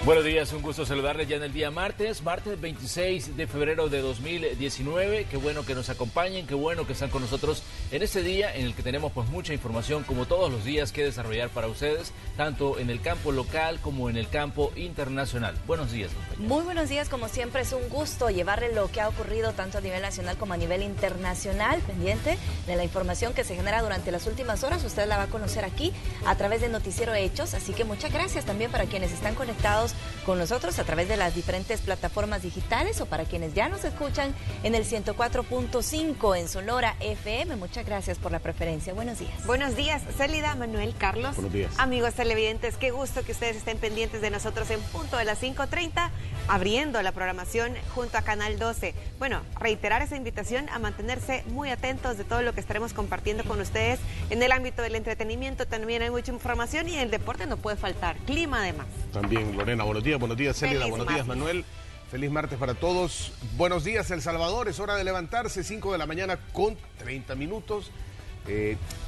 Buenos días, un gusto saludarles ya en el día martes 26 de febrero de 2019. Qué bueno que nos acompañen, qué bueno que están con nosotros en este día en el que tenemos pues mucha información como todos los días que desarrollar para ustedes, tanto en el campo local como en el campo internacional. Buenos días, compañeros. Muy buenos días, como siempre es un gusto llevarle lo que ha ocurrido tanto a nivel nacional como a nivel internacional, pendiente de la información que se genera durante las últimas horas. Usted la va a conocer aquí a través de Noticiero Hechos, así que muchas gracias también para quienes están conectados con nosotros a través de las diferentes plataformas digitales o para quienes ya nos escuchan en el 104.5 en Sonora FM. Muchas gracias por la preferencia. Buenos días. Buenos días, Célida, Manuel, Carlos. Buenos días. Amigos televidentes, qué gusto que ustedes estén pendientes de nosotros en punto de las 5:30, abriendo la programación junto a Canal 12. Bueno, reiterar esa invitación a mantenerse muy atentos de todo lo que estaremos compartiendo con ustedes en el ámbito del entretenimiento. También hay mucha información y el deporte no puede faltar. Clima además. También, Lorena, buenos días, Célida, Feliz buenos días, martes. Manuel. Feliz martes para todos. Buenos días, El Salvador. Es hora de levantarse, 5 de la mañana con 30 minutos.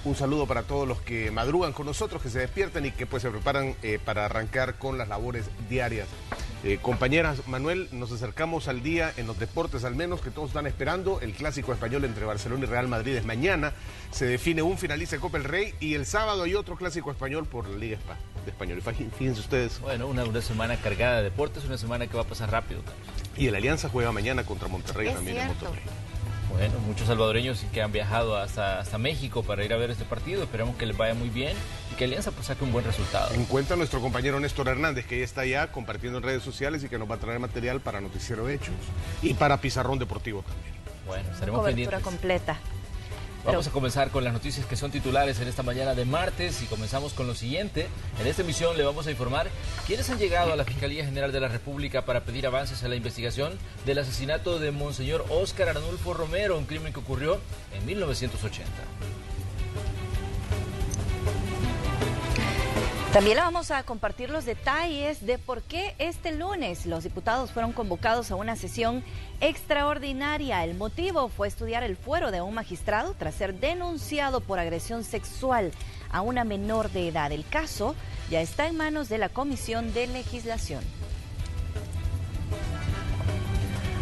Un saludo para todos los que madrugan con nosotros, que se despiertan y que pues se preparan para arrancar con las labores diarias. Compañeras, Manuel, nos acercamos al día en los deportes, al menos que todos están esperando. El clásico español entre Barcelona y Real Madrid es mañana. Se define un finalista de Copa del Rey y el sábado hay otro clásico español por la Liga Española. Fíjense ustedes. Bueno, una semana cargada de deportes, una semana que va a pasar rápido, Carlos. Y el Alianza juega mañana contra Monterrey Es también cierto. en Monterrey. Bueno, muchos salvadoreños que han viajado hasta México para ir a ver este partido. Esperamos que les vaya muy bien y que Alianza pues saque un buen resultado. Encuentra nuestro compañero Néstor Hernández, que ya está allá compartiendo en redes sociales y que nos va a traer material para Noticiero Hechos y para Pizarrón Deportivo también. Bueno, estaremos Cobertura pendientes. completa. Vamos a comenzar con las noticias que son titulares en esta mañana de martes y comenzamos con lo siguiente. En esta emisión le vamos a informar quiénes han llegado a la Fiscalía General de la República para pedir avances en la investigación del asesinato de Monseñor Óscar Arnulfo Romero, un crimen que ocurrió en 1980. También le vamos a compartir los detalles de por qué este lunes los diputados fueron convocados a una sesión extraordinaria. El motivo fue estudiar el fuero de un magistrado tras ser denunciado por agresión sexual a una menor de edad. El caso ya está en manos de la Comisión de Legislación.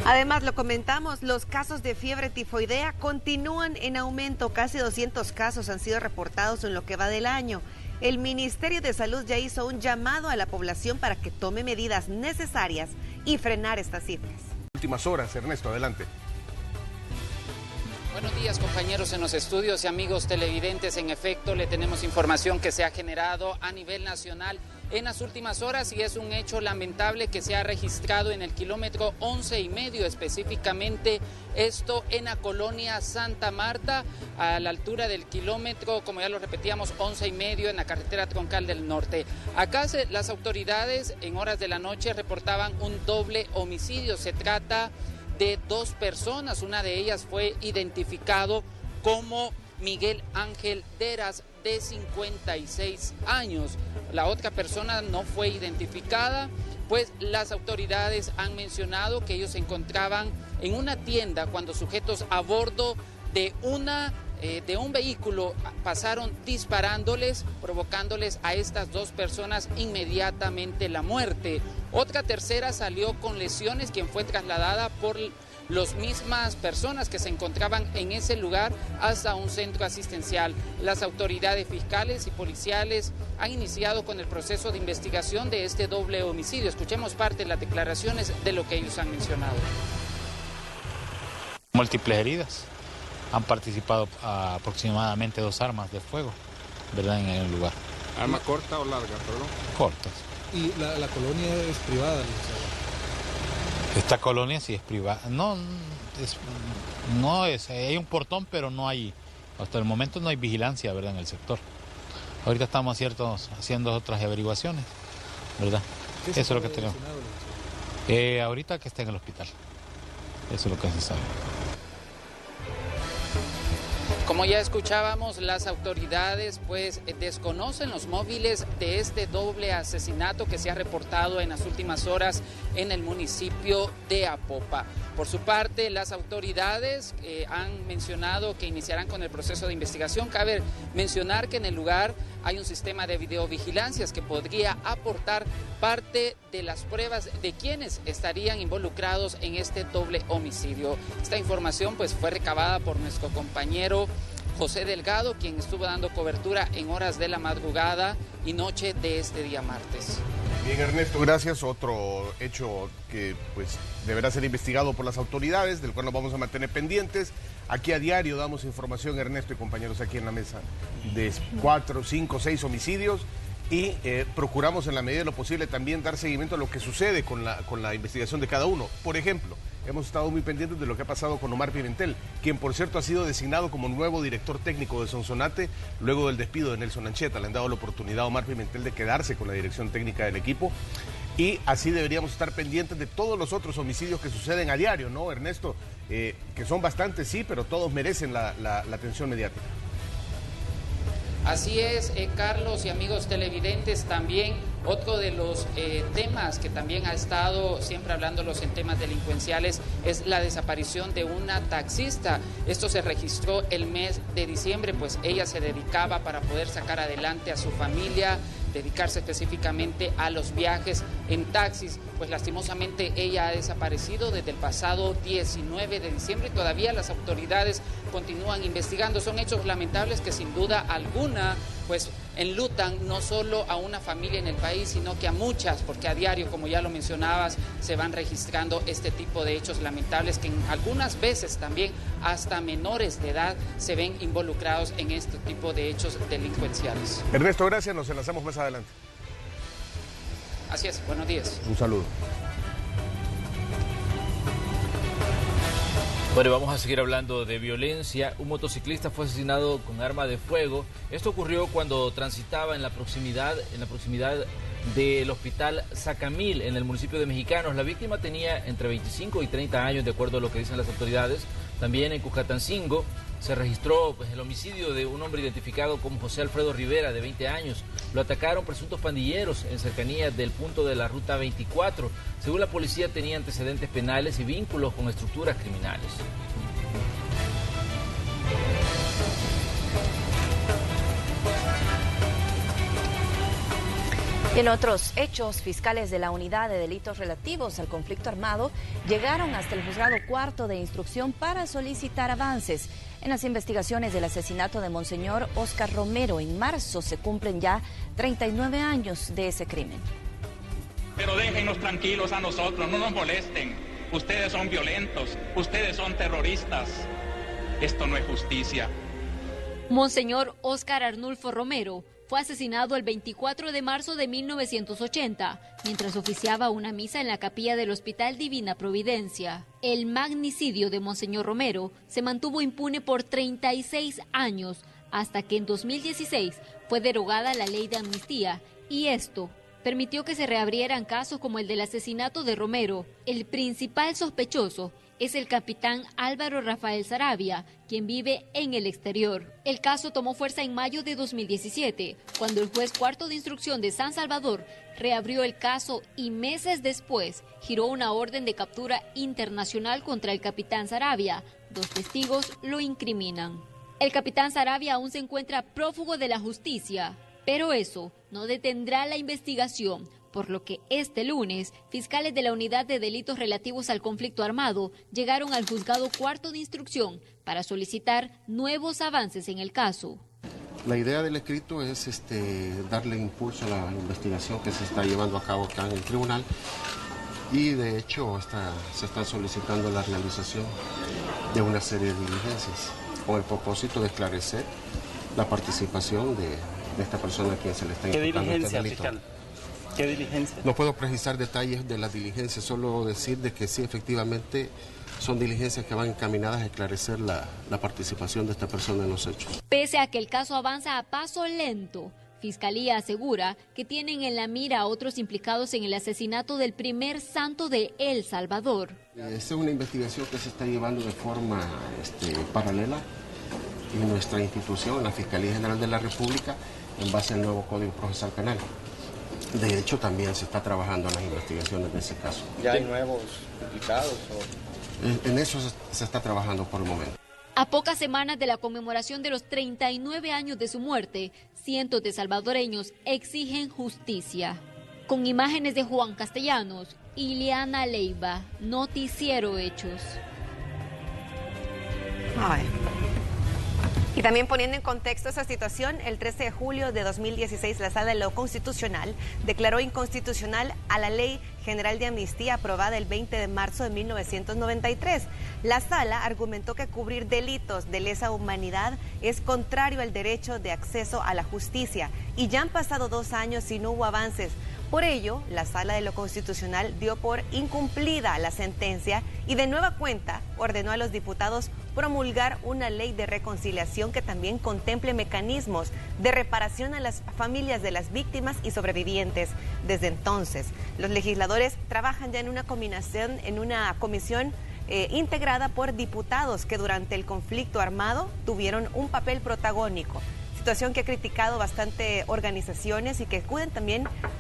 Además, lo comentamos, los casos de fiebre tifoidea continúan en aumento. Casi 200 casos han sido reportados en lo que va del año. El Ministerio de Salud ya hizo un llamado a la población para que tome medidas necesarias y frenar estas cifras. Últimas horas, Ernesto, adelante. Buenos días, compañeros en los estudios y amigos televidentes. En efecto, le tenemos información que se ha generado a nivel nacional en las últimas horas y es un hecho lamentable que se ha registrado en el kilómetro 11,5, específicamente esto en la colonia Santa Marta, a la altura del kilómetro, como ya lo repetíamos, 11,5 en la carretera troncal del norte. Acá las autoridades en horas de la noche reportaban un doble homicidio. Se trata de dos personas, una de ellas fue identificado como Miguel Ángel Deras, de 56 años. La otra persona no fue identificada, pues las autoridades han mencionado que ellos se encontraban en una tienda cuando sujetos a bordo de un vehículo pasaron disparándoles, provocándoles a estas dos personas inmediatamente la muerte. Otra tercera salió con lesiones, quien fue trasladada por las mismas personas que se encontraban en ese lugar hasta un centro asistencial. Las autoridades fiscales y policiales han iniciado con el proceso de investigación de este doble homicidio. Escuchemos parte de las declaraciones de lo que ellos han mencionado. Múltiples heridas. Han participado aproximadamente 2 armas de fuego, ¿verdad?, en el lugar. ¿Arma corta o larga, perdón? Cortas. ¿Y la colonia es privada? Esta colonia sí es privada. No es, hay un portón, pero no hay, hasta el momento no hay vigilancia, ¿verdad?, en el sector. Ahorita estamos haciendo otras averiguaciones, ¿verdad? Eso es lo que tenemos. Ahorita que está en el hospital. Eso es lo que se sabe. Como ya escuchábamos, las autoridades pues desconocen los móviles de este doble asesinato que se ha reportado en las últimas horas en el municipio de Apopa. Por su parte, las autoridades han mencionado que iniciarán con el proceso de investigación. Cabe mencionar que en el lugar hay un sistema de videovigilancias que podría aportar parte de las pruebas de quienes estarían involucrados en este doble homicidio. Esta información pues fue recabada por nuestro compañero José Delgado, quien estuvo dando cobertura en horas de la madrugada y noche de este día martes. Bien, Ernesto, gracias. Otro hecho que pues deberá ser investigado por las autoridades, del cual nos vamos a mantener pendientes. Aquí a diario damos información, Ernesto y compañeros, aquí en la mesa, de 4, 5, 6 homicidios y procuramos en la medida de lo posible también dar seguimiento a lo que sucede con la investigación de cada uno. Por ejemplo, hemos estado muy pendientes de lo que ha pasado con Omar Pimentel, quien por cierto ha sido designado como nuevo director técnico de Sonsonate luego del despido de Nelson Ancheta. Le han dado la oportunidad a Omar Pimentel de quedarse con la dirección técnica del equipo y así deberíamos estar pendientes de todos los otros homicidios que suceden a diario, ¿no, Ernesto? Que son bastantes, sí, pero todos merecen la atención mediática. Así es, Carlos y amigos televidentes, también otro de los temas que también ha estado siempre hablándolos en temas delincuenciales es la desaparición de una taxista. Esto se registró el mes de diciembre, pues ella se dedicaba para poder sacar adelante a su familia, dedicarse específicamente a los viajes en taxis. Pues lastimosamente ella ha desaparecido desde el pasado 19 de diciembre y todavía las autoridades continúan investigando. Son hechos lamentables que sin duda alguna pues enlutan no solo a una familia en el país, sino que a muchas, porque a diario, como ya lo mencionabas, se van registrando este tipo de hechos lamentables que en algunas veces también hasta menores de edad se ven involucrados en este tipo de hechos delincuenciales. Ernesto, gracias, nos enlazamos más adelante. Así es, buenos días. Un saludo. Bueno, vamos a seguir hablando de violencia. Un motociclista fue asesinado con arma de fuego. Esto ocurrió cuando transitaba en la proximidad del hospital Sacamil, en el municipio de Mexicanos. La víctima tenía entre 25 y 30 años, de acuerdo a lo que dicen las autoridades. También en Cuscatancingo se registró el homicidio de un hombre identificado como José Alfredo Rivera, de 20 años. Lo atacaron presuntos pandilleros en cercanía del punto de la Ruta 24. Según la policía, tenía antecedentes penales y vínculos con estructuras criminales. En otros hechos, fiscales de la Unidad de Delitos Relativos al Conflicto Armado llegaron hasta el Juzgado Cuarto de Instrucción para solicitar avances en las investigaciones del asesinato de Monseñor Óscar Romero. En marzo se cumplen ya 39 años de ese crimen. Pero déjenos tranquilos a nosotros, no nos molesten. Ustedes son violentos, ustedes son terroristas. Esto no es justicia. Monseñor Óscar Arnulfo Romero fue asesinado el 24 de marzo de 1980, mientras oficiaba una misa en la capilla del Hospital Divina Providencia. El magnicidio de Monseñor Romero se mantuvo impune por 36 años, hasta que en 2016 fue derogada la ley de amnistía, y esto permitió que se reabrieran casos como el del asesinato de Romero. El principal sospechoso es el capitán Álvaro Rafael Saravia, quien vive en el exterior. El caso tomó fuerza en mayo de 2017, cuando el juez cuarto de instrucción de San Salvador reabrió el caso y meses después giró una orden de captura internacional contra el capitán Saravia. 2 testigos lo incriminan. El capitán Saravia aún se encuentra prófugo de la justicia, pero eso no detendrá la investigación, por lo que este lunes, fiscales de la Unidad de Delitos Relativos al Conflicto Armado llegaron al Juzgado Cuarto de Instrucción para solicitar nuevos avances en el caso. La idea del escrito es darle impulso a la investigación que se está llevando a cabo acá en el tribunal y de hecho se está solicitando la realización de una serie de diligencias con el propósito de esclarecer la participación de esta persona a quien se le está imputando este delito. Fiscal? ¿Qué diligencia? No puedo precisar detalles de las diligencias, solo decir de que sí, efectivamente, son diligencias que van encaminadas a esclarecer la participación de esta persona en los hechos. Pese a que el caso avanza a paso lento, Fiscalía asegura que tienen en la mira a otros implicados en el asesinato del primer santo de El Salvador. Esta es una investigación que se está llevando de forma paralela en nuestra institución, la Fiscalía General de la República, en base al nuevo Código Procesal Penal. De hecho, también se está trabajando en las investigaciones de ese caso. ¿Ya hay nuevos implicados? En eso se está trabajando por el momento. A pocas semanas de la conmemoración de los 39 años de su muerte, cientos de salvadoreños exigen justicia. Con imágenes de Juan Castellanos, Ileana Leiva, Noticiero Hechos. Y también poniendo en contexto esa situación, el 13 de julio de 2016 la Sala de lo Constitucional declaró inconstitucional a la Ley General de Amnistía aprobada el 20 de marzo de 1993. La Sala argumentó que cubrir delitos de lesa humanidad es contrario al derecho de acceso a la justicia y ya han pasado 2 años y no hubo avances. Por ello, la Sala de lo Constitucional dio por incumplida la sentencia y de nueva cuenta ordenó a los diputados promulgar una ley de reconciliación que también contemple mecanismos de reparación a las familias de las víctimas y sobrevivientes. Desde entonces, los legisladores trabajan ya en una comisión integrada por diputados que durante el conflicto armado tuvieron un papel protagónico. Situación que ha criticado bastante organizaciones y que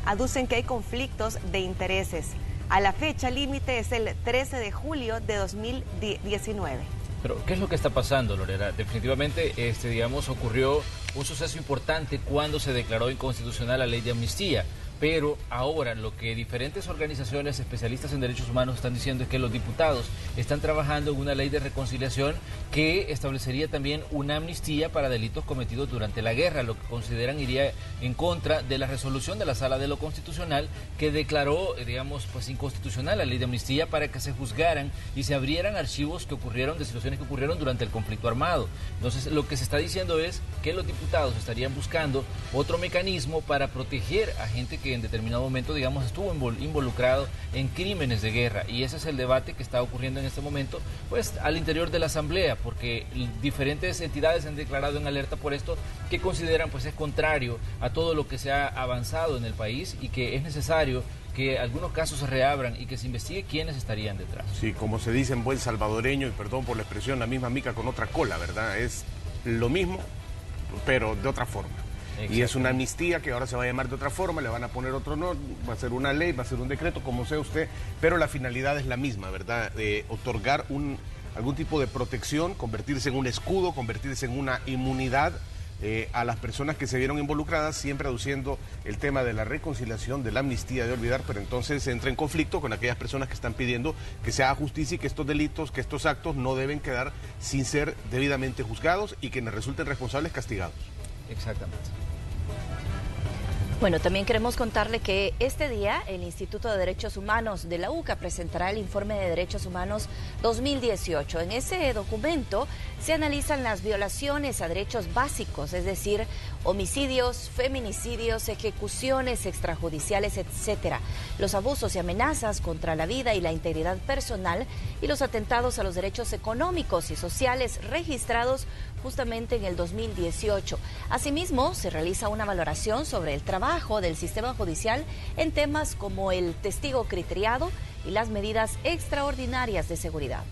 aducen que hay conflictos de intereses. A la fecha límite es el 13 de julio de 2019. Pero, ¿qué es lo que está pasando, Lorena? Definitivamente, ocurrió un suceso importante cuando se declaró inconstitucional la ley de amnistía. Pero ahora lo que diferentes organizaciones especialistas en derechos humanos están diciendo es que los diputados están trabajando en una ley de reconciliación que establecería también una amnistía para delitos cometidos durante la guerra, lo que consideran iría en contra de la resolución de la Sala de lo Constitucional que declaró, inconstitucional la ley de amnistía para que se juzgaran y se abrieran archivos de situaciones que ocurrieron durante el conflicto armado. Entonces, lo que se está diciendo es que los diputados estarían buscando otro mecanismo para proteger a gente que en determinado momento, estuvo involucrado en crímenes de guerra, y ese es el debate que está ocurriendo en este momento, al interior de la Asamblea, porque diferentes entidades han declarado en alerta por esto, que consideran es contrario a todo lo que se ha avanzado en el país y que es necesario que algunos casos se reabran y que se investigue quiénes estarían detrás. Sí, como se dice en buen salvadoreño, y perdón por la expresión, la misma mica con otra cola, ¿verdad? Es lo mismo, pero de otra forma. Y es una amnistía que ahora se va a llamar de otra forma, le van a poner otro nombre, va a ser una ley, va a ser un decreto, como sea usted, pero la finalidad es la misma, ¿verdad? Otorgar algún tipo de protección, convertirse en un escudo, convertirse en una inmunidad a las personas que se vieron involucradas, siempre aduciendo el tema de la reconciliación, de la amnistía, de olvidar, pero entonces se entra en conflicto con aquellas personas que están pidiendo que se haga justicia y que estos delitos, que estos actos no deben quedar sin ser debidamente juzgados y quienes resulten responsables castigados. Exactamente. Bueno, también queremos contarle que este día el Instituto de Derechos Humanos de la UCA presentará el Informe de Derechos Humanos 2018. En ese documento se analizan las violaciones a derechos básicos, es decir, homicidios, feminicidios, ejecuciones extrajudiciales, etcétera, los abusos y amenazas contra la vida y la integridad personal y los atentados a los derechos económicos y sociales registrados justamente en el 2018. Asimismo, se realiza una valoración sobre el trabajo del sistema judicial en temas como el testigo criteriado y las medidas extraordinarias de seguridad.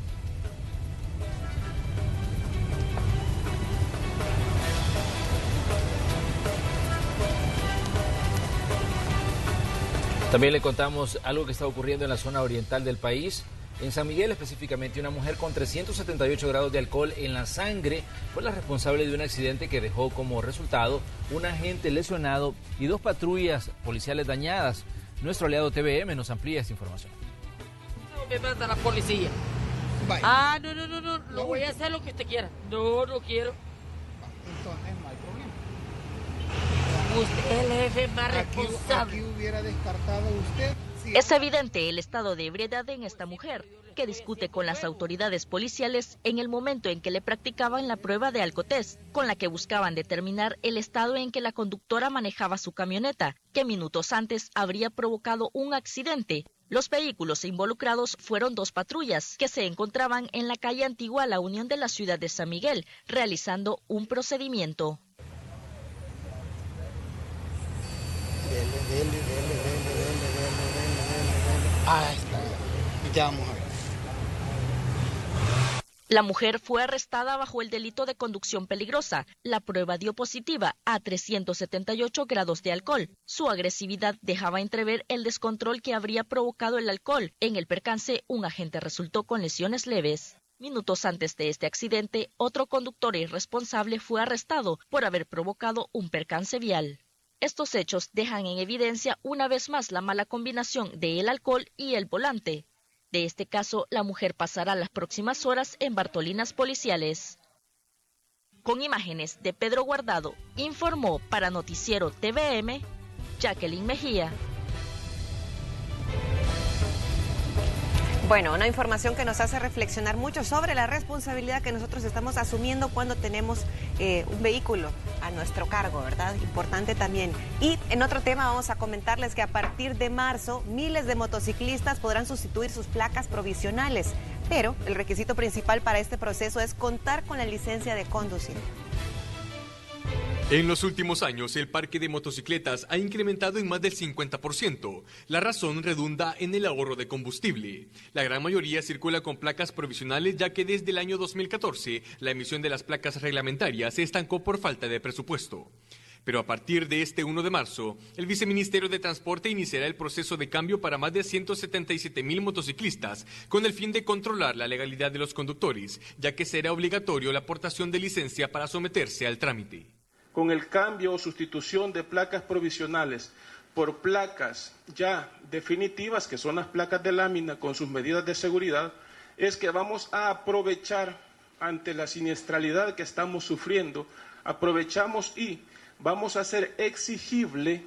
También le contamos algo que está ocurriendo en la zona oriental del país. En San Miguel específicamente, una mujer con 378 grados de alcohol en la sangre fue la responsable de un accidente que dejó como resultado un agente lesionado y 2 patrullas policiales dañadas. Nuestro aliado TVM nos amplía esta información. No me manda la policía. Vaya. No voy a hacer lo que usted quiera. No quiero. Entonces no hay problema. Usted es el jefe más responsable. Aquí hubiera descartado usted. Es evidente el estado de ebriedad en esta mujer, que discute con las autoridades policiales en el momento en que le practicaban la prueba de alcotest, con la que buscaban determinar el estado en que la conductora manejaba su camioneta, que minutos antes habría provocado un accidente. Los vehículos involucrados fueron 2 patrullas que se encontraban en la calle antigua La Unión de la ciudad de San Miguel, realizando un procedimiento. Ahí está. Ya vamos a ver. La mujer fue arrestada bajo el delito de conducción peligrosa. La prueba dio positiva a 378 grados de alcohol. Su agresividad dejaba entrever el descontrol que habría provocado el alcohol. En el percance, un agente resultó con lesiones leves. Minutos antes de este accidente, otro conductor irresponsable fue arrestado por haber provocado un percance vial. Estos hechos dejan en evidencia una vez más la mala combinación del alcohol y el volante. De este caso, la mujer pasará las próximas horas en Bartolinas policiales. Con imágenes de Pedro Guardado, informó para Noticiero TVM, Jacqueline Mejía. Bueno, una información que nos hace reflexionar mucho sobre la responsabilidad que nosotros estamos asumiendo cuando tenemos un vehículo a nuestro cargo, ¿verdad? Importante también. Y en otro tema vamos a comentarles que a partir de marzo miles de motociclistas podrán sustituir sus placas provisionales, pero el requisito principal para este proceso es contar con la licencia de conducir. En los últimos años, el parque de motocicletas ha incrementado en más del 50%. La razón redunda en el ahorro de combustible. La gran mayoría circula con placas provisionales, ya que desde el año 2014 la emisión de las placas reglamentarias se estancó por falta de presupuesto. Pero a partir de este 1 de marzo, el Viceministerio de Transporte iniciará el proceso de cambio para más de 177,000 motociclistas, con el fin de controlar la legalidad de los conductores, ya que será obligatorio la aportación de licencia para someterse al trámite. Con el cambio o sustitución de placas provisionales por placas ya definitivas, que son las placas de lámina con sus medidas de seguridad, es que vamos a aprovechar ante la siniestralidad que estamos sufriendo, aprovechamos y vamos a hacer exigible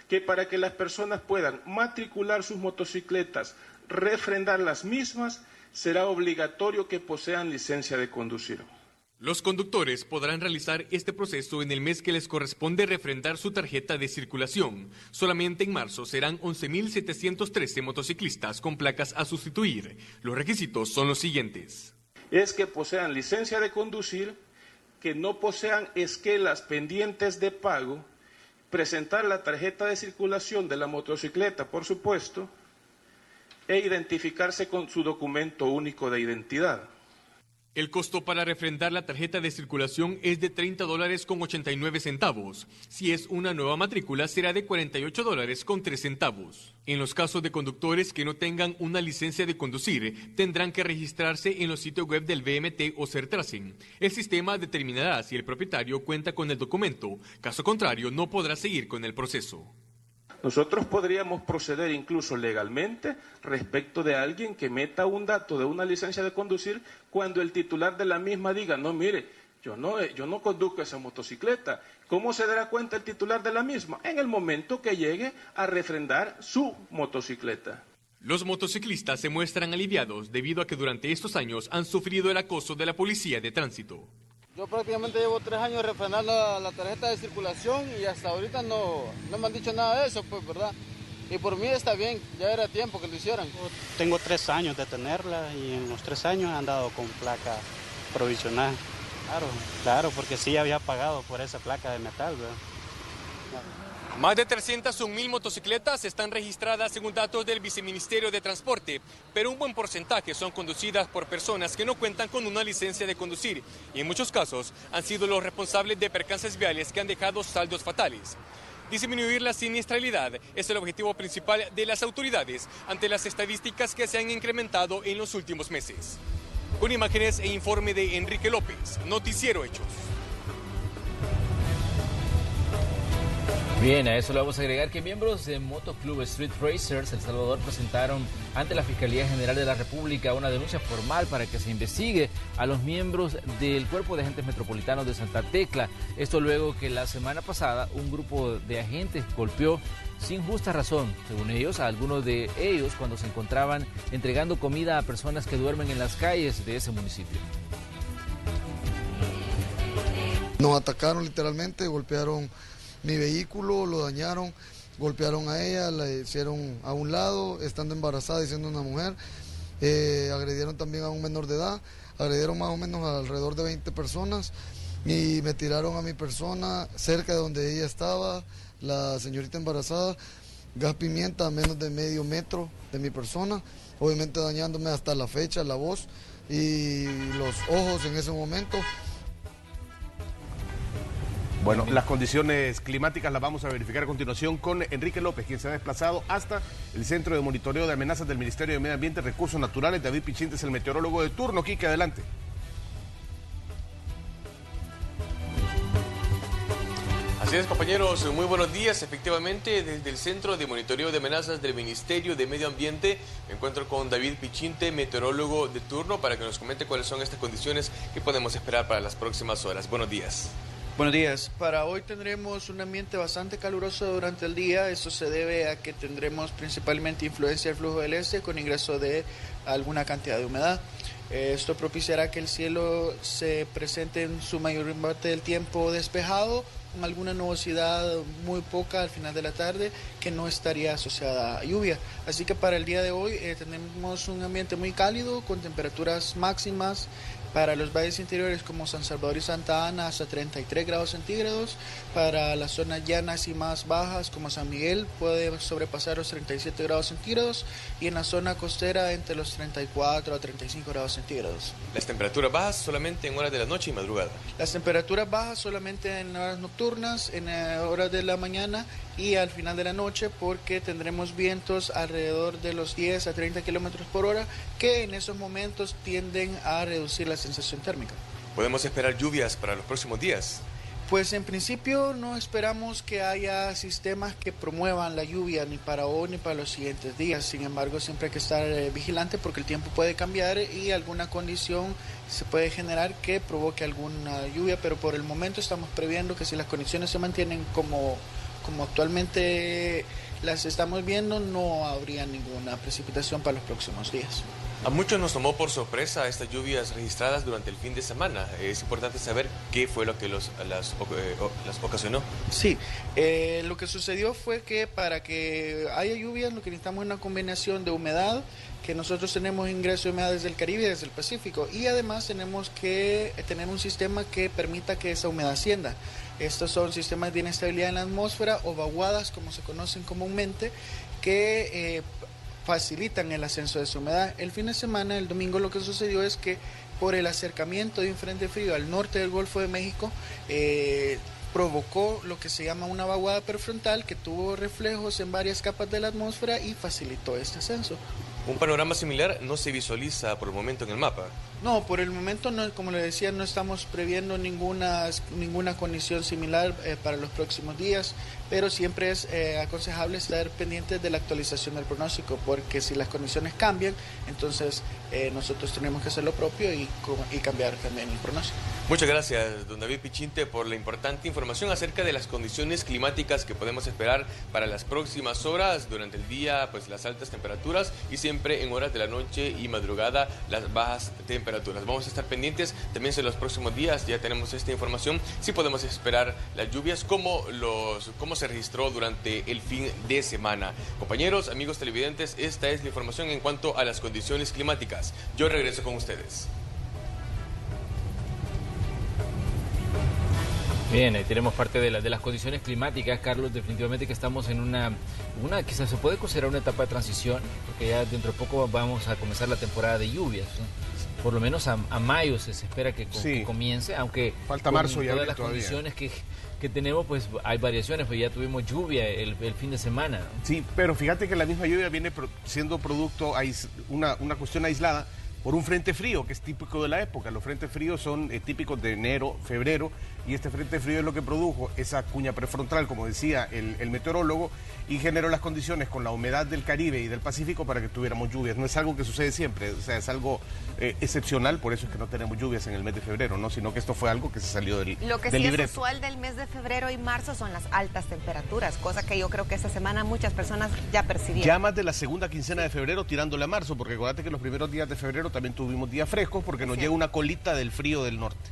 que para que las personas puedan matricular sus motocicletas, refrendar las mismas, será obligatorio que posean licencia de conducir. Los conductores podrán realizar este proceso en el mes que les corresponde refrendar su tarjeta de circulación. Solamente en marzo serán 11,713 motociclistas con placas a sustituir. Los requisitos son los siguientes. Es que posean licencia de conducir, que no posean esquelas pendientes de pago, presentar la tarjeta de circulación de la motocicleta, por supuesto, e identificarse con su documento único de identidad. El costo para refrendar la tarjeta de circulación es de $30.89. Si es una nueva matrícula, será de $48.03. En los casos de conductores que no tengan una licencia de conducir, tendrán que registrarse en los sitios web del VMT o Sertracen. El sistema determinará si el propietario cuenta con el documento. Caso contrario, no podrá seguir con el proceso. Nosotros podríamos proceder incluso legalmente respecto de alguien que meta un dato de una licencia de conducir cuando el titular de la misma diga, no, mire, yo no conduzco esa motocicleta. ¿Cómo se dará cuenta el titular de la misma? En el momento que llegue a refrendar su motocicleta. Los motociclistas se muestran aliviados debido a que durante estos años han sufrido el acoso de la policía de tránsito. Yo prácticamente llevo 3 años refrendando la tarjeta de circulación y hasta ahorita no me han dicho nada de eso, pues, ¿verdad? Y por mí está bien, ya era tiempo que lo hicieran. Tengo 3 años de tenerla y en los 3 años he andado con placa provisional. Claro, porque sí había pagado por esa placa de metal, ¿verdad? Más de 301,000 motocicletas están registradas según datos del Viceministerio de Transporte, pero un buen porcentaje son conducidas por personas que no cuentan con una licencia de conducir y en muchos casos han sido los responsables de percances viales que han dejado saldos fatales. Disminuir la siniestralidad es el objetivo principal de las autoridades ante las estadísticas que se han incrementado en los últimos meses. Con imágenes e informe de Enrique López, Noticiero Hechos. Bien, a eso le vamos a agregar que miembros de Motoclub Street Racers El Salvador presentaron ante la Fiscalía General de la República una denuncia formal para que se investigue a los miembros del Cuerpo de Agentes Metropolitanos de Santa Tecla. Esto luego que la semana pasada un grupo de agentes golpeó sin justa razón, según ellos, a algunos de ellos cuando se encontraban entregando comida a personas que duermen en las calles de ese municipio. Nos atacaron literalmente, golpearon mi vehículo, lo dañaron, golpearon a ella, la hicieron a un lado, estando embarazada y siendo una mujer. Agredieron también a un menor de edad, agredieron más o menos alrededor de 20 personas y me tiraron a mi persona cerca de donde ella estaba, la señorita embarazada, gas pimienta a menos de medio metro de mi persona, obviamente dañándome hasta la fecha, la voz y los ojos en ese momento. Bueno, las condiciones climáticas las vamos a verificar a continuación con Enrique López, quien se ha desplazado hasta el Centro de Monitoreo de Amenazas del Ministerio de Medio Ambiente y Recursos Naturales. David Pichinte es el meteorólogo de turno. Quique, adelante. Así es, compañeros, muy buenos días. Efectivamente, desde el Centro de Monitoreo de Amenazas del Ministerio de Medio Ambiente me encuentro con David Pichinte, meteorólogo de turno, para que nos comente cuáles son estas condiciones que podemos esperar para las próximas horas. Buenos días. Buenos días. Para hoy tendremos un ambiente bastante caluroso durante el día. Esto se debe a que tendremos principalmente influencia del flujo del este con ingreso de alguna cantidad de humedad. Esto propiciará que el cielo se presente en su mayor parte del tiempo despejado, con alguna nubosidad muy poca al final de la tarde que no estaría asociada a lluvia. Así que para el día de hoy tenemos un ambiente muy cálido con temperaturas máximas para los valles interiores como San Salvador y Santa Ana hasta 33 grados centígrados. Para las zonas llanas y más bajas como San Miguel puede sobrepasar los 37 grados centígrados y en la zona costera entre los 34 a 35 grados centígrados. Las temperaturas bajas solamente en horas de la noche y madrugada. Las temperaturas bajas solamente en horas nocturnas, en horas de la mañana y al final de la noche, porque tendremos vientos alrededor de los 10 a 30 kilómetros por hora que en esos momentos tienden a reducir la sensación térmica. ¿Podemos esperar lluvias para los próximos días? Pues en principio no esperamos que haya sistemas que promuevan la lluvia ni para hoy ni para los siguientes días. Sin embargo, siempre hay que estar vigilante porque el tiempo puede cambiar y alguna condición se puede generar que provoque alguna lluvia, pero por el momento estamos previendo que si las condiciones se mantienen como actualmente las estamos viendo, no habría ninguna precipitación para los próximos días. A muchos nos tomó por sorpresa estas lluvias registradas durante el fin de semana. Es importante saber qué fue lo que las ocasionó. Sí, lo que sucedió fue que para que haya lluvias lo que necesitamos es una combinación de humedad, que nosotros tenemos ingreso de humedad desde el Caribe y desde el Pacífico, y además tenemos que tener un sistema que permita que esa humedad ascienda. Estos son sistemas de inestabilidad en la atmósfera o vaguadas, como se conocen comúnmente, que facilitan el ascenso de esa humedad. El fin de semana, el domingo, lo que sucedió es que por el acercamiento de un frente frío al norte del Golfo de México, provocó lo que se llama una vaguada prefrontal que tuvo reflejos en varias capas de la atmósfera y facilitó este ascenso. Un panorama similar no se visualiza por el momento en el mapa. No, por el momento, no, como le decía, no estamos previendo ninguna condición similar para los próximos días, pero siempre es aconsejable estar pendientes de la actualización del pronóstico, porque si las condiciones cambian, entonces nosotros tenemos que hacer lo propio y cambiar también el pronóstico. Muchas gracias, don David Pichinte, por la importante información acerca de las condiciones climáticas que podemos esperar para las próximas horas. Durante el día, pues las altas temperaturas, y siempre en horas de la noche y madrugada las bajas temperaturas. Vamos a estar pendientes también en los próximos días. Ya tenemos esta información, si podemos esperar las lluvias como se registró durante el fin de semana. Compañeros, amigos televidentes, esta es la información en cuanto a las condiciones climáticas. Yo regreso con ustedes. Bien, ahí tenemos parte de las condiciones climáticas, Carlos. Definitivamente que estamos en una quizás se puede considerar una etapa de transición, porque ya dentro de poco vamos a comenzar la temporada de lluvias, ¿no? Por lo menos a mayo se espera que comience, aunque falta marzo y todas las todavía. condiciones que tenemos, pues hay variaciones, pues ya tuvimos lluvia el fin de semana, ¿no? Sí, pero fíjate que la misma lluvia viene siendo producto, una cuestión aislada por un frente frío que es típico de la época. Los frentes fríos son típicos de enero, febrero, y este frente frío es lo que produjo esa cuña prefrontal, como decía el meteorólogo, y generó las condiciones con la humedad del Caribe y del Pacífico para que tuviéramos lluvias. No es algo que sucede siempre, o sea, es algo excepcional, por eso es que no tenemos lluvias en el mes de febrero, ¿no? Sino que esto fue algo que se salió del libreto. Lo que sí es usual del mes de febrero y marzo son las altas temperaturas, cosa que yo creo que esta semana muchas personas ya percibieron. Ya más de la segunda quincena de febrero tirándole a marzo, porque acuérdate que los primeros días de febrero también tuvimos días frescos porque nos llega una colita del frío del norte.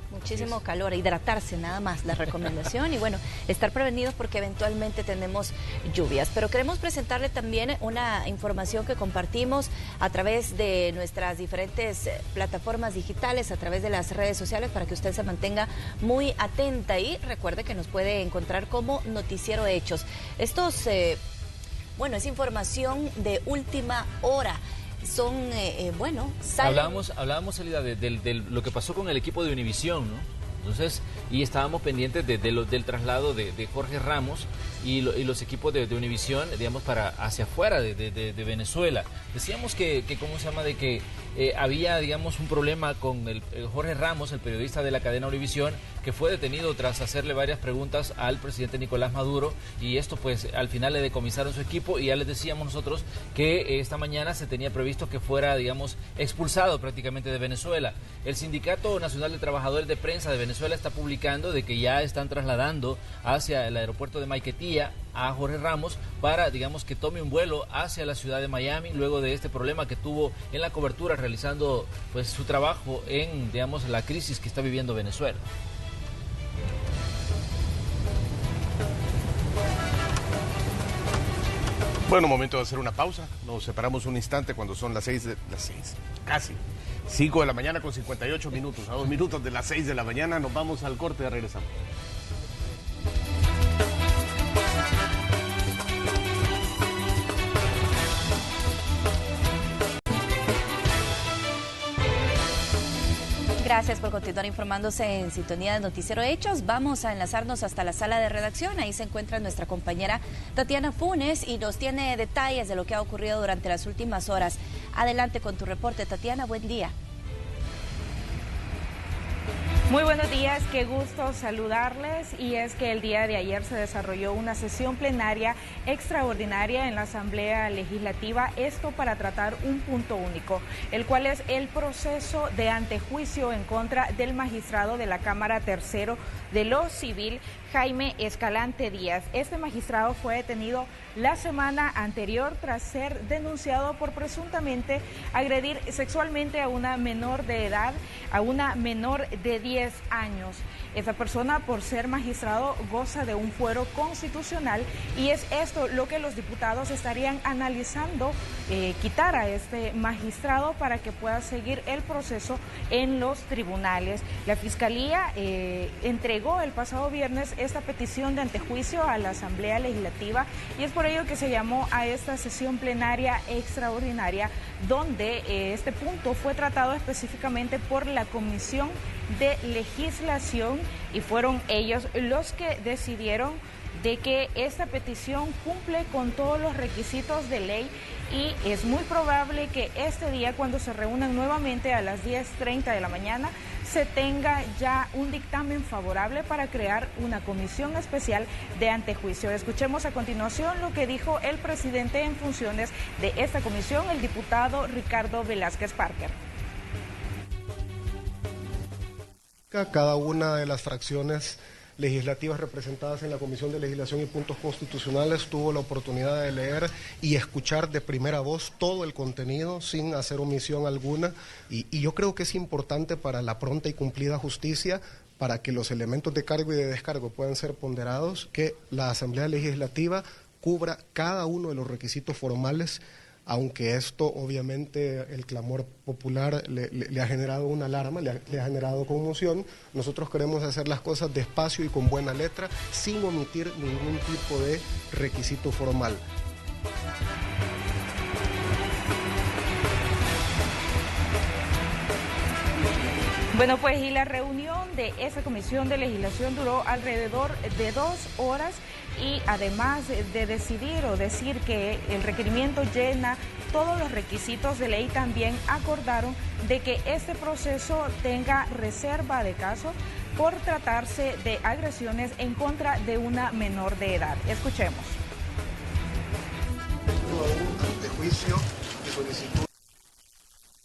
Muchísimo calor, hidratarse nada más la recomendación y bueno, estar prevenidos porque eventualmente tenemos lluvias. Pero queremos presentarle también una información que compartimos a través de nuestras diferentes plataformas digitales, a través de las redes sociales, para que usted se mantenga muy atenta y recuerde que nos puede encontrar como Noticiero Hechos. Estos, es información de última hora. Son, salen... Hablábamos, Elida, de lo que pasó con el equipo de Univisión, ¿no? Entonces, y estábamos pendientes del traslado de Jorge Ramos y los equipos de Univisión, digamos, para hacia afuera de Venezuela. Decíamos que ¿cómo se llama? De que había, digamos, un problema con el Jorge Ramos, el periodista de la cadena Univisión, que fue detenido tras hacerle varias preguntas al presidente Nicolás Maduro, y esto pues al final le decomisaron su equipo, y ya les decíamos nosotros que esta mañana se tenía previsto que fuera, digamos, expulsado prácticamente de Venezuela. El Sindicato Nacional de Trabajadores de Prensa de Venezuela está publicando de que ya están trasladando hacia el aeropuerto de Maiquetía a Jorge Ramos para, digamos, que tome un vuelo hacia la ciudad de Miami luego de este problema que tuvo en la cobertura realizando pues su trabajo en, digamos, la crisis que está viviendo Venezuela. Bueno, momento de hacer una pausa. Nos separamos un instante cuando son las 6, casi 5 de la mañana con 58 minutos. A 2 minutos de las 6 de la mañana nos vamos al corte y regresamos. Gracias por continuar informándose en sintonía de Noticiero Hechos. Vamos a enlazarnos hasta la sala de redacción. Ahí se encuentra nuestra compañera Tatiana Funes y nos tiene detalles de lo que ha ocurrido durante las últimas horas. Adelante con tu reporte, Tatiana. Buen día. Muy buenos días, qué gusto saludarles. Y es que el día de ayer se desarrolló una sesión plenaria extraordinaria en la Asamblea Legislativa, esto para tratar un punto único, el cual es el proceso de antejuicio en contra del magistrado de la Cámara Tercero de lo Civil, Jaime Escalante Díaz. Este magistrado fue detenido la semana anterior tras ser denunciado por presuntamente agredir sexualmente a una menor de edad, a una menor de 10 años. Esta persona, por ser magistrado, goza de un fuero constitucional, y es esto lo que los diputados estarían analizando, quitar a este magistrado para que pueda seguir el proceso en los tribunales. La Fiscalía entregó el pasado viernes esta petición de antejuicio a la Asamblea Legislativa, y es por ello que se llamó a esta sesión plenaria extraordinaria, donde este punto fue tratado específicamente por la Comisión de Legislación, y fueron ellos los que decidieron de que esta petición cumple con todos los requisitos de ley, y es muy probable que este día, cuando se reúnan nuevamente a las 10:30 de la mañana, se tenga ya un dictamen favorable para crear una comisión especial de antejuicio. Escuchemos a continuación lo que dijo el presidente en funciones de esta comisión, el diputado Ricardo Velázquez Parker. Cada una de las fracciones legislativas representadas en la Comisión de Legislación y Puntos Constitucionales tuvo la oportunidad de leer y escuchar de primera voz todo el contenido sin hacer omisión alguna, y yo creo que es importante para la pronta y cumplida justicia, para que los elementos de cargo y de descargo puedan ser ponderados, que la Asamblea Legislativa cubra cada uno de los requisitos formales. Aunque esto, obviamente, el clamor popular le ha generado una alarma, le ha generado conmoción, nosotros queremos hacer las cosas despacio y con buena letra, sin omitir ningún tipo de requisito formal. Bueno, pues y la reunión de esa comisión de legislación duró alrededor de 2 horas, y además de decidir o decir que el requerimiento llena todos los requisitos de ley, también acordaron de que este proceso tenga reserva de caso por tratarse de agresiones en contra de una menor de edad. Escuchemos. De juicio y solicitud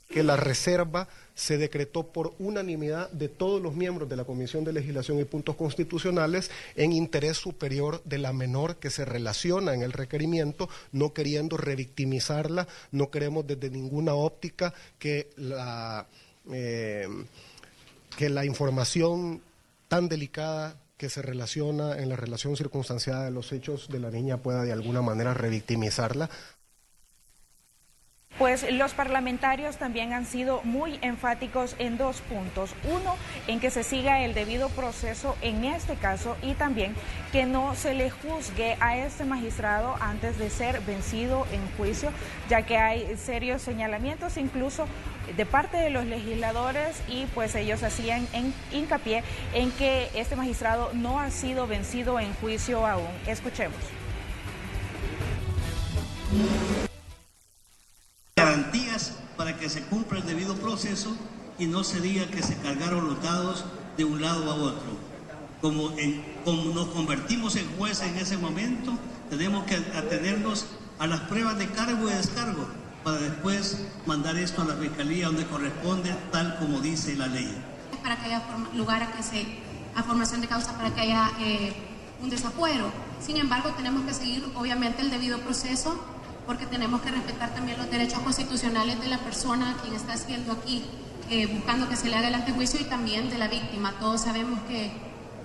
que la reserva se decretó por unanimidad de todos los miembros de la Comisión de Legislación y Puntos Constitucionales en interés superior de la menor que se relaciona en el requerimiento, no queriendo revictimizarla. No queremos desde ninguna óptica que la información tan delicada que se relaciona en la relación circunstanciada de los hechos de la niña pueda de alguna manera revictimizarla. pues los parlamentarios también han sido muy enfáticos en 2 puntos. Uno, en que se siga el debido proceso en este caso y también que no se le juzgue a este magistrado antes de ser vencido en juicio, ya que hay serios señalamientos incluso de parte de los legisladores y pues ellos hacían hincapié en que este magistrado no ha sido vencido en juicio aún. Escuchemos. Garantías para que se cumpla el debido proceso y no se diga que se cargaron los dados de un lado a otro. Como nos convertimos en jueces en ese momento, tenemos que atenernos a las pruebas de cargo y descargo para después mandar esto a la Fiscalía donde corresponde, tal como dice la ley. Para que haya lugar a formación de causa, para que haya un desafuero. Sin embargo, tenemos que seguir obviamente el debido proceso, porque tenemos que respetar también los derechos constitucionales de la persona quien está haciendo aquí, buscando que se le haga el antejuicio, y también de la víctima. Todos sabemos que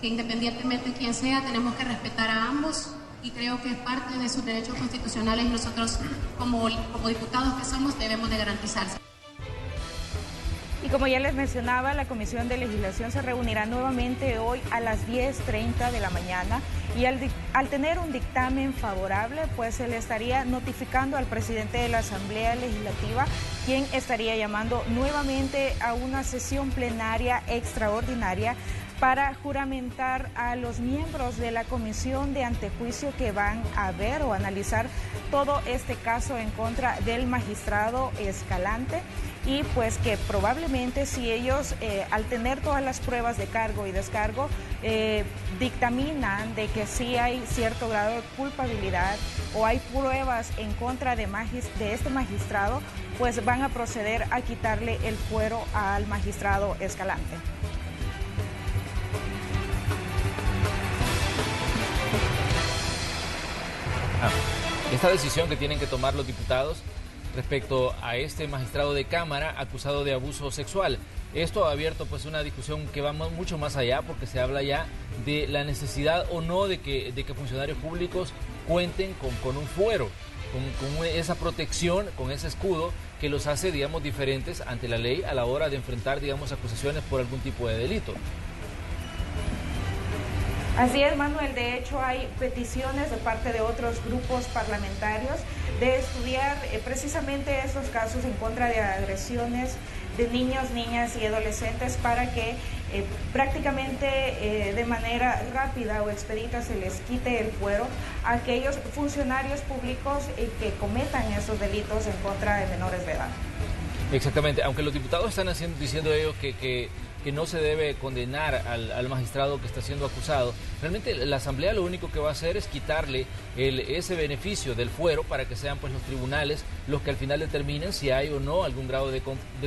independientemente de quién sea, tenemos que respetar a ambos, y creo que es parte de sus derechos constitucionales y nosotros como diputados que somos debemos de garantizarse. Y como ya les mencionaba, la Comisión de Legislación se reunirá nuevamente hoy a las 10:30 de la mañana y al tener un dictamen favorable, pues se le estaría notificando al presidente de la Asamblea Legislativa, quien estaría llamando nuevamente a una sesión plenaria extraordinaria para juramentar a los miembros de la comisión de antejuicio que van a ver o analizar todo este caso en contra del magistrado Escalante, y pues que probablemente si ellos al tener todas las pruebas de cargo y descargo dictaminan de que sí hay cierto grado de culpabilidad o hay pruebas en contra de este magistrado, pues van a proceder a quitarle el fuero al magistrado Escalante. Esta decisión que tienen que tomar los diputados respecto a este magistrado de Cámara acusado de abuso sexual. Esto ha abierto pues una discusión que va mucho más allá, porque se habla ya de la necesidad o no de que funcionarios públicos cuenten con un fuero, con esa protección, con ese escudo que los hace, digamos, diferentes ante la ley a la hora de enfrentar, digamos, acusaciones por algún tipo de delito. Así es, Manuel. De hecho, hay peticiones de parte de otros grupos parlamentarios de estudiar precisamente esos casos en contra de agresiones de niños, niñas y adolescentes para que prácticamente de manera rápida o expedita se les quite el fuero a aquellos funcionarios públicos que cometan esos delitos en contra de menores de edad. Exactamente, aunque los diputados están diciendo ellos que no se debe condenar al magistrado que está siendo acusado, realmente la Asamblea lo único que va a hacer es quitarle ese beneficio del fuero para que sean pues los tribunales los que al final determinen si hay o no algún grado de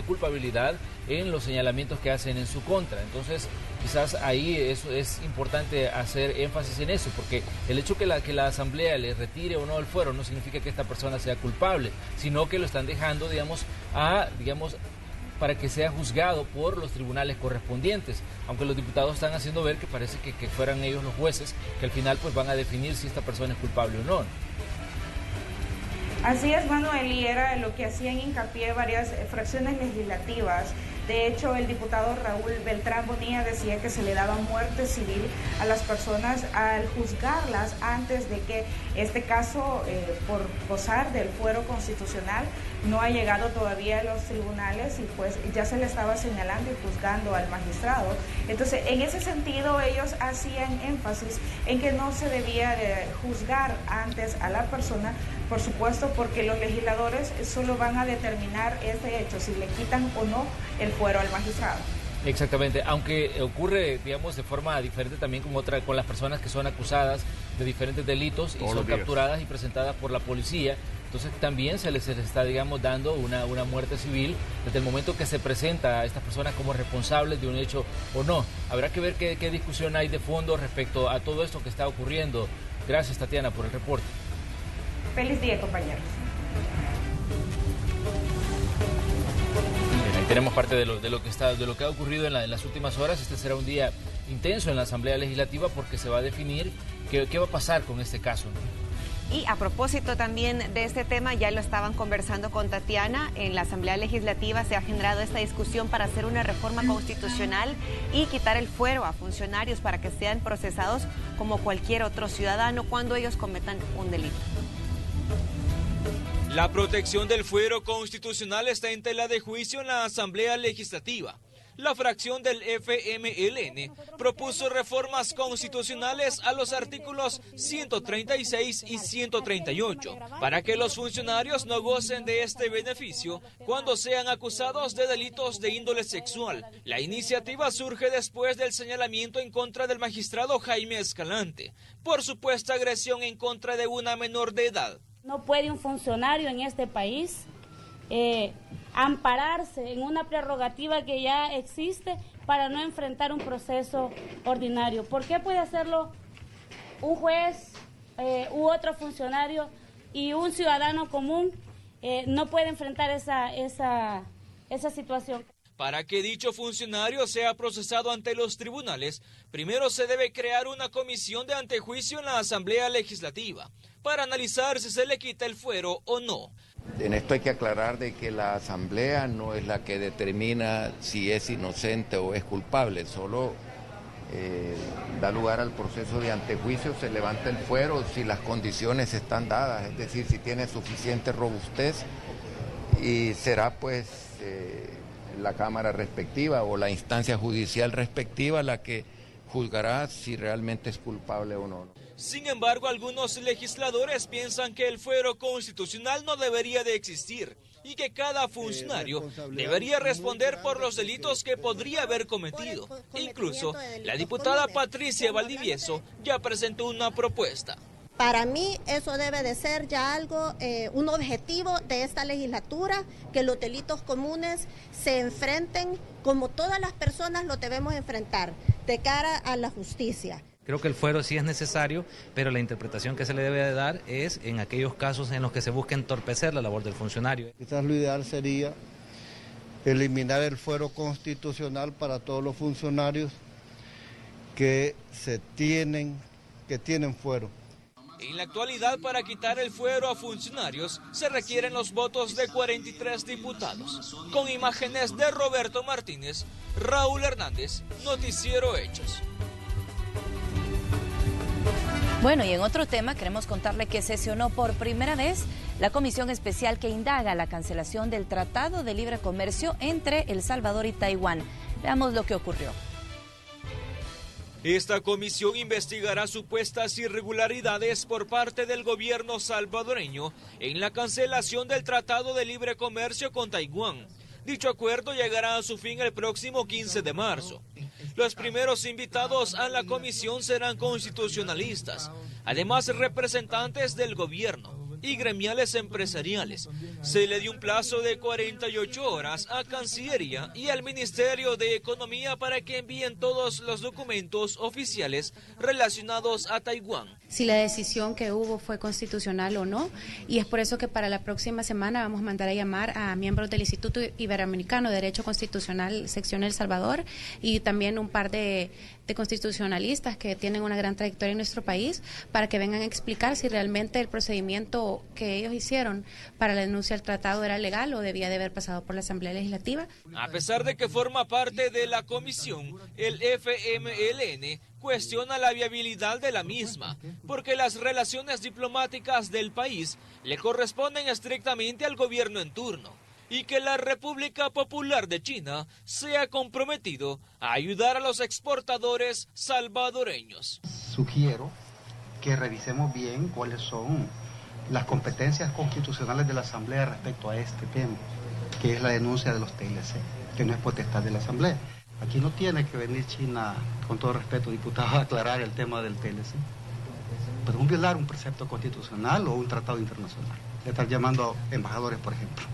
culpabilidad en los señalamientos que hacen en su contra. Entonces quizás ahí es importante hacer énfasis en eso, porque el hecho que la Asamblea le retire o no el fuero no significa que esta persona sea culpable, sino que lo están dejando, digamos, para que sea juzgado por los tribunales correspondientes, aunque los diputados están haciendo ver que parece que fueran ellos los jueces que al final pues van a definir si esta persona es culpable o no. Así es, Manuel, y era lo que hacían hincapié varias fracciones legislativas. De hecho, el diputado Raúl Beltrán Bonilla decía que se le daba muerte civil a las personas al juzgarlas antes de que este caso, por gozar del fuero constitucional, no ha llegado todavía a los tribunales y pues ya se le estaba señalando y juzgando al magistrado. Entonces, en ese sentido, ellos hacían énfasis en que no se debía de juzgar antes a la persona, por supuesto, porque los legisladores solo van a determinar este hecho, si le quitan o no el fuero al magistrado. Exactamente, aunque ocurre, digamos, de forma diferente también con las personas que son acusadas de diferentes delitos y son capturadas y presentadas por la policía. Entonces también se les está, digamos, dando una muerte civil desde el momento que se presenta a estas personas como responsables de un hecho o no. Habrá que ver qué discusión hay de fondo respecto a todo esto que está ocurriendo. Gracias, Tatiana, por el reporte. Feliz día, compañeros. Bien, ahí tenemos parte de lo que ha ocurrido en las últimas horas. Este será un día intenso en la Asamblea Legislativa porque se va a definir qué va a pasar con este caso, ¿no? Y a propósito también de este tema, ya lo estaban conversando con Tatiana, en la Asamblea Legislativa se ha generado esta discusión para hacer una reforma constitucional y quitar el fuero a funcionarios para que sean procesados como cualquier otro ciudadano cuando ellos cometan un delito. La protección del fuero constitucional está en tela de juicio en la Asamblea Legislativa. La fracción del FMLN propuso reformas constitucionales a los artículos 136 y 138 para que los funcionarios no gocen de este beneficio cuando sean acusados de delitos de índole sexual. La iniciativa surge después del señalamiento en contra del magistrado Jaime Escalante por supuesta agresión en contra de una menor de edad. No puede un funcionario en este país ampararse en una prerrogativa que ya existe para no enfrentar un proceso ordinario. ¿Por qué puede hacerlo un juez u otro funcionario y un ciudadano común no puede enfrentar esa situación? Para que dicho funcionario sea procesado ante los tribunales, primero se debe crear una comisión de antejuicio en la Asamblea Legislativa para analizar si se le quita el fuero o no. En esto hay que aclarar de que la Asamblea no es la que determina si es inocente o es culpable, solo da lugar al proceso de antejuicio, se levanta el fuero si las condiciones están dadas, es decir, si tiene suficiente robustez, y será pues la Cámara respectiva o la instancia judicial respectiva la que juzgará si realmente es culpable o no. Sin embargo, algunos legisladores piensan que el fuero constitucional no debería de existir y que cada funcionario debería responder por los delitos que podría haber cometido. Incluso, la diputada Patricia Valdivieso ya presentó una propuesta. Para mí eso debe de ser ya algo, un objetivo de esta legislatura, que los delitos comunes se enfrenten como todas las personas lo debemos enfrentar, de cara a la justicia. Creo que el fuero sí es necesario, pero la interpretación que se le debe de dar es en aquellos casos en los que se busca entorpecer la labor del funcionario. Quizás lo ideal sería eliminar el fuero constitucional para todos los funcionarios que tienen fuero. En la actualidad, para quitar el fuero a funcionarios, se requieren los votos de 43 diputados. Con imágenes de Roberto Martínez, Raúl Hernández, Noticiero Hechos. Bueno, y en otro tema queremos contarle que sesionó por primera vez la comisión especial que indaga la cancelación del Tratado de Libre Comercio entre El Salvador y Taiwán. Veamos lo que ocurrió. Esta comisión investigará supuestas irregularidades por parte del gobierno salvadoreño en la cancelación del Tratado de Libre Comercio con Taiwán. Dicho acuerdo llegará a su fin el próximo 15 de marzo. Los primeros invitados a la comisión serán constitucionalistas, además representantes del gobierno y gremiales empresariales. Se le dio un plazo de 48 horas a Cancillería y al Ministerio de Economía para que envíen todos los documentos oficiales relacionados a Taiwán. Si la decisión que hubo fue constitucional o no, y es por eso que para la próxima semana vamos a mandar a llamar a miembros del Instituto Iberoamericano de Derecho Constitucional, sección El Salvador, y también un par de constitucionalistas que tienen una gran trayectoria en nuestro país, para que vengan a explicar si realmente el procedimiento que ellos hicieron para la denuncia del tratado era legal o debía de haber pasado por la Asamblea Legislativa. A pesar de que forma parte de la comisión, el FMLN cuestiona la viabilidad de la misma, porque las relaciones diplomáticas del país le corresponden estrictamente al gobierno en turno, y que la República Popular de China se ha comprometido a ayudar a los exportadores salvadoreños. Sugiero que revisemos bien cuáles son las competencias constitucionales de la Asamblea respecto a este tema, que es la denuncia de los TLC, que no es potestad de la Asamblea. Aquí no tiene que venir China, con todo respeto, diputado, a aclarar el tema del TLC. Podemos violar un precepto constitucional o un tratado internacional. De estar llamando embajadores, por ejemplo.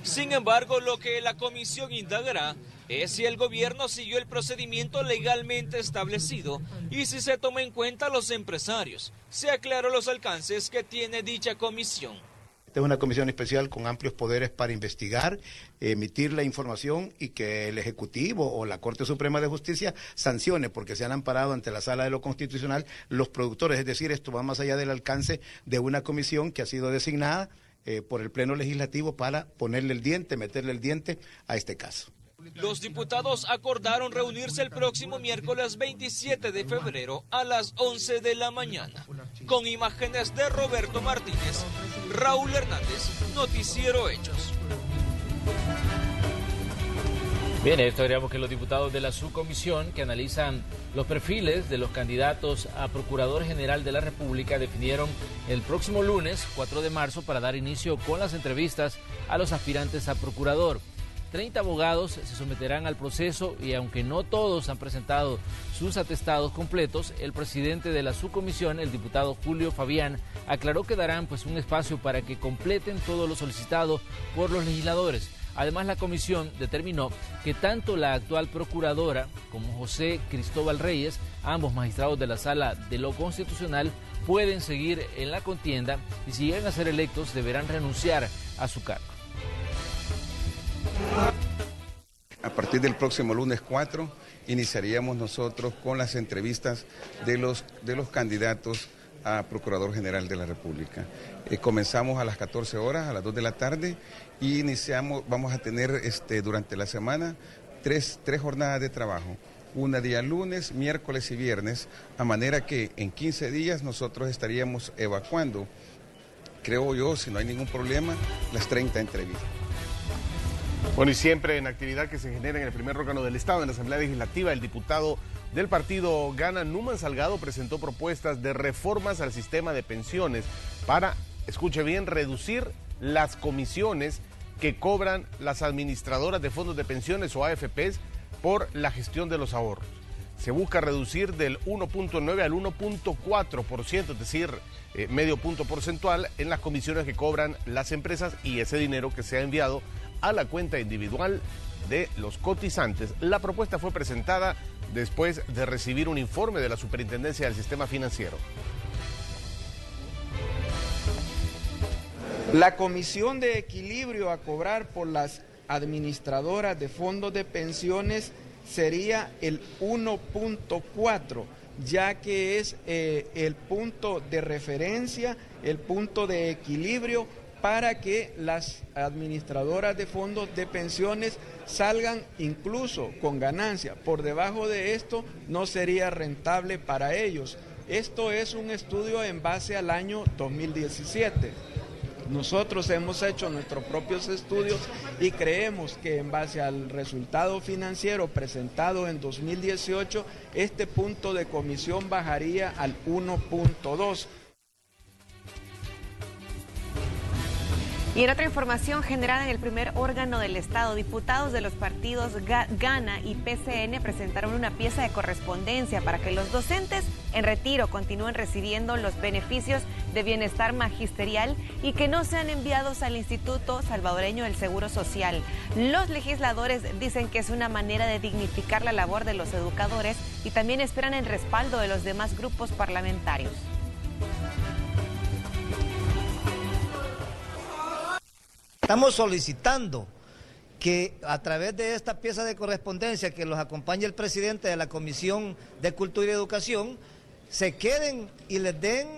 Sin embargo, lo que la comisión indagará es si el gobierno siguió el procedimiento legalmente establecido y si se toma en cuenta a los empresarios. Se aclaró los alcances que tiene dicha comisión. Esta es una comisión especial con amplios poderes para investigar, emitir la información y que el Ejecutivo o la Corte Suprema de Justicia sancione, porque se han amparado ante la Sala de lo Constitucional los productores. Es decir, esto va más allá del alcance de una comisión que ha sido designada por el Pleno Legislativo para ponerle el diente, meterle el diente a este caso. Los diputados acordaron reunirse el próximo miércoles 27 de febrero a las 11 de la mañana. Con imágenes de Roberto Martínez, Raúl Hernández, Noticiero Hechos. Bien, esto diríamos que los diputados de la subcomisión que analizan los perfiles de los candidatos a Procurador General de la República definieron el próximo lunes, 4 de marzo, para dar inicio con las entrevistas a los aspirantes a Procurador. 30 abogados se someterán al proceso y aunque no todos han presentado sus atestados completos, el presidente de la subcomisión, el diputado Julio Fabián, aclaró que darán un espacio para que completen todo lo solicitado por los legisladores. Además, la comisión determinó que tanto la actual procuradora como José Cristóbal Reyes, ambos magistrados de la Sala de lo Constitucional, pueden seguir en la contienda y si llegan a ser electos deberán renunciar a su cargo. A partir del próximo lunes 4 iniciaríamos nosotros con las entrevistas de los candidatos a Procurador General de la República. Comenzamos a las 14 horas, a las 2 de la tarde, y vamos a tener durante la semana tres jornadas de trabajo, una día lunes, miércoles y viernes, a manera que en 15 días nosotros estaríamos evacuando, creo yo, si no hay ningún problema, las 30 entrevistas. Bueno, y siempre en actividad que se genera en el primer órgano del Estado, en la Asamblea Legislativa, el diputado del partido Gana, Numan Salgado, presentó propuestas de reformas al sistema de pensiones para, escuche bien, reducir las comisiones que cobran las administradoras de fondos de pensiones o AFPs por la gestión de los ahorros. Se busca reducir del 1.9 al 1.4%, es decir, medio punto porcentual en las comisiones que cobran las empresas y ese dinero que se ha enviado a la cuenta individual de los cotizantes. La propuesta fue presentada después de recibir un informe de la Superintendencia del Sistema Financiero. La comisión de equilibrio a cobrar por las administradoras de fondos de pensiones sería el 1.4, ya que es el punto de referencia, el punto de equilibrio para que las administradoras de fondos de pensiones salgan incluso con ganancia. Por debajo de esto no sería rentable para ellos. Esto es un estudio en base al año 2017. Nosotros hemos hecho nuestros propios estudios y creemos que en base al resultado financiero presentado en 2018, este punto de comisión bajaría al 1.2. Y en otra información generada en el primer órgano del Estado, diputados de los partidos Gana y PCN presentaron una pieza de correspondencia para que los docentes en retiro continúen recibiendo los beneficios de bienestar magisterial y que no sean enviados al Instituto Salvadoreño del Seguro Social. Los legisladores dicen que es una manera de dignificar la labor de los educadores y también esperan el respaldo de los demás grupos parlamentarios. Estamos solicitando que a través de esta pieza de correspondencia que los acompañe el presidente de la Comisión de Cultura y Educación, se queden y les den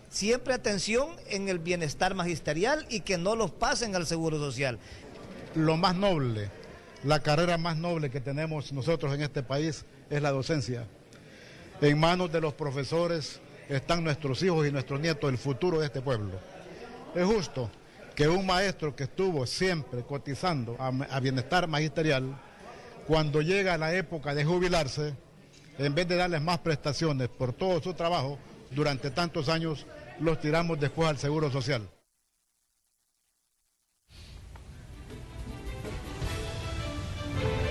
siempre atención en el bienestar magisterial y que no los pasen al Seguro Social. Lo más noble, la carrera más noble que tenemos nosotros en este país es la docencia. En manos de los profesores están nuestros hijos y nuestros nietos, el futuro de este pueblo. Es justo que un maestro que estuvo siempre cotizando a bienestar magisterial, cuando llega la época de jubilarse, en vez de darles más prestaciones por todo su trabajo durante tantos años, los tiramos después al Seguro Social.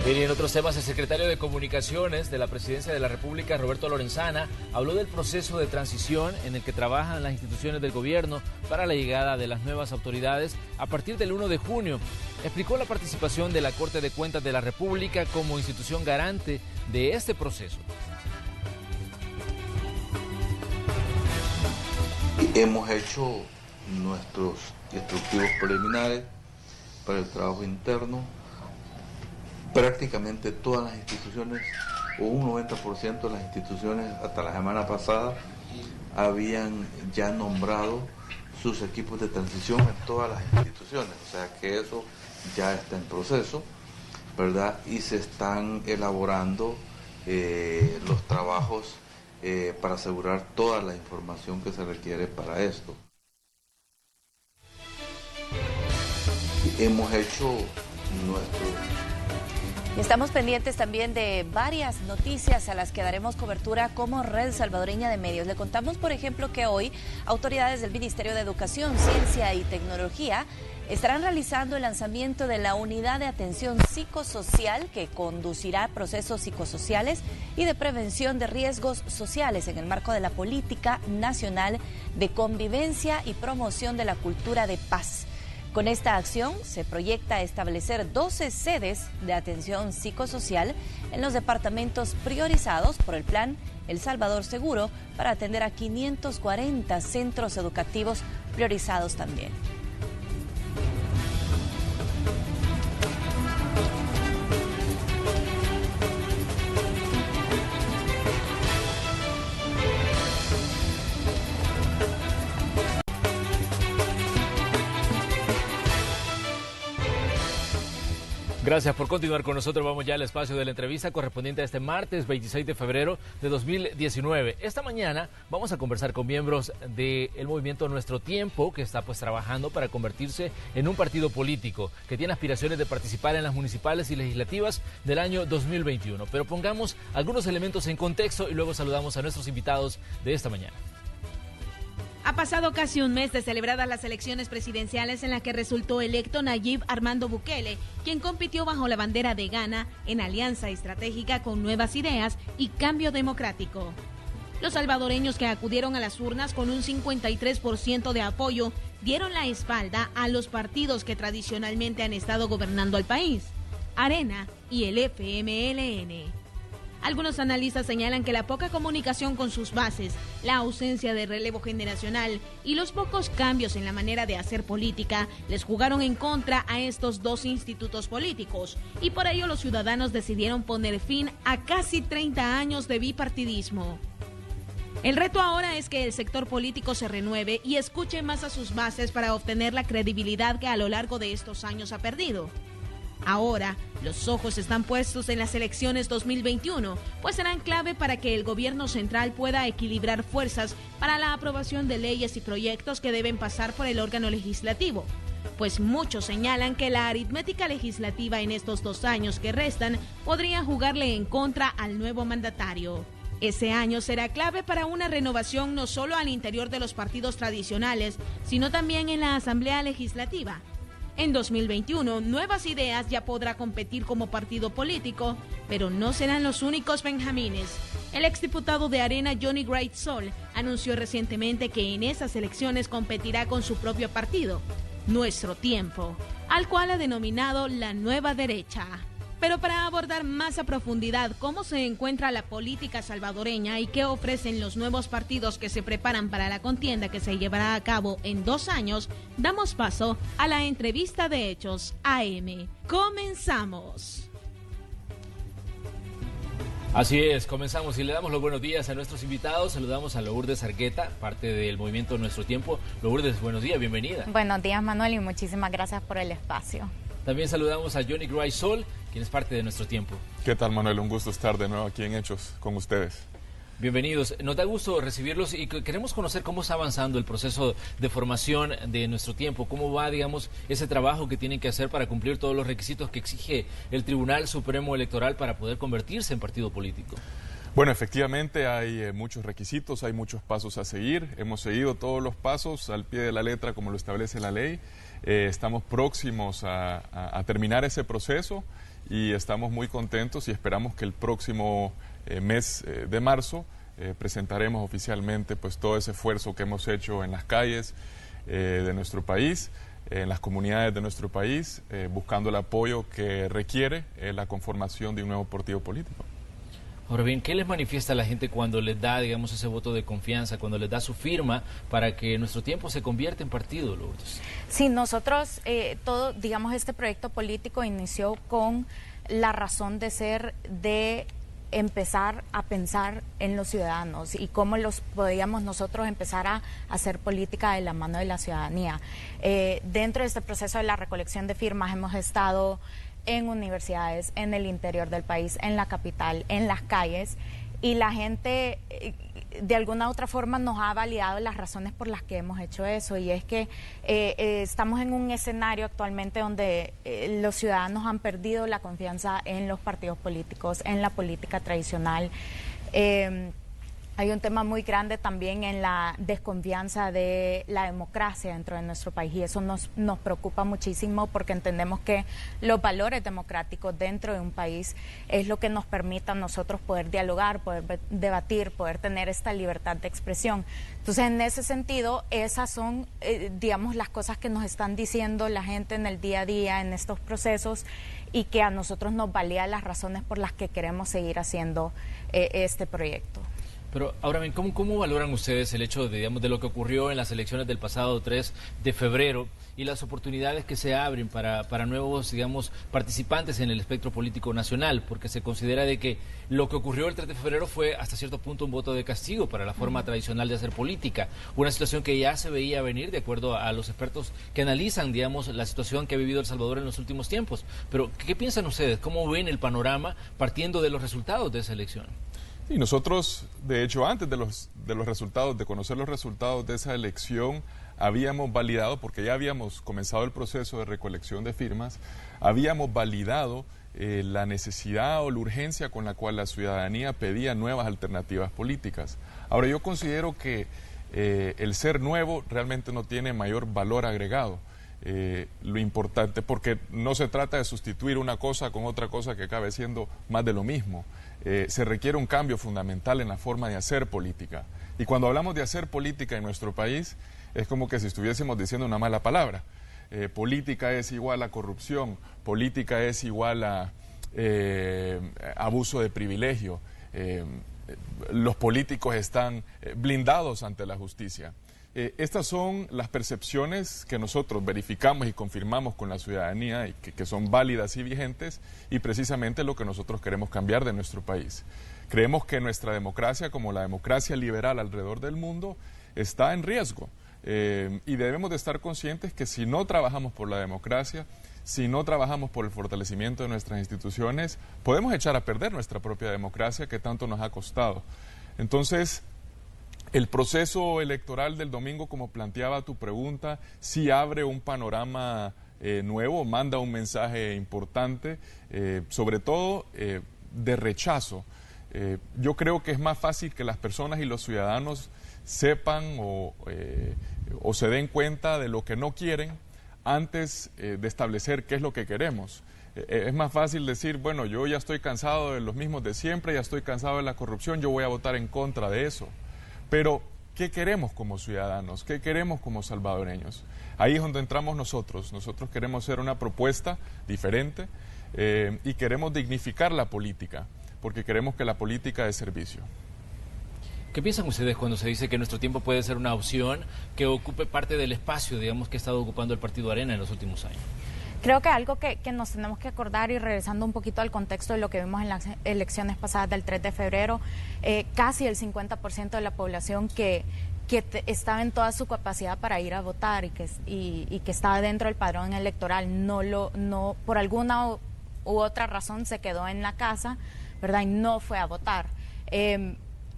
Y en otros temas, el secretario de Comunicaciones de la Presidencia de la República, Roberto Lorenzana, habló del proceso de transición en el que trabajan las instituciones del gobierno para la llegada de las nuevas autoridades a partir del 1 de junio. Explicó la participación de la Corte de Cuentas de la República como institución garante de este proceso. Hemos hecho nuestros instructivos preliminares para el trabajo interno. Prácticamente todas las instituciones, o un 90% de las instituciones hasta la semana pasada, habían ya nombrado sus equipos de transición en todas las instituciones, o sea que eso ya está en proceso, ¿verdad? Y se están elaborando los trabajos para asegurar toda la información que se requiere para esto. Hemos hecho Estamos pendientes también de varias noticias a las que daremos cobertura como Red Salvadoreña de Medios. Le contamos, por ejemplo, que hoy autoridades del Ministerio de Educación, Ciencia y Tecnología estarán realizando el lanzamiento de la Unidad de Atención Psicosocial que conducirá a procesos psicosociales y de prevención de riesgos sociales en el marco de la Política Nacional de Convivencia y Promoción de la Cultura de Paz. Con esta acción se proyecta establecer 12 sedes de atención psicosocial en los departamentos priorizados por el Plan El Salvador Seguro para atender a 540 centros educativos priorizados también. Gracias por continuar con nosotros. Vamos ya al espacio de la entrevista correspondiente a este martes 26 de febrero de 2019. Esta mañana vamos a conversar con miembros del movimiento Nuestro Tiempo, que está trabajando para convertirse en un partido político que tiene aspiraciones de participar en las municipales y legislativas del año 2021. Pero pongamos algunos elementos en contexto y luego saludamos a nuestros invitados de esta mañana. Ha pasado casi un mes de celebradas las elecciones presidenciales en las que resultó electo Nayib Armando Bukele, quien compitió bajo la bandera de Ghana en alianza estratégica con Nuevas Ideas y Cambio Democrático. Los salvadoreños que acudieron a las urnas con un 53% de apoyo dieron la espalda a los partidos que tradicionalmente han estado gobernando al país, Arena y el FMLN. Algunos analistas señalan que la poca comunicación con sus bases, la ausencia de relevo generacional y los pocos cambios en la manera de hacer política les jugaron en contra a estos dos institutos políticos y por ello los ciudadanos decidieron poner fin a casi 30 años de bipartidismo. El reto ahora es que el sector político se renueve y escuche más a sus bases para obtener la credibilidad que a lo largo de estos años ha perdido. Ahora, los ojos están puestos en las elecciones 2021, pues serán clave para que el gobierno central pueda equilibrar fuerzas para la aprobación de leyes y proyectos que deben pasar por el órgano legislativo. Pues muchos señalan que la aritmética legislativa en estos 2 años que restan podría jugarle en contra al nuevo mandatario. Ese año será clave para una renovación no solo al interior de los partidos tradicionales, sino también en la Asamblea Legislativa. En 2021, Nuevas Ideas ya podrá competir como partido político, pero no serán los únicos benjamines. El exdiputado de Arena, Johnny Great Sol, anunció recientemente que en esas elecciones competirá con su propio partido, Nuestro Tiempo, al cual ha denominado la Nueva Derecha. Pero para abordar más a profundidad cómo se encuentra la política salvadoreña y qué ofrecen los nuevos partidos que se preparan para la contienda que se llevará a cabo en 2 años, damos paso a la entrevista de Hechos AM. ¡Comenzamos! Así es, comenzamos y le damos los buenos días a nuestros invitados. Saludamos a Lourdes Argueta, parte del movimiento Nuestro Tiempo. Lourdes, buenos días, bienvenida. Buenos días, Manuel, y muchísimas gracias por el espacio. También saludamos a Johnny Great Sol, quien es parte de Nuestro Tiempo. ¿Qué tal, Manuel? Un gusto estar de nuevo aquí en Hechos con ustedes. Bienvenidos. Nos da gusto recibirlos y queremos conocer cómo está avanzando el proceso de formación de Nuestro Tiempo, cómo va, digamos, ese trabajo que tienen que hacer para cumplir todos los requisitos que exige el Tribunal Supremo Electoral para poder convertirse en partido político. Bueno, efectivamente hay muchos requisitos, hay muchos pasos a seguir. Hemos seguido todos los pasos al pie de la letra como lo establece la ley. Estamos próximos a terminar ese proceso y estamos muy contentos y esperamos que el próximo mes de marzo presentaremos oficialmente pues todo ese esfuerzo que hemos hecho en las calles de nuestro país, en las comunidades de nuestro país, buscando el apoyo que requiere la conformación de un nuevo partido político. Ahora bien, ¿qué les manifiesta a la gente cuando les da, digamos, ese voto de confianza, cuando les da su firma para que nuestro tiempo se convierta en partido, Lourdes? Sí, nosotros, todo, digamos, este proyecto político inició con la razón de ser de empezar a pensar en los ciudadanos y cómo los podíamos nosotros empezar a hacer política de la mano de la ciudadanía. Dentro de este proceso de la recolección de firmas hemos estado en universidades, en el interior del país, en la capital, en las calles, y la gente de alguna u otra forma nos ha validado las razones por las que hemos hecho eso, y es que estamos en un escenario actualmente donde los ciudadanos han perdido la confianza en los partidos políticos, en la política tradicional. Hay un tema muy grande también en la desconfianza de la democracia dentro de nuestro país, y eso nos preocupa muchísimo, porque entendemos que los valores democráticos dentro de un país es lo que nos permite a nosotros poder dialogar, poder debatir, poder tener esta libertad de expresión. Entonces, en ese sentido, esas son, digamos, las cosas que nos están diciendo la gente en el día a día, en estos procesos, y que a nosotros nos valía las razones por las que queremos seguir haciendo este proyecto. Pero ahora bien, ¿cómo valoran ustedes el hecho de, digamos, de lo que ocurrió en las elecciones del pasado 3 de febrero y las oportunidades que se abren para nuevos, digamos, participantes en el espectro político nacional? Porque se considera de que lo que ocurrió el 3 de febrero fue hasta cierto punto un voto de castigo para la forma tradicional de hacer política. Una situación que ya se veía venir de acuerdo a los expertos que analizan, digamos, la situación que ha vivido El Salvador en los últimos tiempos. Pero, ¿qué piensan ustedes? ¿Cómo ven el panorama partiendo de los resultados de esa elección? Y nosotros, de hecho, antes de los resultados, de conocer los resultados de esa elección, habíamos validado, porque ya habíamos comenzado el proceso de recolección de firmas, habíamos validado la necesidad o la urgencia con la cual la ciudadanía pedía nuevas alternativas políticas. Ahora, yo considero que el ser nuevo realmente no tiene mayor valor agregado. Lo importante, porque no se trata de sustituir una cosa con otra cosa que acabe siendo más de lo mismo. Se requiere un cambio fundamental en la forma de hacer política. Y cuando hablamos de hacer política en nuestro país, es como que si estuviésemos diciendo una mala palabra. Política es igual a corrupción, política es igual a abuso de privilegio. Los políticos están blindados ante la justicia. Estas son las percepciones que nosotros verificamos y confirmamos con la ciudadanía y que son válidas y vigentes, y precisamente lo que nosotros queremos cambiar de nuestro país. Creemos que nuestra democracia, como la democracia liberal alrededor del mundo, está en riesgo, y debemos de estar conscientes que si no trabajamos por la democracia, si no trabajamos por el fortalecimiento de nuestras instituciones, podemos echar a perder nuestra propia democracia que tanto nos ha costado. Entonces, el proceso electoral del domingo, como planteaba tu pregunta, sí abre un panorama nuevo, manda un mensaje importante, sobre todo de rechazo. Yo creo que es más fácil que las personas y los ciudadanos sepan o se den cuenta de lo que no quieren antes de establecer qué es lo que queremos. Es más fácil decir, bueno, yo ya estoy cansado de los mismos de siempre, ya estoy cansado de la corrupción, yo voy a votar en contra de eso. Pero, ¿qué queremos como ciudadanos? ¿Qué queremos como salvadoreños? Ahí es donde entramos nosotros. Nosotros queremos hacer una propuesta diferente y queremos dignificar la política, porque queremos que la política es servicio. ¿Qué piensan ustedes cuando se dice que nuestro tiempo puede ser una opción que ocupe parte del espacio, digamos, que ha estado ocupando el Partido Arena en los últimos años? Creo que algo que nos tenemos que acordar, y regresando un poquito al contexto de lo que vimos en las elecciones pasadas del 3 de febrero, casi el 50% de la población que estaba en toda su capacidad para ir a votar y que estaba dentro del padrón electoral, no por alguna u otra razón se quedó en la casa, ¿verdad? Y no fue a votar.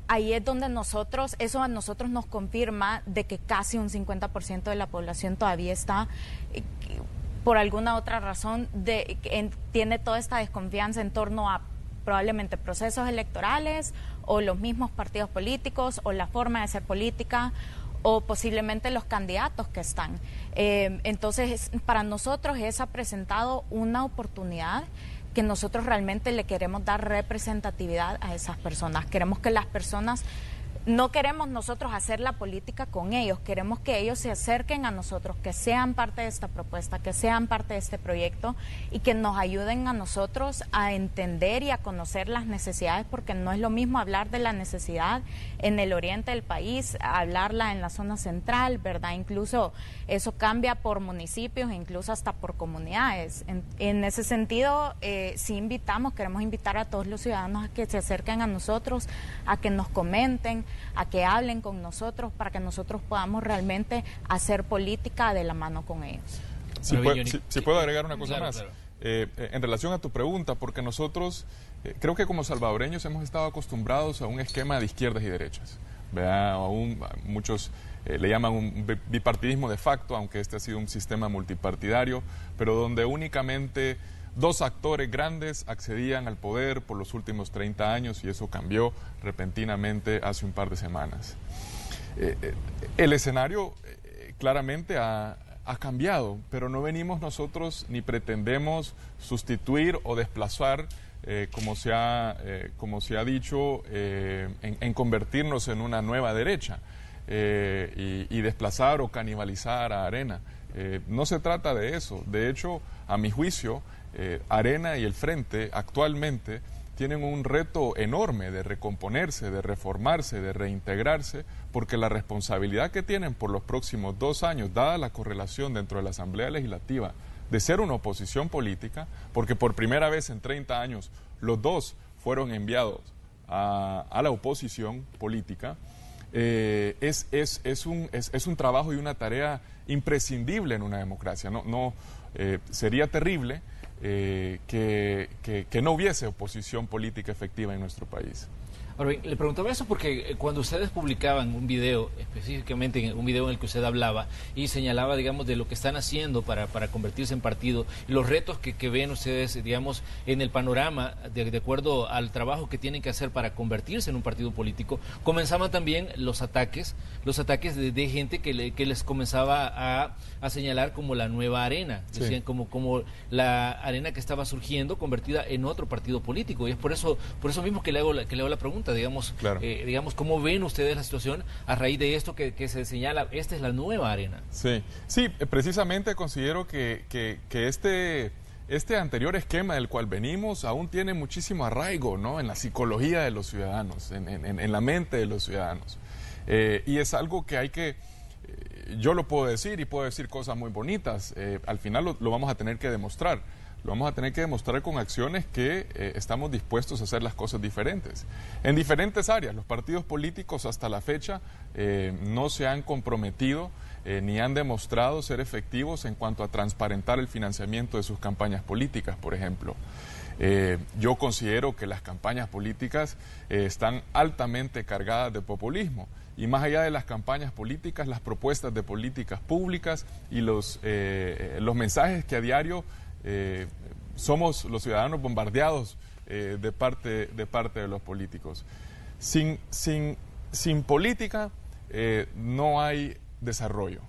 Ahí es donde eso a nosotros nos confirma de que casi un 50% de la población todavía está, por alguna otra razón, tiene toda esta desconfianza en torno a probablemente procesos electorales o los mismos partidos políticos o la forma de hacer política o posiblemente los candidatos que están. Entonces, para nosotros ha presentado una oportunidad que nosotros realmente le queremos dar representatividad a esas personas. Queremos que las personas no queremos nosotros hacer la política con ellos, queremos que ellos se acerquen a nosotros, que sean parte de esta propuesta, que sean parte de este proyecto y que nos ayuden a nosotros a entender y a conocer las necesidades, porque no es lo mismo hablar de la necesidad en el oriente del país, hablarla en la zona central, ¿verdad? Incluso eso cambia por municipios, incluso hasta por comunidades. En ese sentido, sí queremos invitar a todos los ciudadanos a que se acerquen a nosotros, a que nos comenten, a que hablen con nosotros para que nosotros podamos realmente hacer política de la mano con ellos. Si puedo agregar una cosa más. Claro. En relación a tu pregunta, porque nosotros creo que como salvadoreños hemos estado acostumbrados a un esquema de izquierdas y derechas. Muchos le llaman un bipartidismo de facto, aunque este ha sido un sistema multipartidario, pero donde únicamente dos actores grandes accedían al poder por los últimos 30 años y eso cambió repentinamente hace un par de semanas. El escenario claramente ha cambiado, pero no venimos nosotros ni pretendemos sustituir o desplazar, como se ha dicho, en convertirnos en una nueva derecha y desplazar o canibalizar a Arena. No se trata de eso. De hecho, a mi juicio, Arena y el Frente actualmente tienen un reto enorme de recomponerse, de reformarse, de reintegrarse, porque la responsabilidad que tienen por los próximos 2 años, dada la correlación dentro de la Asamblea Legislativa, de ser una oposición política, porque por primera vez en 30 años los dos fueron enviados a la oposición política, es un trabajo y una tarea imprescindible en una democracia. Sería terrible que no hubiese oposición política efectiva en nuestro país. Ahora bien, le preguntaba eso porque cuando ustedes publicaban un video, específicamente un video en el que usted hablaba y señalaba, digamos, de lo que están haciendo para convertirse en partido, y los retos que ven ustedes, digamos, en el panorama, de acuerdo al trabajo que tienen que hacer para convertirse en un partido político, comenzaban también los ataques de gente que les comenzaba a señalar como la nueva Arena, decían como la Arena que estaba surgiendo convertida en otro partido político, y es por eso mismo que le hago la pregunta. Digamos, claro. ¿Cómo ven ustedes la situación a raíz de esto que se señala? Esta es la nueva Arena. Sí, precisamente considero que este anterior esquema del cual venimos aún tiene muchísimo arraigo, ¿no?, en la psicología de los ciudadanos, en la mente de los ciudadanos. Y es algo que hay que... yo lo puedo decir y puedo decir cosas muy bonitas. Al final lo vamos a tener que demostrar. Lo vamos a tener que demostrar con acciones que estamos dispuestos a hacer las cosas diferentes. En diferentes áreas, los partidos políticos hasta la fecha no se han comprometido ni han demostrado ser efectivos en cuanto a transparentar el financiamiento de sus campañas políticas, por ejemplo. Yo considero que las campañas políticas están altamente cargadas de populismo. Y más allá de las campañas políticas, las propuestas de políticas públicas y los mensajes que a diario somos los ciudadanos bombardeados de parte de los políticos. Sin política no hay desarrollo,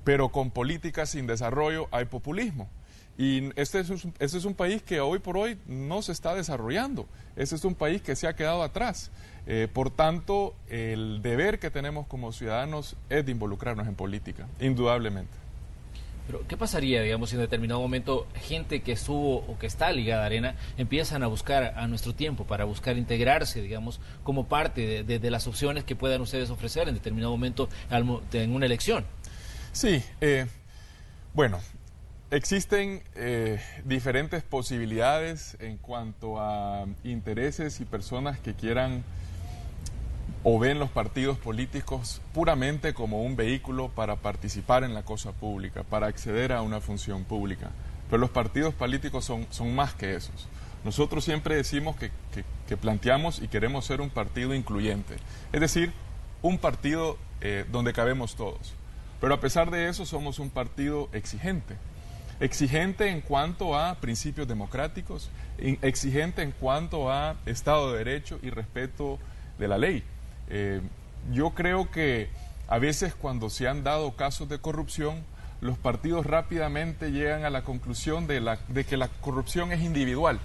pero con política sin desarrollo hay populismo. Y este es un país que hoy por hoy no se está desarrollando. Este es un país que se ha quedado atrás. Por tanto, el deber que tenemos como ciudadanos es de involucrarnos en política, indudablemente. Pero, ¿qué pasaría, digamos, si en determinado momento gente que estuvo o que está ligada a Arena empiezan a buscar a nuestro tiempo para buscar integrarse, digamos, como parte de las opciones que puedan ustedes ofrecer en determinado momento en una elección? Sí, bueno, existen diferentes posibilidades en cuanto a intereses y personas que quieran o ven los partidos políticos puramente como un vehículo para participar en la cosa pública, para acceder a una función pública. Pero los partidos políticos son más que esos. Nosotros siempre decimos que planteamos y queremos ser un partido incluyente, es decir, un partido donde cabemos todos. Pero a pesar de eso somos un partido exigente. Exigente en cuanto a principios democráticos, exigente en cuanto a Estado de Derecho y respeto de la ley. Yo creo que a veces cuando se han dado casos de corrupción, los partidos rápidamente llegan a la conclusión de que la corrupción es individual,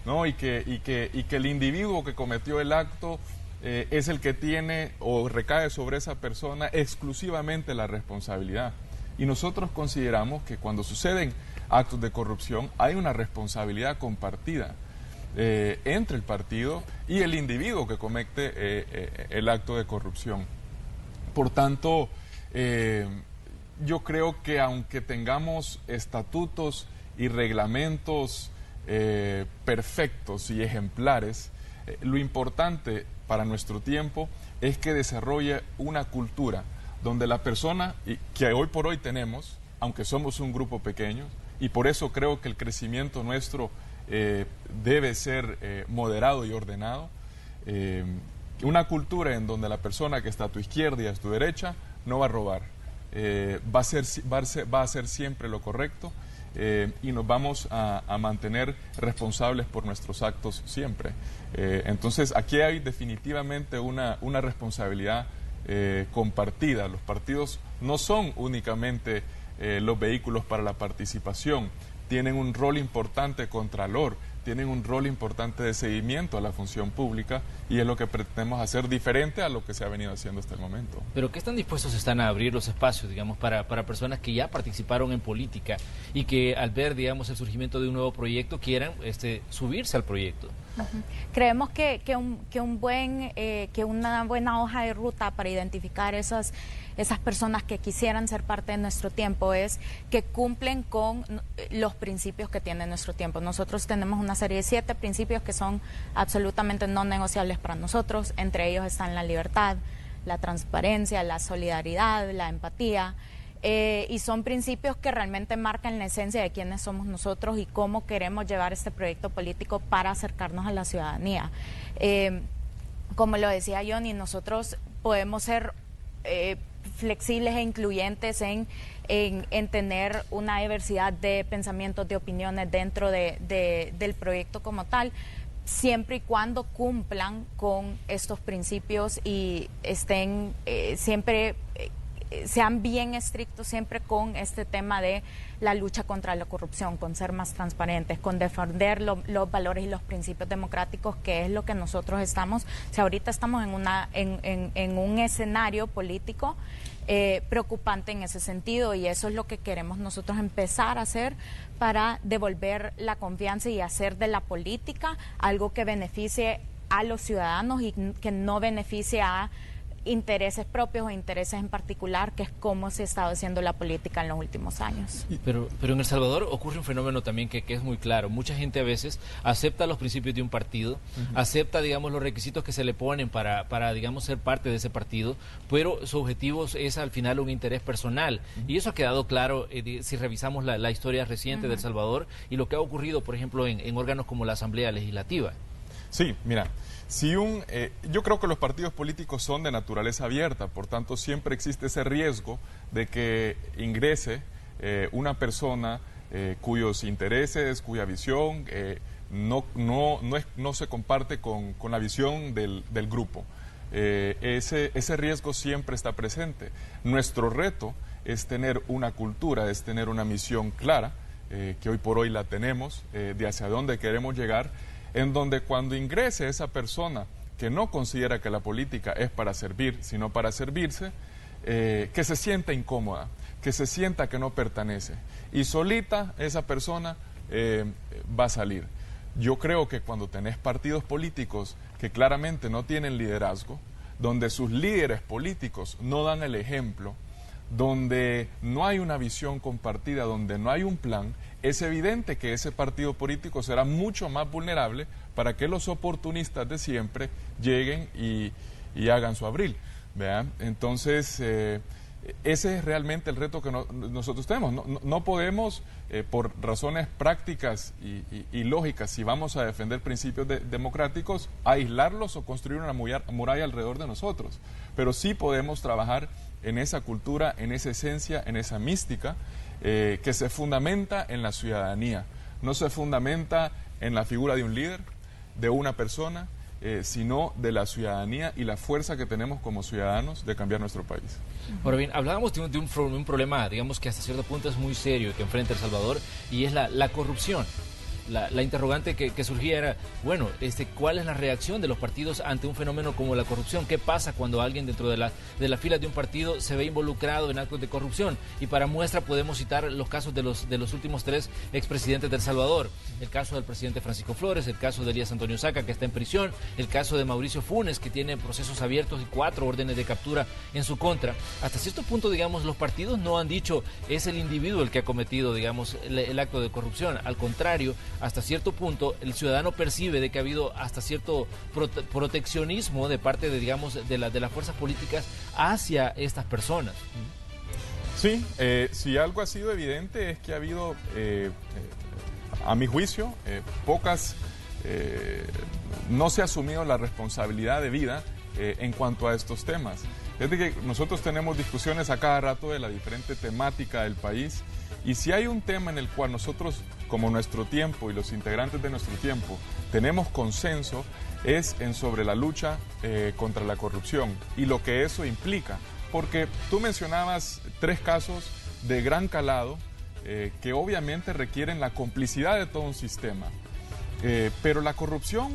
¿no? Y que el individuo que cometió el acto es el que tiene o recae sobre esa persona exclusivamente la responsabilidad. Y nosotros consideramos que cuando suceden actos de corrupción hay una responsabilidad compartida entre el partido y el individuo que comete el acto de corrupción. Por tanto, yo creo que aunque tengamos estatutos y reglamentos perfectos y ejemplares, lo importante para nuestro tiempo es que desarrolle una cultura donde la persona que hoy por hoy tenemos, aunque somos un grupo pequeño, y por eso creo que el crecimiento nuestro debe ser moderado y ordenado, una cultura en donde la persona que está a tu izquierda y a tu derecha no va a robar, va a hacer siempre lo correcto, y nos vamos a mantener responsables por nuestros actos siempre. Entonces aquí hay definitivamente una responsabilidad compartida. Los partidos no son únicamente los vehículos para la participación, tienen un rol importante contralor, tienen un rol importante de seguimiento a la función pública, y es lo que pretendemos hacer diferente a lo que se ha venido haciendo hasta el momento. ¿Pero qué tan dispuestos están a abrir los espacios, digamos, para personas que ya participaron en política y que al ver, digamos, el surgimiento de un nuevo proyecto quieran subirse al proyecto? Creemos que una buena hoja de ruta para identificar esas personas que quisieran ser parte de nuestro tiempo es que cumplen con los principios que tiene nuestro tiempo. Nosotros tenemos una serie de 7 principios que son absolutamente no negociables para nosotros. Entre ellos están la libertad, la transparencia, la solidaridad, la empatía. Y son principios que realmente marcan la esencia de quiénes somos nosotros y cómo queremos llevar este proyecto político para acercarnos a la ciudadanía. Como lo decía Johnny, nosotros podemos ser flexibles e incluyentes en tener una diversidad de pensamientos, de opiniones dentro del proyecto como tal, siempre y cuando cumplan con estos principios y estén sean bien estrictos siempre con este tema de la lucha contra la corrupción, con ser más transparentes, con defender los valores y los principios democráticos, que es lo que nosotros estamos. O sea, ahorita estamos en un escenario político preocupante en ese sentido, y eso es lo que queremos nosotros empezar a hacer para devolver la confianza y hacer de la política algo que beneficie a los ciudadanos y que no beneficie a intereses propios o intereses en particular, que es cómo se ha estado haciendo la política en los últimos años. Pero en El Salvador ocurre un fenómeno también que es muy claro. Mucha gente a veces acepta los principios de un partido, acepta, digamos, los requisitos que se le ponen para digamos, ser parte de ese partido, pero su objetivo es al final un interés personal. Y eso ha quedado claro si revisamos la historia reciente de El Salvador y lo que ha ocurrido, por ejemplo, en órganos como la Asamblea Legislativa. Sí, mira, yo creo que los partidos políticos son de naturaleza abierta, por tanto siempre existe ese riesgo de que ingrese una persona cuyos intereses, cuya visión no se comparte con la visión del grupo. Ese riesgo siempre está presente. Nuestro reto es tener una cultura, es tener una misión clara, que hoy por hoy la tenemos, de hacia dónde queremos llegar, en donde cuando ingrese esa persona que no considera que la política es para servir, sino para servirse, que se sienta incómoda, que se sienta que no pertenece. Y solita esa persona va a salir. Yo creo que cuando tenés partidos políticos que claramente no tienen liderazgo, donde sus líderes políticos no dan el ejemplo, donde no hay una visión compartida, donde no hay un plan, es evidente que ese partido político será mucho más vulnerable para que los oportunistas de siempre lleguen y hagan su abril, ¿vean? Entonces, ese es realmente el reto que nosotros tenemos. No podemos, por razones prácticas y lógicas, si vamos a defender principios democráticos, aislarlos o construir una muralla alrededor de nosotros. Pero sí podemos trabajar en esa cultura, en esa esencia, en esa mística, que se fundamenta en la ciudadanía. No se fundamenta en la figura de un líder, de una persona, sino de la ciudadanía y la fuerza que tenemos como ciudadanos de cambiar nuestro país. Ahora bien, hablábamos de un problema, digamos, que hasta cierto punto es muy serio, que enfrenta El Salvador, y es la corrupción. la interrogante que surgía era, bueno, ¿cuál es la reacción de los partidos ante un fenómeno como la corrupción? ¿Qué pasa cuando alguien dentro de la fila de un partido se ve involucrado en actos de corrupción? Y para muestra podemos citar los casos de los últimos 3 expresidentes de El Salvador. El caso del presidente Francisco Flores, el caso de Elías Antonio Saca, que está en prisión, el caso de Mauricio Funes, que tiene procesos abiertos y 4 órdenes de captura en su contra. Hasta cierto punto, digamos, los partidos no han dicho es el individuo el que ha cometido, digamos, el acto de corrupción. Al contrario, hasta cierto punto el ciudadano percibe de que ha habido hasta cierto proteccionismo de parte de, digamos, de las fuerzas políticas hacia estas personas. Sí, si algo ha sido evidente es que ha habido, a mi juicio, no se ha asumido la responsabilidad debida en cuanto a estos temas. Fíjate que nosotros tenemos discusiones a cada rato de la diferente temática del país, y si hay un tema en el cual nosotros, como Nuestro Tiempo y los integrantes de Nuestro Tiempo, tenemos consenso, es sobre la lucha contra la corrupción y lo que eso implica. Porque tú mencionabas 3 casos de gran calado que obviamente requieren la complicidad de todo un sistema. Pero la corrupción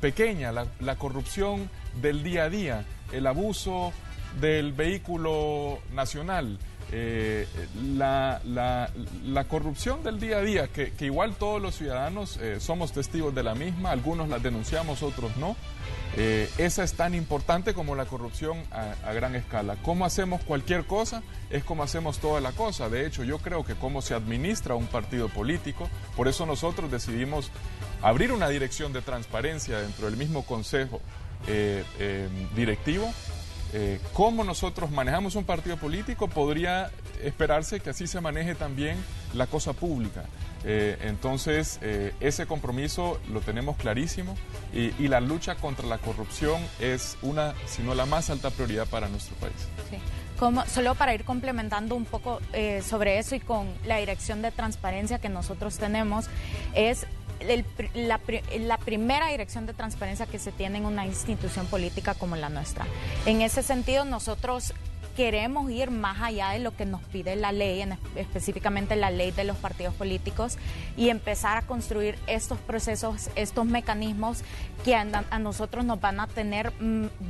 pequeña, la corrupción del día a día, el abuso del vehículo nacional, la corrupción del día a día, que igual todos los ciudadanos somos testigos de la misma, algunos la denunciamos, otros no. Esa es tan importante como la corrupción a gran escala. Cómo hacemos cualquier cosa es como hacemos toda la cosa. De hecho, yo creo que cómo se administra un partido político, por eso nosotros decidimos abrir una dirección de transparencia dentro del mismo consejo directivo. Cómo nosotros manejamos un partido político, podría esperarse que así se maneje también la cosa pública. Entonces, ese compromiso lo tenemos clarísimo, y la lucha contra la corrupción es una, si no la más alta prioridad para nuestro país. Sí. Solo para ir complementando un poco sobre eso y con la dirección de transparencia que nosotros tenemos, es la primera dirección de transparencia que se tiene en una institución política como la nuestra. En ese sentido, nosotros queremos ir más allá de lo que nos pide la ley, específicamente la ley de los partidos políticos, y empezar a construir estos procesos, estos mecanismos que a nosotros nos van a tener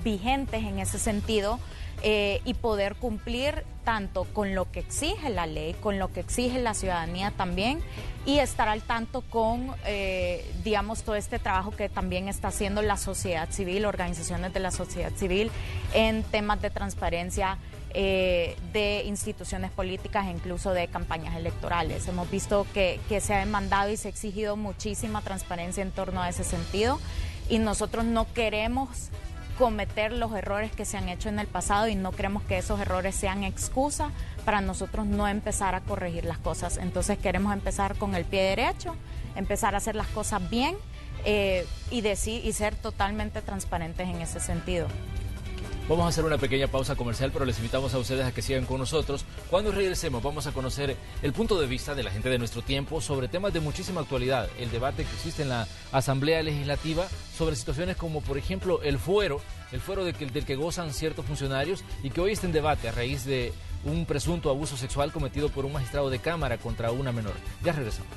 vigentes en ese sentido, y poder cumplir tanto con lo que exige la ley, con lo que exige la ciudadanía también, y estar al tanto con, digamos, todo este trabajo que también está haciendo la sociedad civil, organizaciones de la sociedad civil, en temas de transparencia de instituciones políticas e incluso de campañas electorales. Hemos visto que se ha demandado y se ha exigido muchísima transparencia en torno a ese sentido, y nosotros no queremos cometer los errores que se han hecho en el pasado, y no queremos que esos errores sean excusa para nosotros no empezar a corregir las cosas. Entonces queremos empezar con el pie derecho, empezar a hacer las cosas bien, y ser totalmente transparentes en ese sentido. Vamos a hacer una pequeña pausa comercial, pero les invitamos a ustedes a que sigan con nosotros. Cuando regresemos vamos a conocer el punto de vista de la gente de Nuestro Tiempo sobre temas de muchísima actualidad. El debate que existe en la Asamblea Legislativa sobre situaciones como, por ejemplo, el fuero del que gozan ciertos funcionarios, y que hoy está en debate a raíz de un presunto abuso sexual cometido por un magistrado de Cámara contra una menor. Ya regresamos.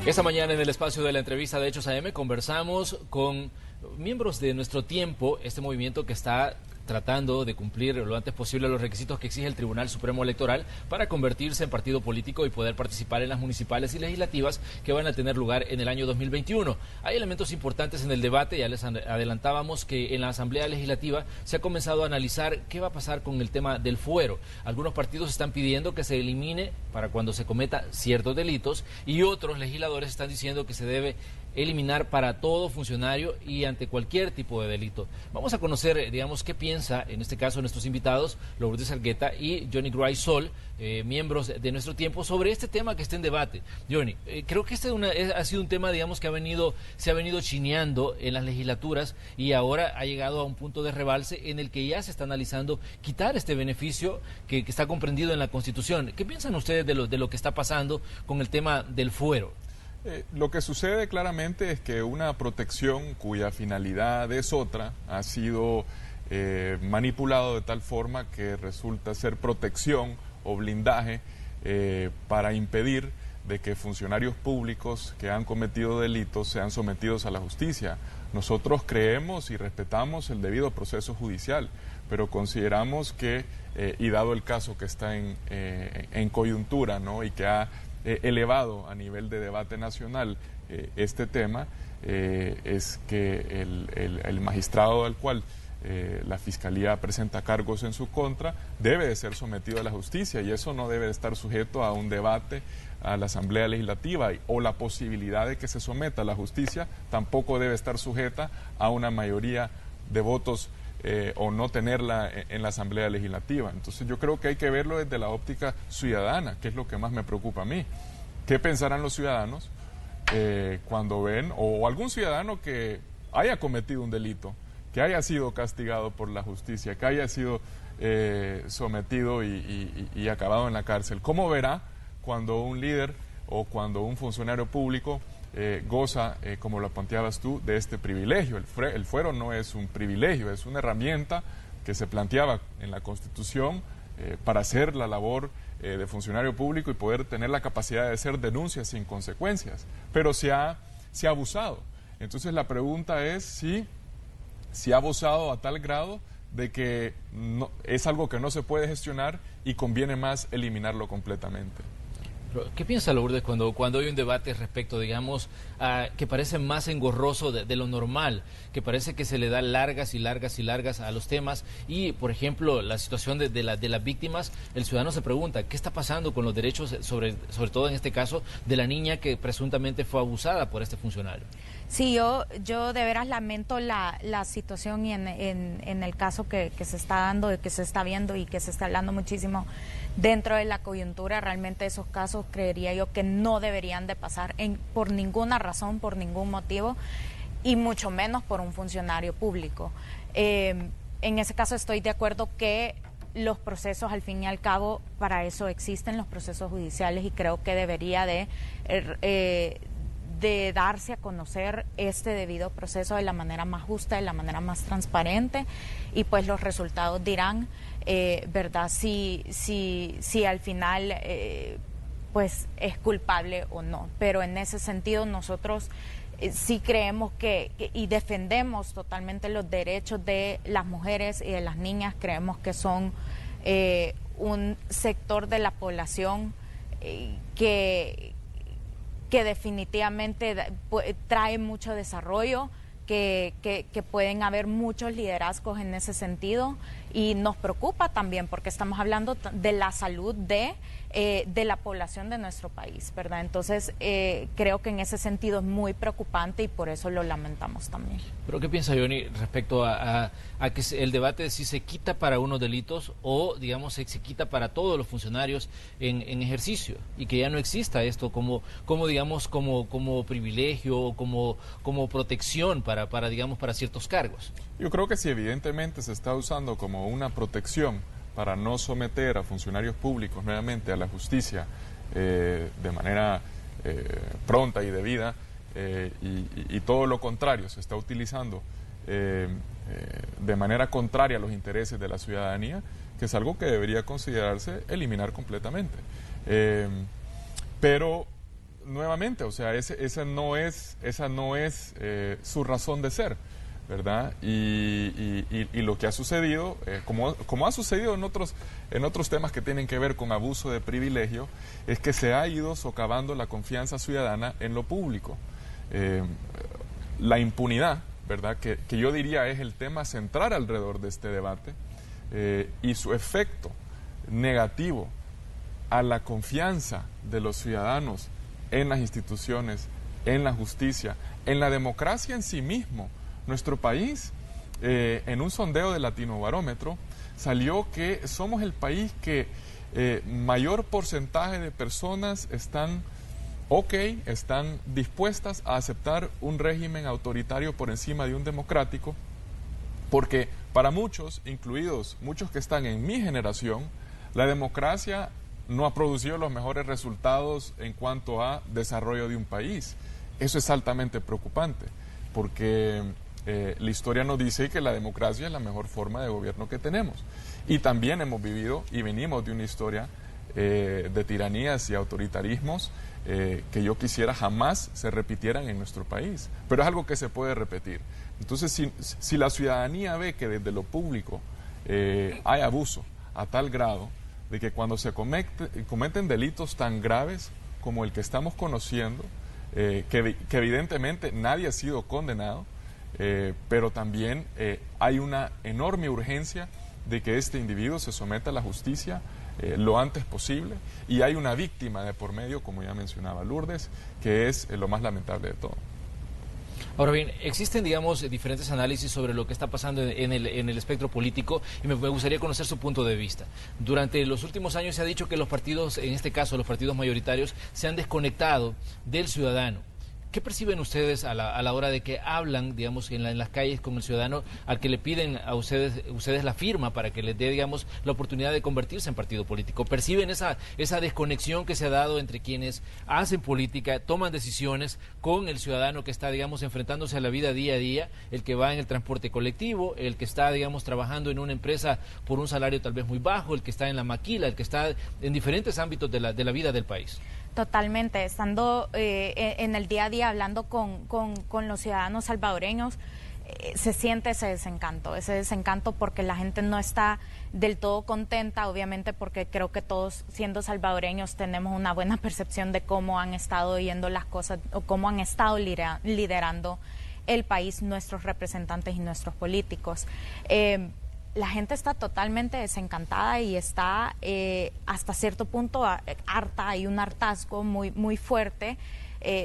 Esta mañana en el espacio de la entrevista de Hechos AM conversamos con miembros de Nuestro Tiempo, este movimiento que está tratando de cumplir lo antes posible los requisitos que exige el Tribunal Supremo Electoral para convertirse en partido político y poder participar en las municipales y legislativas que van a tener lugar en el año 2021. Hay elementos importantes en el debate, ya les adelantábamos que en la Asamblea Legislativa se ha comenzado a analizar qué va a pasar con el tema del fuero. Algunos partidos están pidiendo que se elimine para cuando se cometa ciertos delitos, y otros legisladores están diciendo que se debe eliminar para todo funcionario y ante cualquier tipo de delito. Vamos a conocer, digamos, qué piensa, en este caso, nuestros invitados, Lourdes Argueta y Johnny Gray Sol, miembros de Nuestro Tiempo, sobre este tema que está en debate. Johnny, creo que ha sido un tema, digamos, que se ha venido chineando en las legislaturas, y ahora ha llegado a un punto de rebalse en el que ya se está analizando quitar este beneficio que está comprendido en la Constitución. ¿Qué piensan ustedes de lo que está pasando con el tema del fuero? Lo que sucede claramente es que una protección cuya finalidad es otra ha sido manipulado de tal forma que resulta ser protección o blindaje para impedir de que funcionarios públicos que han cometido delitos sean sometidos a la justicia. Nosotros creemos y respetamos el debido proceso judicial, pero consideramos que, y dado el caso que está en coyuntura, ¿no?, y que ha elevado a nivel de debate nacional este tema, es que el magistrado al cual la Fiscalía presenta cargos en su contra debe de ser sometido a la justicia, y eso no debe de estar sujeto a un debate a la Asamblea Legislativa, o la posibilidad de que se someta a la justicia tampoco debe estar sujeta a una mayoría de votos o no tenerla en la Asamblea Legislativa. Entonces yo creo que hay que verlo desde la óptica ciudadana, que es lo que más me preocupa a mí. ¿Qué pensarán los ciudadanos cuando ven, o algún ciudadano que haya cometido un delito, que haya sido castigado por la justicia, que haya sido sometido y acabado en la cárcel? ¿Cómo verá cuando un líder o cuando un funcionario público goza, como lo planteabas tú, de este privilegio? El fuero no es un privilegio, es una herramienta que se planteaba en la Constitución para hacer la labor de funcionario público y poder tener la capacidad de hacer denuncias sin consecuencias, pero se ha abusado. Entonces la pregunta es si ha abusado a tal grado de que es algo que no se puede gestionar y conviene más eliminarlo completamente. ¿Qué piensa Lourdes cuando hay un debate respecto, digamos, que parece más engorroso de lo normal, que parece que se le da largas y largas y largas a los temas, y, por ejemplo, la situación de las víctimas? El ciudadano se pregunta, ¿qué está pasando con los derechos, sobre todo en este caso, de la niña que presuntamente fue abusada por este funcionario? Sí, yo de veras lamento la situación y en el caso que se está dando, que se está viendo y que se está hablando muchísimo dentro de la coyuntura. Realmente esos casos creería yo que no deberían de pasar por ninguna razón, por ningún motivo, y mucho menos por un funcionario público. En ese caso estoy de acuerdo que los procesos, al fin y al cabo, para eso existen los procesos judiciales, y creo que debería de darse a conocer este debido proceso de la manera más justa, de la manera más transparente, y pues los resultados dirán, ¿verdad?, si al final pues es culpable o no. Pero en ese sentido nosotros sí creemos y defendemos totalmente los derechos de las mujeres y de las niñas. Creemos que son un sector de la población que definitivamente trae mucho desarrollo, que pueden haber muchos liderazgos en ese sentido, y nos preocupa también porque estamos hablando de la salud de la población de nuestro país, ¿verdad? Entonces creo que en ese sentido es muy preocupante y por eso lo lamentamos también. ¿Pero qué piensa Johnny respecto a que el debate si se quita para unos delitos o, digamos, se quita para todos los funcionarios en ejercicio, y que ya no exista esto como privilegio o como protección para digamos, para ciertos cargos? Yo creo que si evidentemente se está usando como una protección para no someter a funcionarios públicos nuevamente a la justicia de manera pronta y debida, y todo lo contrario se está utilizando de manera contraria a los intereses de la ciudadanía, que es algo que debería considerarse eliminar completamente. Pero nuevamente, o sea, esa no es su razón de ser, ¿verdad? Y lo que ha sucedido, como ha sucedido en otros temas que tienen que ver con abuso de privilegio, es que se ha ido socavando la confianza ciudadana en lo público. La impunidad, ¿verdad?, que yo diría es el tema central alrededor de este debate, y su efecto negativo a la confianza de los ciudadanos en las instituciones, en la justicia, en la democracia en sí mismo. Nuestro país, en un sondeo de Latinobarómetro, salió que somos el país que mayor porcentaje de personas están dispuestas a aceptar un régimen autoritario por encima de un democrático, porque para muchos, incluidos muchos que están en mi generación, la democracia no ha producido los mejores resultados en cuanto a desarrollo de un país. Eso es altamente preocupante, porque la historia nos dice que la democracia es la mejor forma de gobierno que tenemos. Y también hemos vivido y venimos de una historia de tiranías y autoritarismos que yo quisiera jamás se repitieran en nuestro país. Pero es algo que se puede repetir. Entonces, si la ciudadanía ve que desde lo público hay abuso a tal grado de que cuando se cometen delitos tan graves como el que estamos conociendo, que evidentemente nadie ha sido condenado, pero también hay una enorme urgencia de que este individuo se someta a la justicia lo antes posible, y hay una víctima de por medio, como ya mencionaba Lourdes, que es lo más lamentable de todo. Ahora bien, existen, digamos, diferentes análisis sobre lo que está pasando en el espectro político, y me gustaría conocer su punto de vista. Durante los últimos años se ha dicho que los partidos, en este caso los partidos mayoritarios, se han desconectado del ciudadano. ¿Qué perciben ustedes a la hora de que hablan, digamos, en las calles con el ciudadano, al que le piden a ustedes la firma para que les dé, digamos, la oportunidad de convertirse en partido político? ¿Perciben esa desconexión que se ha dado entre quienes hacen política, toman decisiones, con el ciudadano que está, digamos, enfrentándose a la vida día a día, el que va en el transporte colectivo, el que está, digamos, trabajando en una empresa por un salario tal vez muy bajo, el que está en la maquila, el que está en diferentes ámbitos de la vida del país? Totalmente, estando en el día a día hablando con los ciudadanos salvadoreños, se siente ese desencanto porque la gente no está del todo contenta, obviamente porque creo que todos, siendo salvadoreños, tenemos una buena percepción de cómo han estado yendo las cosas o cómo han estado liderando el país nuestros representantes y nuestros políticos. La gente está totalmente desencantada y está hasta cierto punto harta. Hay un hartazgo muy fuerte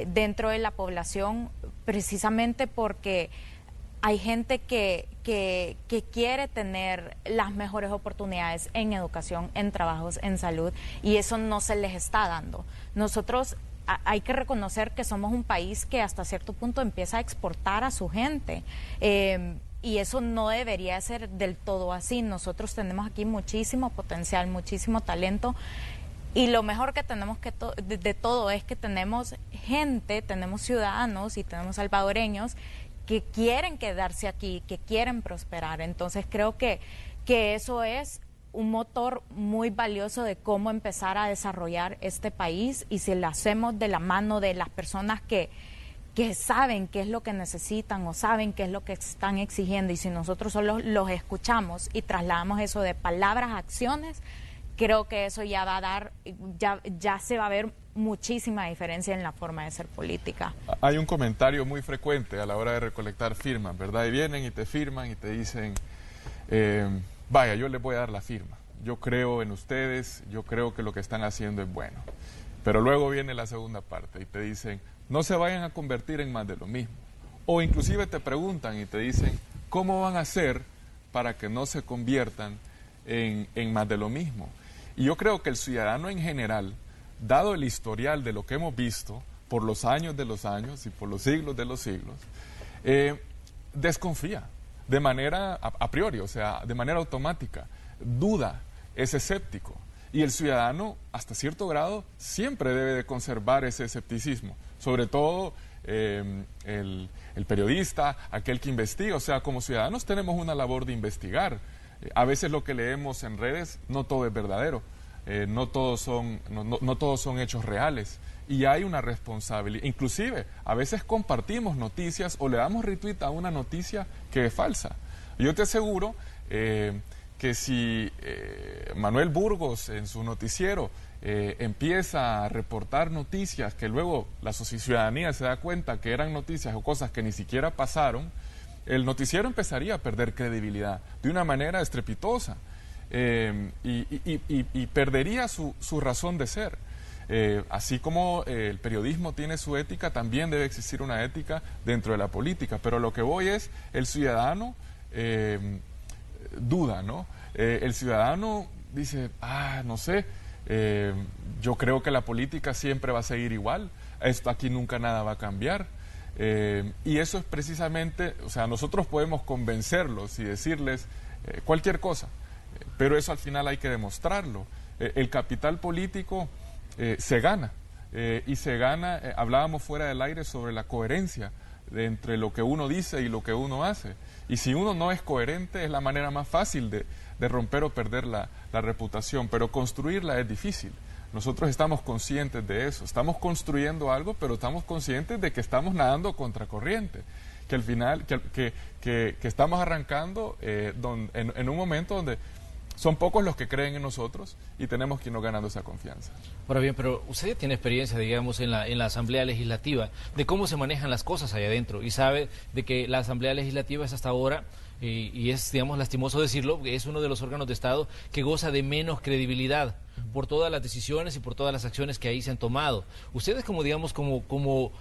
dentro de la población, precisamente porque hay gente que quiere tener las mejores oportunidades en educación, en trabajos, en salud, y eso no se les está dando. Nosotros hay que reconocer que somos un país que hasta cierto punto empieza a exportar a su gente. Y eso no debería ser del todo así. Nosotros tenemos aquí muchísimo potencial, muchísimo talento, y lo mejor que tenemos de todo es que tenemos gente, tenemos ciudadanos y tenemos salvadoreños que quieren quedarse aquí, que quieren prosperar. Entonces creo que eso es un motor muy valioso de cómo empezar a desarrollar este país, y si lo hacemos de la mano de las personas que saben qué es lo que necesitan o saben qué es lo que están exigiendo, y si nosotros solo los escuchamos y trasladamos eso de palabras a acciones, creo que eso ya va a dar, ya se va a ver muchísima diferencia en la forma de ser política. Hay un comentario muy frecuente a la hora de recolectar firmas, ¿verdad? Y vienen y te firman y te dicen, vaya, yo les voy a dar la firma, yo creo en ustedes, yo creo que lo que están haciendo es bueno. Pero luego viene la segunda parte y te dicen, no se vayan a convertir en más de lo mismo. O inclusive te preguntan y te dicen, ¿cómo van a hacer para que no se conviertan en más de lo mismo? Y yo creo que el ciudadano en general, dado el historial de lo que hemos visto por los años de los años y por los siglos de los siglos, desconfía de manera a priori, o sea, de manera automática, duda, es escéptico. Y el ciudadano, hasta cierto grado, siempre debe de conservar ese escepticismo, sobre todo el periodista, aquel que investiga. O sea, como ciudadanos tenemos una labor de investigar. A veces lo que leemos en redes, no todo es verdadero, no todos son hechos reales, y hay una responsabilidad. Inclusive, a veces compartimos noticias o le damos retweet a una noticia que es falsa. Yo te aseguro que si Manuel Burgos en su noticiero empieza a reportar noticias que luego la ciudadanía se da cuenta que eran noticias o cosas que ni siquiera pasaron, el noticiero empezaría a perder credibilidad de una manera estrepitosa, y perdería su razón de ser. Así como el periodismo tiene su ética, también debe existir una ética dentro de la política. Pero lo que voy es, el ciudadano duda, ¿no? El ciudadano dice, no sé, yo creo que la política siempre va a seguir igual, esto aquí nunca nada va a cambiar. Y eso es precisamente, o sea, nosotros podemos convencerlos y decirles cualquier cosa, pero eso al final hay que demostrarlo. El capital político se gana, y se gana, hablábamos fuera del aire sobre la coherencia entre lo que uno dice y lo que uno hace. Y si uno no es coherente, es la manera más fácil de romper o perder la reputación, pero construirla es difícil. Nosotros estamos conscientes de eso, estamos construyendo algo, pero estamos conscientes de que estamos nadando contracorriente, que al final, que estamos arrancando en un momento donde son pocos los que creen en nosotros y tenemos que irnos ganando esa confianza. Ahora bien, pero usted ya tiene experiencia, digamos, en la Asamblea Legislativa, de cómo se manejan las cosas allá adentro, y sabe de que la Asamblea Legislativa es hasta ahora, y es, digamos, lastimoso decirlo, es uno de los órganos de Estado que goza de menos credibilidad por todas las decisiones y por todas las acciones que ahí se han tomado. Ustedes como, digamos, como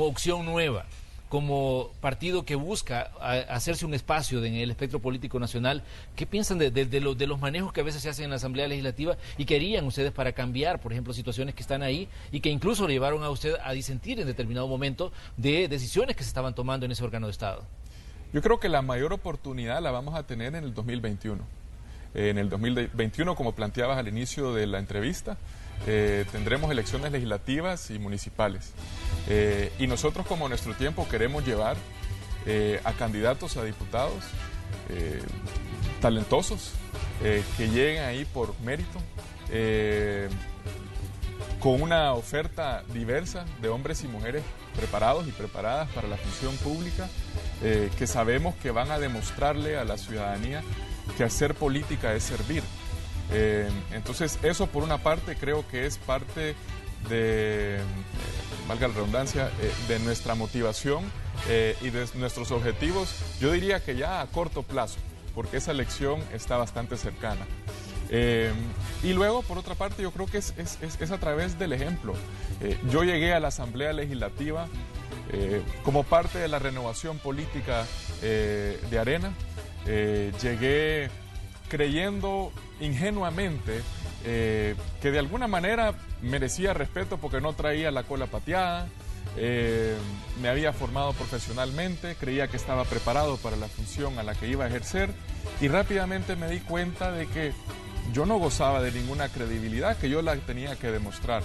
opción nueva, como partido que busca hacerse un espacio en el espectro político nacional, ¿qué piensan de los manejos que a veces se hacen en la Asamblea Legislativa y qué harían ustedes para cambiar, por ejemplo, situaciones que están ahí y que incluso le llevaron a usted a disentir en determinado momento de decisiones que se estaban tomando en ese órgano de Estado? Yo creo que la mayor oportunidad la vamos a tener en el 2021. En el 2021, como planteabas al inicio de la entrevista, tendremos elecciones legislativas y municipales. Y nosotros, como nuestro tiempo, queremos llevar a candidatos a diputados talentosos, que lleguen ahí por mérito, con una oferta diversa de hombres y mujeres preparados y preparadas para la función pública, que sabemos que van a demostrarle a la ciudadanía que hacer política es servir. Entonces, eso por una parte creo que es parte de, valga la redundancia, de nuestra motivación y de nuestros objetivos, yo diría que ya a corto plazo, porque esa elección está bastante cercana. Y luego, por otra parte, yo creo que es a través del ejemplo. Yo llegué a la Asamblea Legislativa como parte de la renovación política de Arena. Llegué creyendo ingenuamente que de alguna manera merecía respeto porque no traía la cola pateada, me había formado profesionalmente, creía que estaba preparado para la función a la que iba a ejercer, y rápidamente me di cuenta de que yo no gozaba de ninguna credibilidad, que yo la tenía que demostrar.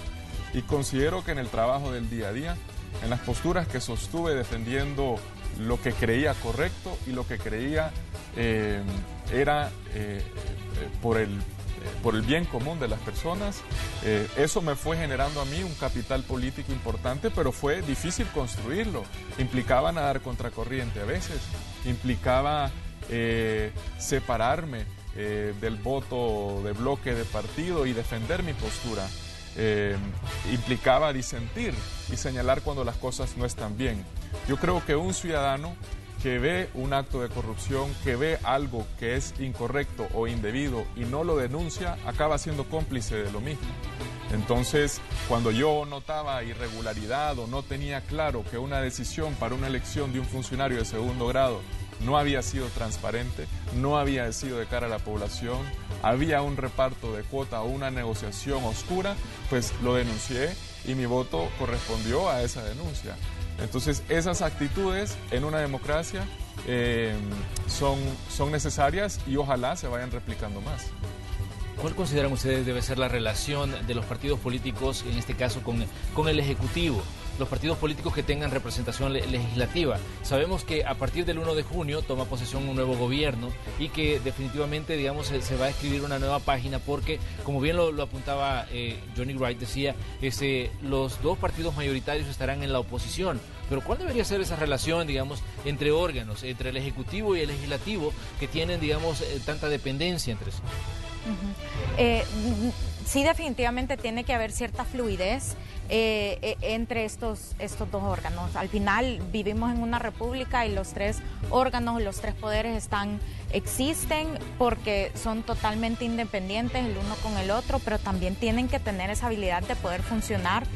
Y considero que en el trabajo del día a día, en las posturas que sostuve defendiendo lo que creía correcto y lo que creía era por el bien común de las personas, eso me fue generando a mí un capital político importante, pero fue difícil construirlo. Implicaba nadar contracorriente a veces, implicaba separarme del voto de bloque de partido y defender mi postura. Implicaba disentir y señalar cuando las cosas no están bien. Yo creo que un ciudadano que ve un acto de corrupción, que ve algo que es incorrecto o indebido y no lo denuncia, acaba siendo cómplice de lo mismo. Entonces, cuando yo notaba irregularidad o no tenía claro que una decisión para una elección de un funcionario de segundo grado no había sido transparente, no había sido de cara a la población, había un reparto de cuota o una negociación oscura, pues lo denuncié y mi voto correspondió a esa denuncia. Entonces, esas actitudes en una democracia son necesarias y ojalá se vayan replicando más. ¿Cuál consideran ustedes debe ser la relación de los partidos políticos, en este caso con el Ejecutivo? Los partidos políticos que tengan representación legislativa. Sabemos que a partir del 1 de junio toma posesión un nuevo gobierno y que definitivamente, digamos, se va a escribir una nueva página porque, como bien lo apuntaba Johnny Wright, decía, los dos partidos mayoritarios estarán en la oposición. Pero ¿cuál debería ser esa relación, digamos, entre órganos, entre el Ejecutivo y el Legislativo, que tienen, digamos, tanta dependencia entre sí? Sí, definitivamente tiene que haber cierta fluidez entre estos dos órganos. Al final vivimos en una república y los tres órganos, los tres poderes existen porque son totalmente independientes el uno con el otro, pero también tienen que tener esa habilidad de poder funcionar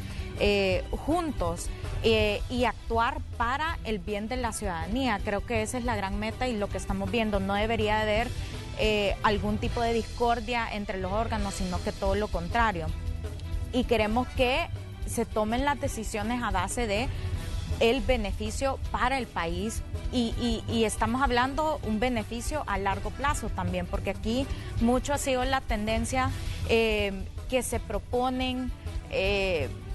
juntos y actuar para el bien de la ciudadanía. Creo que esa es la gran meta y lo que estamos viendo. No debería haber algún tipo de discordia entre los órganos, sino que todo lo contrario. Y queremos que se tomen las decisiones a base de el beneficio para el país y estamos hablando un beneficio a largo plazo también, porque aquí mucho ha sido la tendencia que se proponen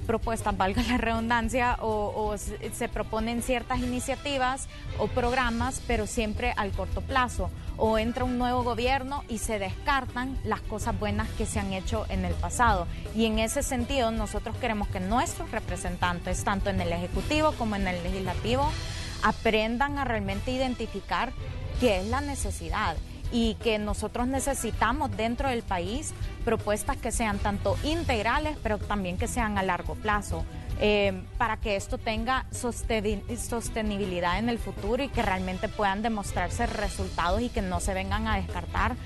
propuestas, valga la redundancia, o se proponen ciertas iniciativas o programas, pero siempre al corto plazo. O entra un nuevo gobierno y se descartan las cosas buenas que se han hecho en el pasado. Y en ese sentido nosotros queremos que nuestros representantes, tanto en el Ejecutivo como en el Legislativo, aprendan a realmente identificar qué es la necesidad y que nosotros necesitamos dentro del país propuestas que sean tanto integrales, pero también que sean a largo plazo, para que esto tenga sostenibilidad en el futuro y que realmente puedan demostrarse resultados y que no se vengan a descartar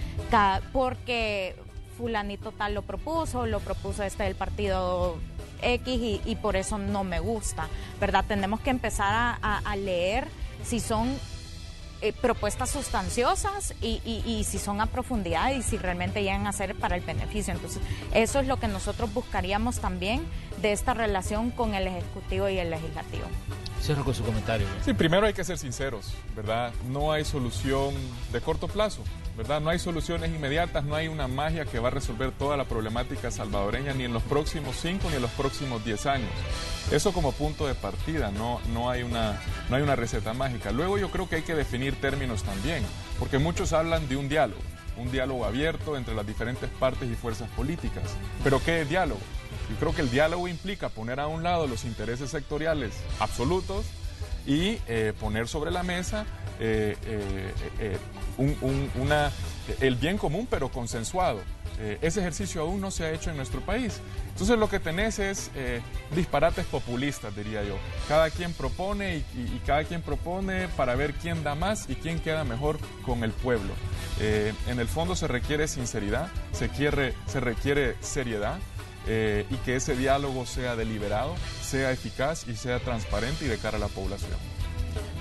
porque fulanito tal lo propuso este del partido X y por eso no me gusta, ¿verdad? Tenemos que empezar a leer si son propuestas sustanciosas y si son a profundidad y si realmente llegan a ser para el beneficio. Entonces, eso es lo que nosotros buscaríamos también de esta relación con el Ejecutivo y el Legislativo. Cierro con su comentario. Sí, primero hay que ser sinceros, ¿verdad? No hay solución de corto plazo, ¿verdad? No hay soluciones inmediatas, no hay una magia que va a resolver toda la problemática salvadoreña ni en los próximos 5 ni en los próximos 10 años. Eso como punto de partida, no hay una receta mágica. Luego yo creo que hay que definir términos también, porque muchos hablan de un diálogo abierto entre las diferentes partes y fuerzas políticas. ¿Pero qué es diálogo? Yo creo que el diálogo implica poner a un lado los intereses sectoriales absolutos y poner sobre la mesa el bien común pero consensuado. Ese ejercicio aún no se ha hecho en nuestro país. Entonces lo que tenés es disparates populistas, diría yo. Cada quien propone y cada quien propone para ver quién da más y quién queda mejor con el pueblo. En el fondo se requiere sinceridad, se requiere seriedad. Y que ese diálogo sea deliberado, sea eficaz y sea transparente y de cara a la población.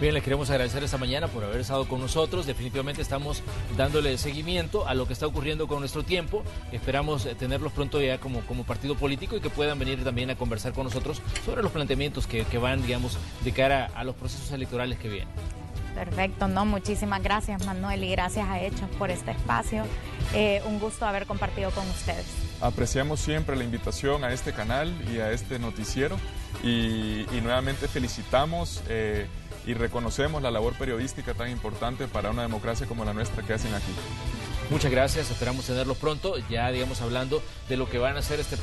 Bien, les queremos agradecer esta mañana por haber estado con nosotros. Definitivamente estamos dándole seguimiento a lo que está ocurriendo con nuestro tiempo. Esperamos tenerlos pronto ya como partido político y que puedan venir también a conversar con nosotros sobre los planteamientos que van, digamos, de cara a los procesos electorales que vienen. Perfecto, muchísimas gracias, Manuel, y gracias a Hechos por este espacio. Un gusto haber compartido con ustedes. Apreciamos siempre la invitación a este canal y a este noticiero y nuevamente felicitamos y reconocemos la labor periodística tan importante para una democracia como la nuestra que hacen aquí. Muchas gracias, esperamos tenerlos pronto, ya digamos hablando de lo que van a hacer este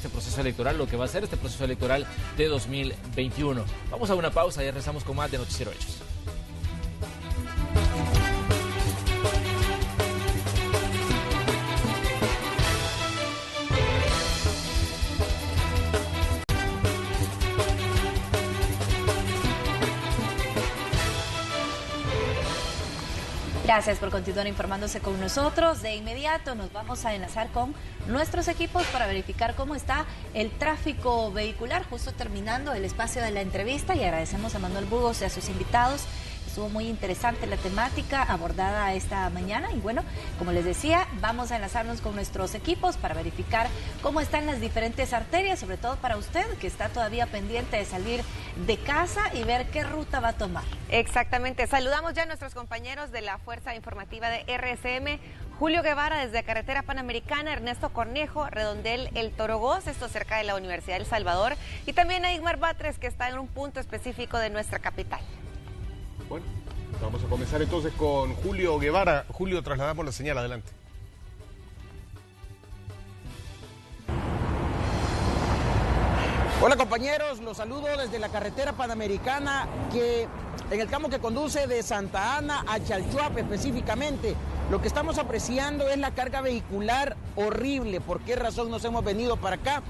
proceso electoral, lo que va a ser este proceso electoral de 2021. Vamos a una pausa y regresamos con más de Noticiero Hechos. Gracias por continuar informándose con nosotros. De inmediato nos vamos a enlazar con nuestros equipos para verificar cómo está el tráfico vehicular, justo terminando el espacio de la entrevista, y agradecemos a Manuel Burgos y a sus invitados. Estuvo muy interesante la temática abordada esta mañana y bueno, como les decía, vamos a enlazarnos con nuestros equipos para verificar cómo están las diferentes arterias, sobre todo para usted que está todavía pendiente de salir de casa y ver qué ruta va a tomar. Exactamente, saludamos ya a nuestros compañeros de la Fuerza Informativa de RSM, Julio Guevara desde Carretera Panamericana, Ernesto Cornejo, Redondel El Torogoz, esto cerca de la Universidad del Salvador, y también a Igmar Batres, que está en un punto específico de nuestra capital. Bueno, vamos a comenzar entonces con Julio Guevara. Julio, trasladamos la señal, adelante. Hola compañeros, los saludo desde la carretera Panamericana, que en el tramo que conduce de Santa Ana a Chalchuap específicamente. Lo que estamos apreciando es la carga vehicular horrible. ¿Por qué razón nos hemos venido para acá?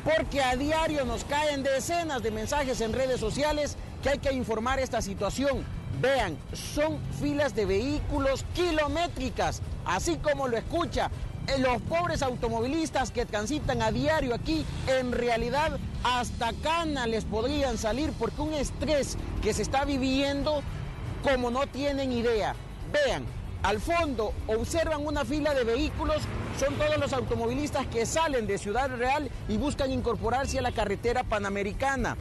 Porque a diario nos caen decenas de mensajes en redes sociales que hay que informar esta situación. Vean, son filas de vehículos kilométricas, así como lo escucha. Los pobres automovilistas que transitan a diario aquí, en realidad hasta cana les podrían salir porque un estrés que se está viviendo como no tienen idea. Vean, al fondo observan una fila de vehículos, son todos los automovilistas que salen de Ciudad Real y buscan incorporarse a la carretera Panamericana.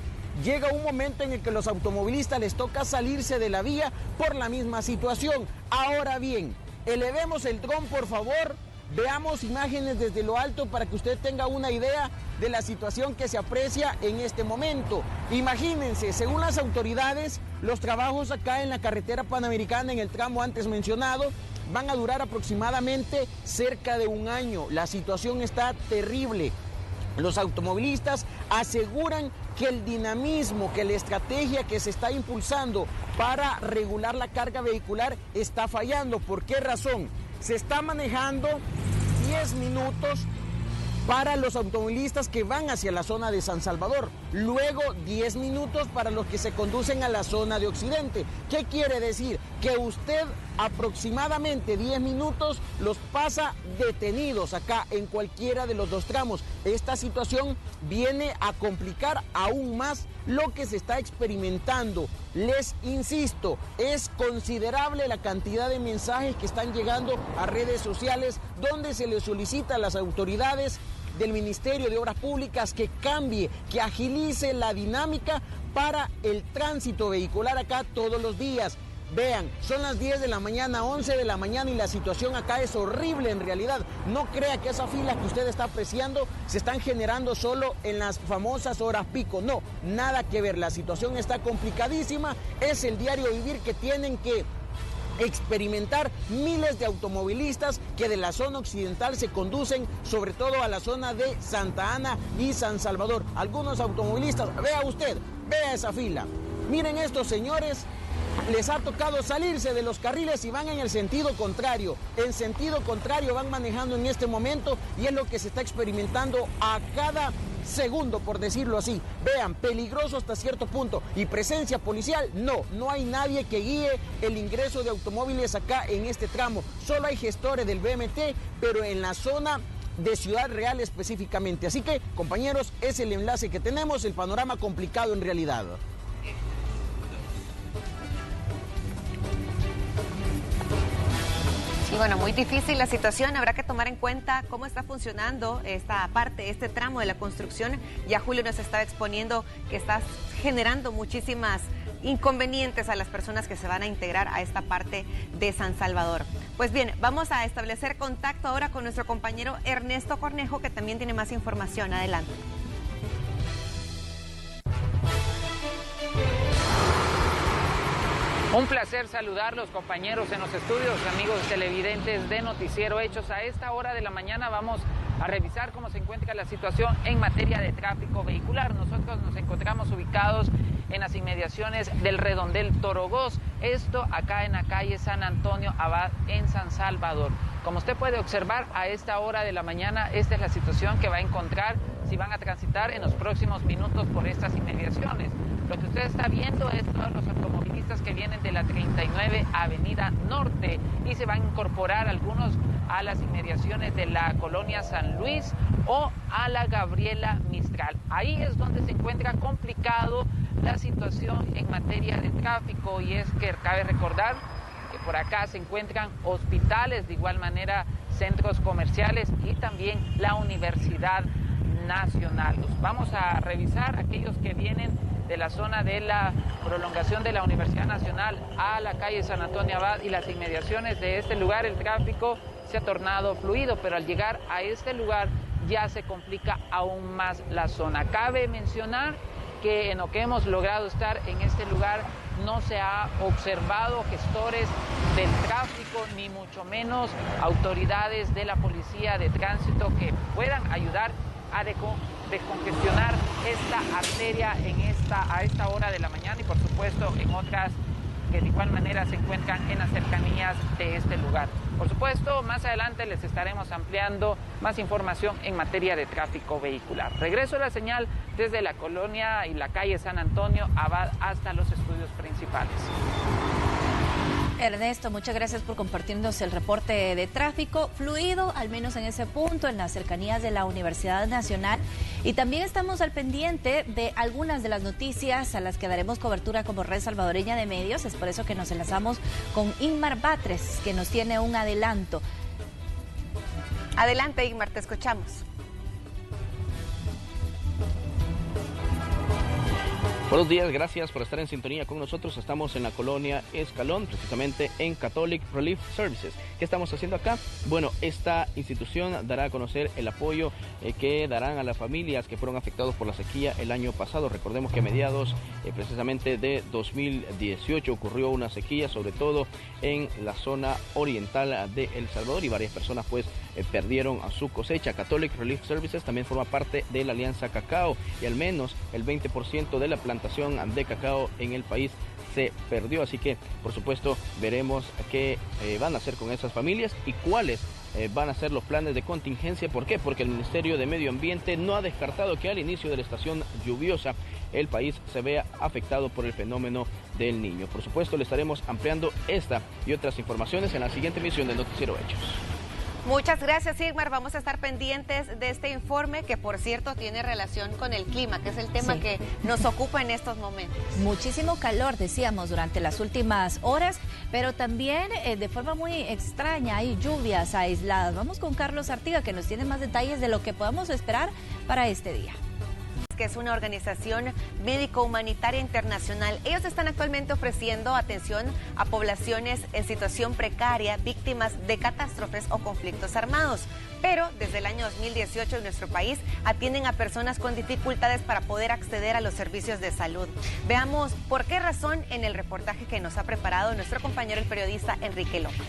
Llega un momento en el que los automovilistas les toca salirse de la vía por la misma situación. Ahora bien, elevemos el dron, por favor, Veamos imágenes desde lo alto para que usted tenga una idea de la situación que se aprecia en este momento. Imagínense, según las autoridades, los trabajos acá en la carretera panamericana, en el tramo antes mencionado, van a durar aproximadamente cerca de un año. La situación está terrible. Los automovilistas aseguran que el dinamismo, que la estrategia que se está impulsando para regular la carga vehicular está fallando. ¿Por qué razón? Se está manejando 10 minutos para los automovilistas que van hacia la zona de San Salvador, luego 10 minutos para los que se conducen a la zona de Occidente. ¿Qué quiere decir? Que usted aproximadamente 10 minutos los pasa detenidos acá en cualquiera de los dos tramos. Esta situación viene a complicar aún más lo que se está experimentando. Les insisto, es considerable la cantidad de mensajes que están llegando a redes sociales donde se les solicita a las autoridades del Ministerio de Obras Públicas que cambie, que agilice la dinámica para el tránsito vehicular acá todos los días. Vean, son las 10 de la mañana, 11 de la mañana y la situación acá es horrible en realidad. No crea que esas filas que usted está apreciando se están generando solo en las famosas horas pico. No, nada que ver, la situación está complicadísima. Es el diario vivir que tienen que experimentar miles de automovilistas que de la zona occidental se conducen sobre todo a la zona de Santa Ana y San Salvador. Algunos automovilistas, vea usted, vea esa fila. Miren estos señores, les ha tocado salirse de los carriles y van en el sentido contrario. En sentido contrario van manejando en este momento y es lo que se está experimentando a cada segundo, por decirlo así. Vean, peligroso hasta cierto punto. ¿Y presencia policial? No hay nadie que guíe el ingreso de automóviles acá en este tramo. Solo hay gestores del BMT, pero en la zona de Ciudad Real específicamente. Así que, compañeros, es el enlace que tenemos, el panorama complicado en realidad. Y bueno, muy difícil la situación, habrá que tomar en cuenta cómo está funcionando esta parte, este tramo de la construcción. Ya Julio nos estaba exponiendo que está generando muchísimas inconvenientes a las personas que se van a integrar a esta parte de San Salvador. Pues bien, vamos a establecer contacto ahora con nuestro compañero Ernesto Cornejo, que también tiene más información. Adelante. Un placer saludarlos, compañeros en los estudios, amigos televidentes de Noticiero Hechos. A esta hora de la mañana vamos a revisar cómo se encuentra la situación en materia de tráfico vehicular. Nosotros nos encontramos ubicados en las inmediaciones del Redondel Torogós, esto acá en la calle San Antonio Abad en San Salvador. Como usted puede observar, a esta hora de la mañana, esta es la situación que va a encontrar si van a transitar en los próximos minutos por estas inmediaciones. Lo que usted está viendo es todos los automovilistas que vienen de la 39 Avenida Norte y se van a incorporar algunos a las inmediaciones de la colonia San Luis o a la Gabriela Mistral. Ahí es donde se encuentra complicado la situación en materia de tráfico, y es que cabe recordar que por acá se encuentran hospitales, de igual manera centros comerciales y también la Universidad Nacional. Vamos a revisar aquellos que vienen de la zona de la prolongación de la Universidad Nacional a la calle San Antonio Abad y las inmediaciones de este lugar. El tráfico se ha tornado fluido, pero al llegar a este lugar ya se complica aún más la zona. Cabe mencionar que en lo que hemos logrado estar en este lugar no se ha observado gestores del tráfico, ni mucho menos autoridades de la policía de tránsito que puedan ayudar a descongestionar esta arteria a esta hora de la mañana, y por supuesto en otras que de igual manera se encuentran en las cercanías de este lugar. Por supuesto, más adelante les estaremos ampliando más información en materia de tráfico vehicular. Regreso a la señal desde la colonia y la calle San Antonio Abad hasta los estudios principales. Ernesto, muchas gracias por compartirnos el reporte de tráfico fluido, al menos en ese punto, en las cercanías de la Universidad Nacional. Y también estamos al pendiente de algunas de las noticias a las que daremos cobertura como Red Salvadoreña de Medios. Es por eso que nos enlazamos con Ingmar Batres, que nos tiene un adelanto. Adelante, Ingmar, te escuchamos. Buenos días, gracias por estar en sintonía con nosotros. Estamos en la colonia Escalón, precisamente en Catholic Relief Services. ¿Qué estamos haciendo acá? Bueno, esta institución dará a conocer el apoyo que darán a las familias que fueron afectados por la sequía el año pasado. Recordemos que a mediados precisamente de 2018 ocurrió una sequía, sobre todo en la zona oriental de El Salvador, y varias personas pues perdieron a su cosecha. Catholic Relief Services también forma parte de la Alianza Cacao, y al menos el 20% de la plantación de cacao en el país se perdió. Así que, por supuesto, veremos qué van a hacer con esas familias y cuáles van a ser los planes de contingencia. ¿Por qué? Porque el Ministerio de Medio Ambiente no ha descartado que al inicio de la estación lluviosa el país se vea afectado por el fenómeno del Niño. Por supuesto, le estaremos ampliando esta y otras informaciones en la siguiente emisión de Noticiero Hechos. Muchas gracias, Sigmar. Vamos a estar pendientes de este informe, que por cierto tiene relación con el clima, que es el tema que nos ocupa en estos momentos. Muchísimo calor, decíamos, durante las últimas horas, pero también de forma muy extraña hay lluvias aisladas. Vamos con Carlos Artiga, que nos tiene más detalles de lo que podamos esperar para este día. Que es una organización médico-humanitaria internacional. Ellos están actualmente ofreciendo atención a poblaciones en situación precaria, víctimas de catástrofes o conflictos armados. Pero desde el año 2018 en nuestro país atienden a personas con dificultades para poder acceder a los servicios de salud. Veamos por qué razón en el reportaje que nos ha preparado nuestro compañero el periodista Enrique López.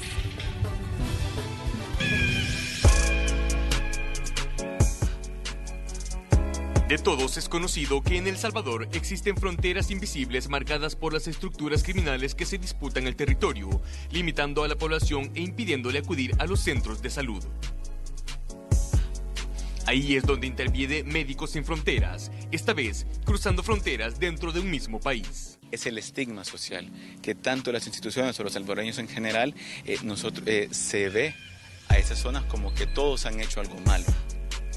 De todos es conocido que en El Salvador existen fronteras invisibles marcadas por las estructuras criminales que se disputan el territorio, limitando a la población e impidiéndole acudir a los centros de salud. Ahí es donde interviene Médicos Sin Fronteras, esta vez cruzando fronteras dentro de un mismo país. Es el estigma social que tanto las instituciones o los salvadoreños en general se ve a esas zonas como que todos han hecho algo malo.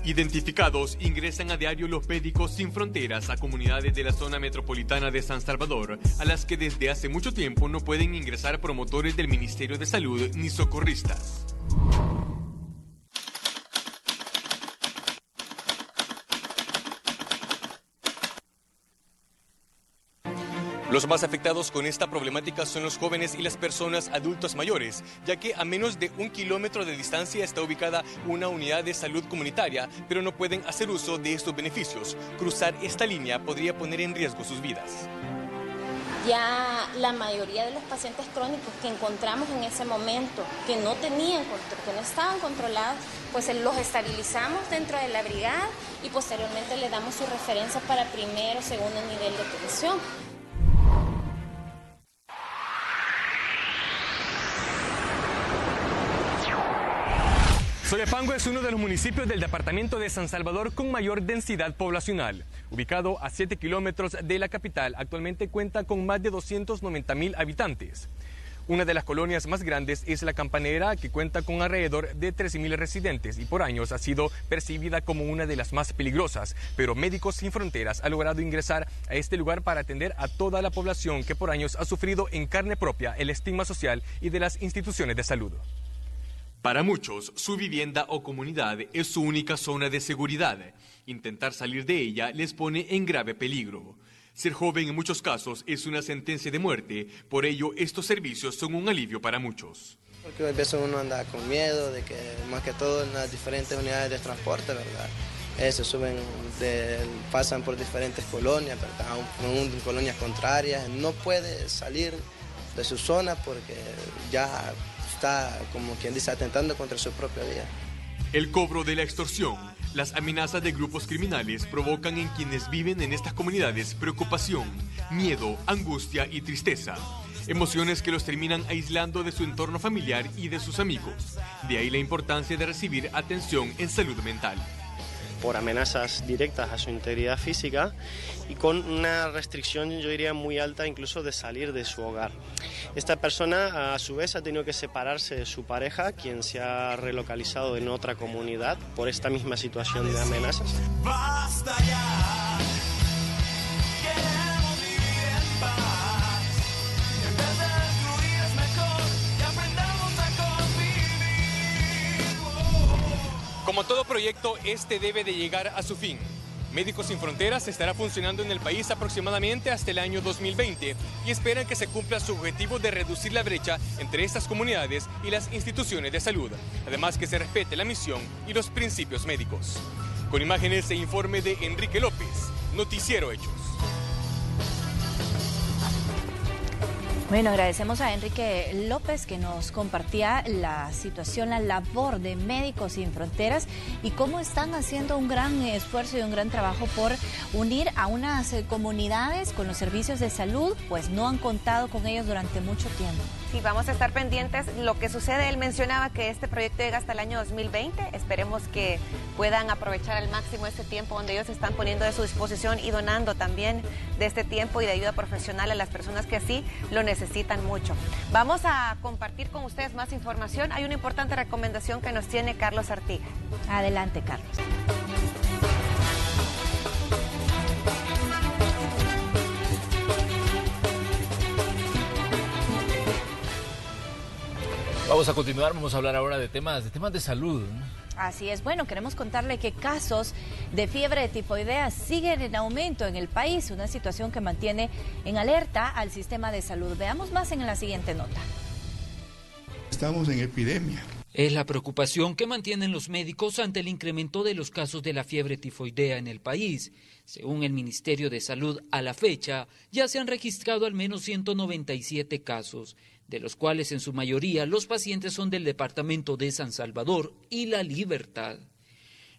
Identificados, ingresan a diario los Médicos Sin Fronteras a comunidades de la zona metropolitana de San Salvador, a las que desde hace mucho tiempo no pueden ingresar promotores del Ministerio de Salud ni socorristas. Los más afectados con esta problemática son los jóvenes y las personas adultos mayores, ya que a menos de 1 kilómetro de distancia está ubicada una unidad de salud comunitaria, pero no pueden hacer uso de estos beneficios. Cruzar esta línea podría poner en riesgo sus vidas. Ya la mayoría de los pacientes crónicos que encontramos en ese momento, que no tenían control, que no estaban controlados, pues los estabilizamos dentro de la brigada y posteriormente le damos su referencia para primero o segundo nivel de atención. Soyapango es uno de los municipios del departamento de San Salvador con mayor densidad poblacional. Ubicado a 7 kilómetros de la capital, actualmente cuenta con más de 290,000 habitantes. Una de las colonias más grandes es La Campanera, que cuenta con alrededor de 13,000 residentes y por años ha sido percibida como una de las más peligrosas. Pero Médicos Sin Fronteras ha logrado ingresar a este lugar para atender a toda la población que por años ha sufrido en carne propia el estigma social y de las instituciones de salud. Para muchos, su vivienda o comunidad es su única zona de seguridad. Intentar salir de ella les pone en grave peligro. Ser joven en muchos casos es una sentencia de muerte, por ello estos servicios son un alivio para muchos. Porque a veces uno anda con miedo de que, más que todo en las diferentes unidades de transporte, ¿verdad? Se suben, pasan por diferentes colonias, ¿verdad? En colonias contrarias, no puede salir de su zona porque ya está, como quien dice, atentando contra su propia vida. El cobro de la extorsión, las amenazas de grupos criminales provocan en quienes viven en estas comunidades preocupación, miedo, angustia y tristeza. Emociones que los terminan aislando de su entorno familiar y de sus amigos. De ahí la importancia de recibir atención en salud mental. Por amenazas directas a su integridad física y con una restricción, yo diría, muy alta incluso de salir de su hogar. Esta persona a su vez ha tenido que separarse de su pareja, quien se ha relocalizado en otra comunidad por esta misma situación de amenazas. ¡Basta ya! Queremos vivir en paz. En vez de destruir es mejor que aprendamos a convivir. Como todo proyecto, este debe de llegar a su fin. Médicos Sin Fronteras estará funcionando en el país aproximadamente hasta el año 2020 y esperan que se cumpla su objetivo de reducir la brecha entre estas comunidades y las instituciones de salud, además que se respete la misión y los principios médicos. Con imágenes e informe de Enrique López, Noticiero Hechos. Bueno, agradecemos a Enrique López que nos compartía la situación, la labor de Médicos Sin Fronteras y cómo están haciendo un gran esfuerzo y un gran trabajo por unir a unas comunidades con los servicios de salud, pues no han contado con ellos durante mucho tiempo. Sí, vamos a estar pendientes. Lo que sucede, él mencionaba que este proyecto llega hasta el año 2020. Esperemos que puedan aprovechar al máximo este tiempo donde ellos están poniendo de su disposición y donando también de este tiempo y de ayuda profesional a las personas que así lo necesitan mucho. Vamos a compartir con ustedes más información. Hay una importante recomendación que nos tiene Carlos Artiga. Adelante, Carlos. Vamos a continuar, vamos a hablar ahora de temas de salud. Así es, bueno, queremos contarle que casos de fiebre tifoidea siguen en aumento en el país, una situación que mantiene en alerta al sistema de salud. Veamos más en la siguiente nota. Estamos en epidemia. Es la preocupación que mantienen los médicos ante el incremento de los casos de la fiebre tifoidea en el país. Según el Ministerio de Salud, a la fecha ya se han registrado al menos 197 casos, de los cuales en su mayoría los pacientes son del departamento de San Salvador y La Libertad.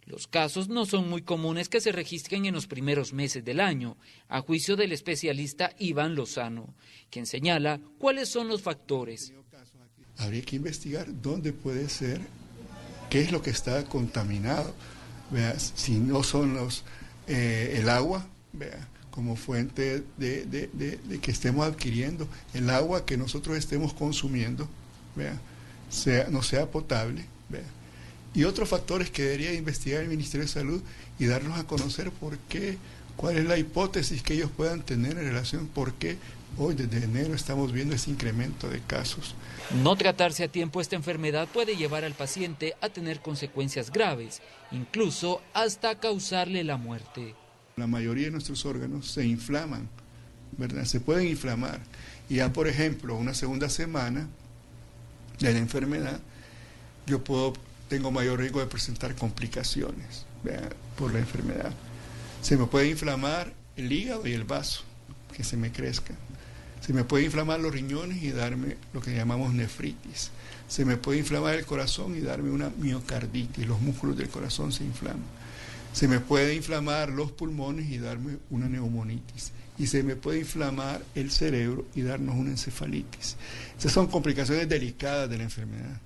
Los casos no son muy comunes que se registren en los primeros meses del año, a juicio del especialista Iván Lozano, quien señala cuáles son los factores. Habría que investigar dónde puede ser, qué es lo que está contaminado. Vea, si no son el agua, vea, como fuente de que estemos adquiriendo, el agua que nosotros estemos consumiendo, vea, no sea potable, vea. Y otros factores que debería investigar el Ministerio de Salud y darnos a conocer por qué, cuál es la hipótesis que ellos puedan tener en relación, por qué hoy desde enero estamos viendo ese incremento de casos. No tratarse a tiempo esta enfermedad puede llevar al paciente a tener consecuencias graves, incluso hasta causarle la muerte. La mayoría de nuestros órganos se inflaman, ¿verdad? Se pueden inflamar. Y ya, por ejemplo, una segunda semana de la enfermedad, tengo mayor riesgo de presentar complicaciones, ¿verdad?, por la enfermedad. Se me puede inflamar el hígado y el vaso, que se me crezca. Se me puede inflamar los riñones y darme lo que llamamos nefritis. Se me puede inflamar el corazón y darme una miocarditis, los músculos del corazón se inflaman. Se me puede inflamar los pulmones y darme una neumonitis. Y se me puede inflamar el cerebro y darnos una encefalitis. Esas son complicaciones delicadas de la enfermedad.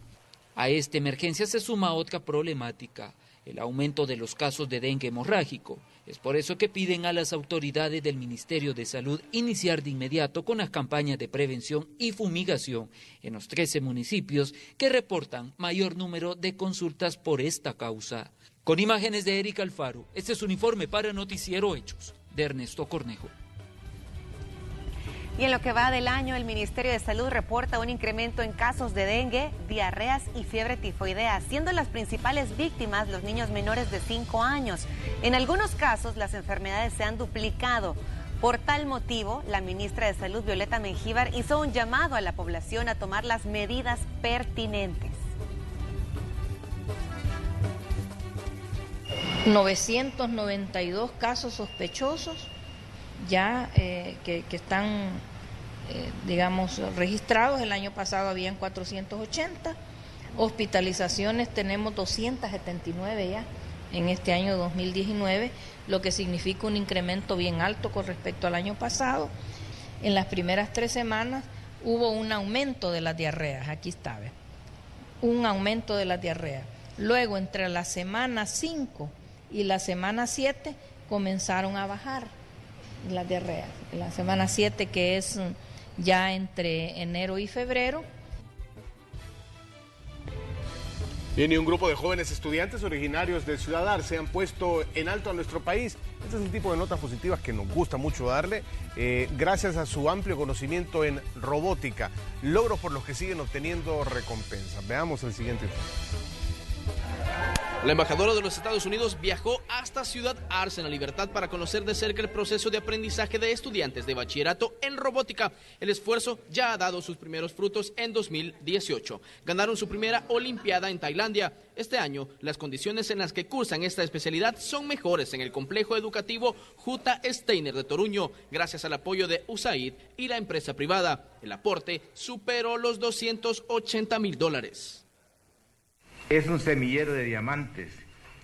A esta emergencia se suma otra problemática, el aumento de los casos de dengue hemorrágico. Es por eso que piden a las autoridades del Ministerio de Salud iniciar de inmediato con las campañas de prevención y fumigación en los 13 municipios que reportan mayor número de consultas por esta causa. Con imágenes de Erika Alfaro, este es un informe para Noticiero Hechos, de Ernesto Cornejo. Y en lo que va del año, el Ministerio de Salud reporta un incremento en casos de dengue, diarreas y fiebre tifoidea, siendo las principales víctimas los niños menores de 5 años. En algunos casos, las enfermedades se han duplicado. Por tal motivo, la ministra de Salud, Violeta Mengíbar, hizo un llamado a la población a tomar las medidas pertinentes. 992 casos sospechosos ya que están, digamos, registrados. El año pasado habían 480. Hospitalizaciones tenemos 279 ya en este año 2019, lo que significa un incremento bien alto con respecto al año pasado. En las primeras 3 semanas hubo un aumento de las diarreas, aquí está, ¿ve? Un aumento de las diarreas. Luego, entre la semana 5 y la semana 7, comenzaron a bajar las diarreas. La semana 7, que es ya entre enero y febrero. Bien, y un grupo de jóvenes estudiantes originarios de Ciudad Arce han puesto en alto a nuestro país. Este es el tipo de notas positivas que nos gusta mucho darle, gracias a su amplio conocimiento en robótica, logros por los que siguen obteniendo recompensas. Veamos el siguiente informe. La embajadora de los Estados Unidos viajó hasta Ciudad Arce en La Libertad para conocer de cerca el proceso de aprendizaje de estudiantes de bachillerato en robótica. El esfuerzo ya ha dado sus primeros frutos en 2018. Ganaron su primera Olimpiada en Tailandia. Este año, las condiciones en las que cursan esta especialidad son mejores en el complejo educativo J. Steiner de Toruño, gracias al apoyo de USAID y la empresa privada. El aporte superó los $280,000. Es un semillero de diamantes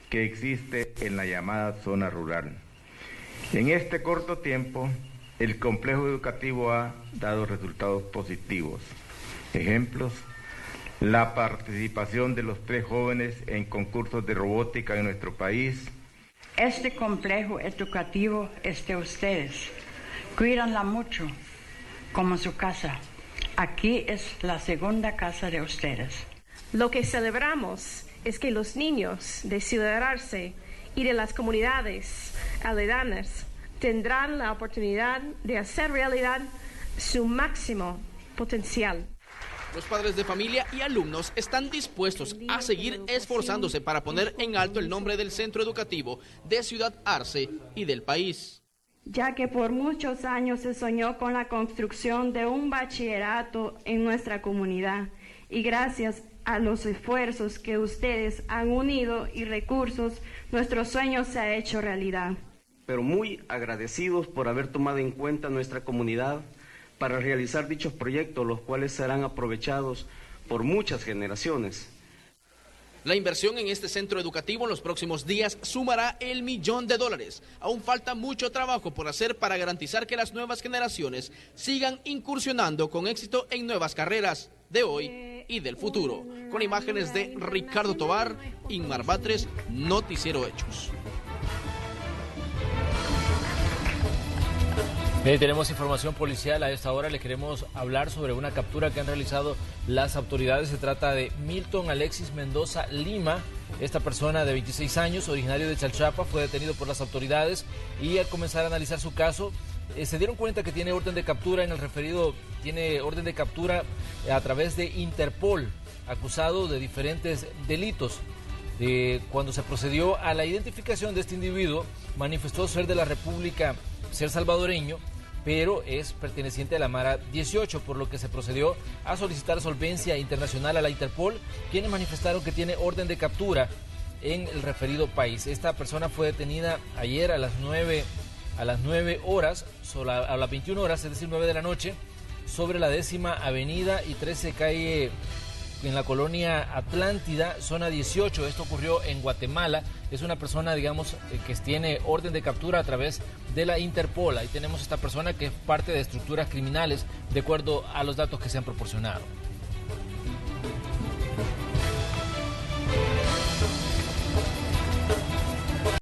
que existe en la llamada zona rural. En este corto tiempo, el complejo educativo ha dado resultados positivos. Ejemplos: la participación de los 3 jóvenes en concursos de robótica en nuestro país. Este complejo educativo es de ustedes. Cuídanla mucho, como su casa. Aquí es la segunda casa de ustedes. Lo que celebramos es que los niños de Ciudad Arce y de las comunidades aledañas tendrán la oportunidad de hacer realidad su máximo potencial. Los padres de familia y alumnos están dispuestos a seguir esforzándose para poner en alto el nombre del centro educativo de Ciudad Arce y del país. Ya que por muchos años se soñó con la construcción de un bachillerato en nuestra comunidad, y gracias a los esfuerzos que ustedes han unido y recursos, nuestro sueño se ha hecho realidad. Pero muy agradecidos por haber tomado en cuenta nuestra comunidad para realizar dichos proyectos, los cuales serán aprovechados por muchas generaciones. La inversión en este centro educativo en los próximos días sumará $1 millón. Aún falta mucho trabajo por hacer para garantizar que las nuevas generaciones sigan incursionando con éxito en nuevas carreras de hoy y del futuro. Con imágenes de Ricardo Tobar, Inmar Batres, Noticiero Hechos. Bien, tenemos información policial. A esta hora le queremos hablar sobre una captura que han realizado las autoridades. Se trata de Milton Alexis Mendoza Lima. Esta persona de 26 años, originario de Chalchapa, fue detenido por las autoridades y al comenzar a analizar su caso, se dieron cuenta que tiene orden de captura en el referido, tiene orden de captura a través de Interpol, acusado de diferentes delitos. Cuando se procedió a la identificación de este individuo, manifestó ser de la República, ser salvadoreño, pero es perteneciente a la Mara 18, por lo que se procedió a solicitar solvencia internacional a la Interpol, quienes manifestaron que tiene orden de captura en el referido país. Esta persona fue detenida ayer a las 9 horas, a las 21 horas, es decir, 9 de la noche, sobre la 10ª Avenida y 13 Calle, en la colonia Atlántida, zona 18. Esto ocurrió en Guatemala. Es una persona, digamos, que tiene orden de captura a través de la Interpol. Ahí tenemos esta persona que es parte de estructuras criminales, de acuerdo a los datos que se han proporcionado.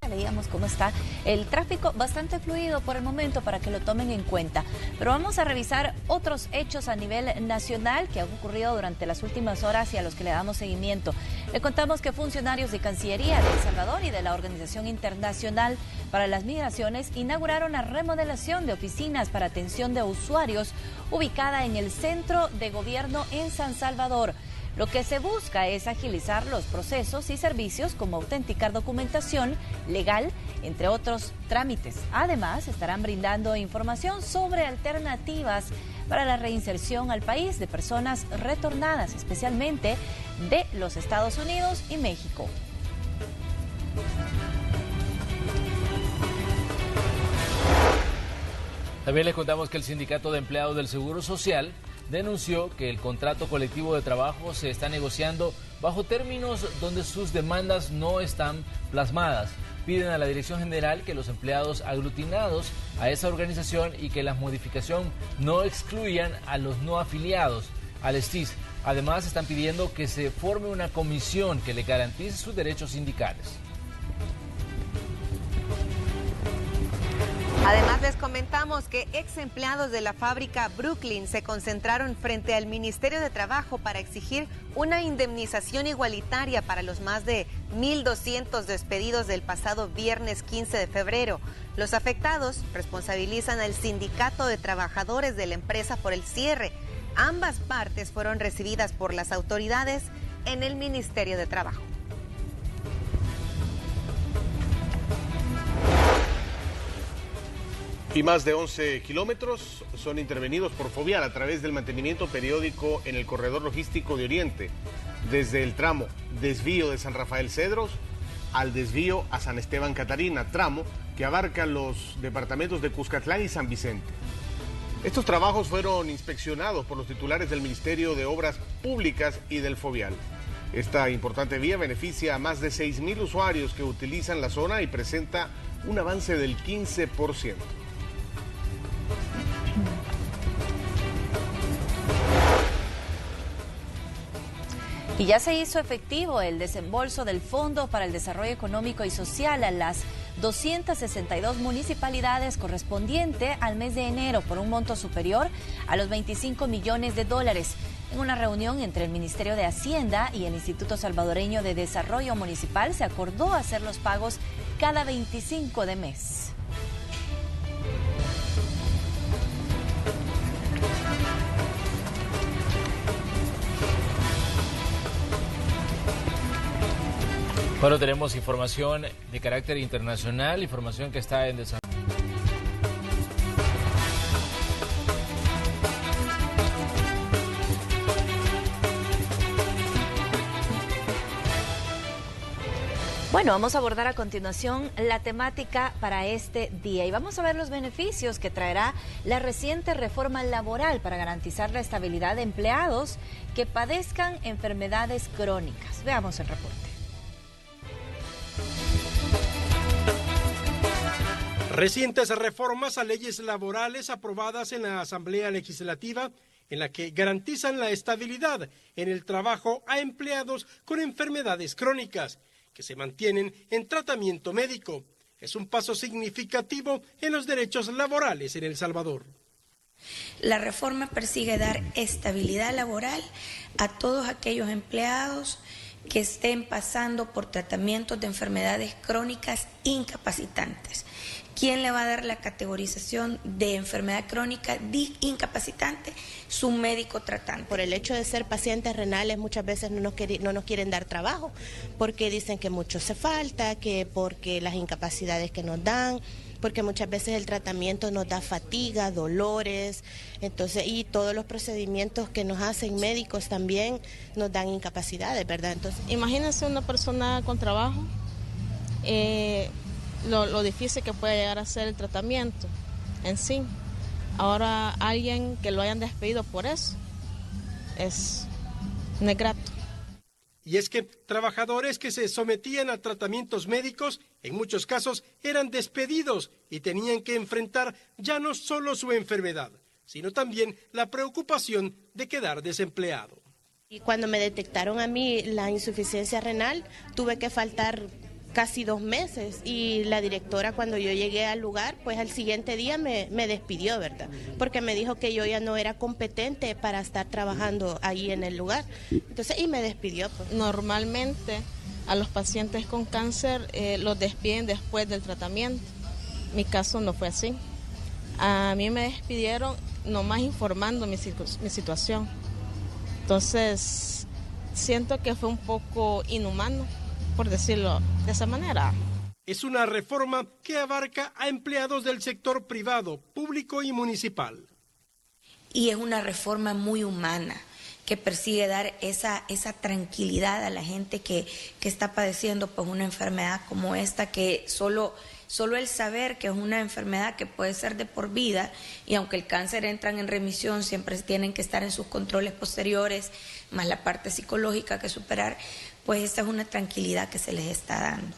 Veíamos cómo está el tráfico, bastante fluido por el momento para que lo tomen en cuenta. Pero vamos a revisar otros hechos a nivel nacional que han ocurrido durante las últimas horas y a los que le damos seguimiento. Le contamos que funcionarios de Cancillería de El Salvador y de la Organización Internacional para las Migraciones inauguraron la remodelación de oficinas para atención de usuarios ubicada en el centro de gobierno en San Salvador. Lo que se busca es agilizar los procesos y servicios como autenticar documentación legal, entre otros trámites. Además, estarán brindando información sobre alternativas para la reinserción al país de personas retornadas, especialmente de los Estados Unidos y México. También les contamos que el Sindicato de Empleados del Seguro Social denunció que el contrato colectivo de trabajo se está negociando bajo términos donde sus demandas no están plasmadas. Piden a la Dirección General que los empleados aglutinados a esa organización y que la modificación no excluyan a los no afiliados al STIS. Además, están pidiendo que se forme una comisión que le garantice sus derechos sindicales. Además, les comentamos que ex empleados de la fábrica Brooklyn se concentraron frente al Ministerio de Trabajo para exigir una indemnización igualitaria para los más de 1.200 despedidos del pasado viernes 15 de febrero. Los afectados responsabilizan al Sindicato de Trabajadores de la empresa por el cierre. Ambas partes fueron recibidas por las autoridades en el Ministerio de Trabajo. Y más de 11 kilómetros son intervenidos por Fovial a través del mantenimiento periódico en el corredor logístico de Oriente, desde el tramo desvío de San Rafael Cedros al desvío a San Esteban Catarina, tramo que abarca los departamentos de Cuscatlán y San Vicente. Estos trabajos fueron inspeccionados por los titulares del Ministerio de Obras Públicas y del Fovial. Esta importante vía beneficia a más de 6.000 usuarios que utilizan la zona y presenta un avance del 15%. Y ya se hizo efectivo el desembolso del Fondo para el Desarrollo Económico y Social a las 262 municipalidades correspondiente al mes de enero por un monto superior a los 25 millones de dólares. En una reunión entre el Ministerio de Hacienda y el Instituto Salvadoreño de Desarrollo Municipal se acordó hacer los pagos cada 25 de mes. Bueno, tenemos información de carácter internacional, información que está en desarrollo. Bueno, vamos a abordar a continuación la temática para este día y vamos a ver los beneficios que traerá la reciente reforma laboral para garantizar la estabilidad de empleados que padezcan enfermedades crónicas. Veamos el reporte. Recientes reformas a leyes laborales aprobadas en la Asamblea Legislativa en la que garantizan la estabilidad en el trabajo a empleados con enfermedades crónicas que se mantienen en tratamiento médico. Es un paso significativo en los derechos laborales en El Salvador. La reforma persigue dar estabilidad laboral a todos aquellos empleados que estén pasando por tratamientos de enfermedades crónicas incapacitantes. ¿Quién le va a dar la categorización de enfermedad crónica incapacitante? Su médico tratante. Por el hecho de ser pacientes renales muchas veces no nos quieren dar trabajo porque dicen que mucho se falta, que porque las incapacidades que nos dan, porque muchas veces el tratamiento nos da fatiga, dolores, entonces, y todos los procedimientos que nos hacen médicos también nos dan incapacidades, ¿verdad? Entonces, imagínense una persona con trabajo, lo difícil que puede llegar a ser el tratamiento en sí. Ahora alguien que lo hayan despedido por eso no es grato. Y es que trabajadores que se sometían a tratamientos médicos, en muchos casos eran despedidos y tenían que enfrentar ya no solo su enfermedad, sino también la preocupación de quedar desempleado. Y cuando me detectaron a mí la insuficiencia renal, tuve que faltar casi 2 meses y la directora cuando yo llegué al lugar, pues al siguiente día me despidió, ¿verdad? Porque me dijo que yo ya no era competente para estar trabajando ahí en el lugar. Entonces, y me despidió. Pues. Normalmente a los pacientes con cáncer los despiden después del tratamiento. Mi caso no fue así. A mí me despidieron nomás informando mi situación. Entonces, siento que fue un poco inhumano, por decirlo de esa manera. Es una reforma que abarca a empleados del sector privado, público y municipal. Y es una reforma muy humana que persigue dar esa tranquilidad a la gente que está padeciendo pues una enfermedad como esta, que solo el saber que es una enfermedad que puede ser de por vida, y aunque el cáncer entran en remisión, siempre tienen que estar en sus controles posteriores, más la parte psicológica que superar, pues esta es una tranquilidad que se les está dando.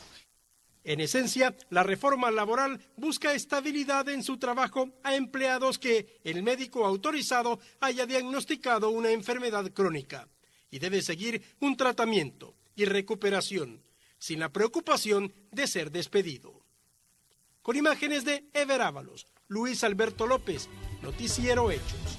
En esencia, la reforma laboral busca estabilidad en su trabajo a empleados que el médico autorizado haya diagnosticado una enfermedad crónica y debe seguir un tratamiento y recuperación, sin la preocupación de ser despedido. Con imágenes de Ever Ábalos, Luis Alberto López, Noticiero Hechos.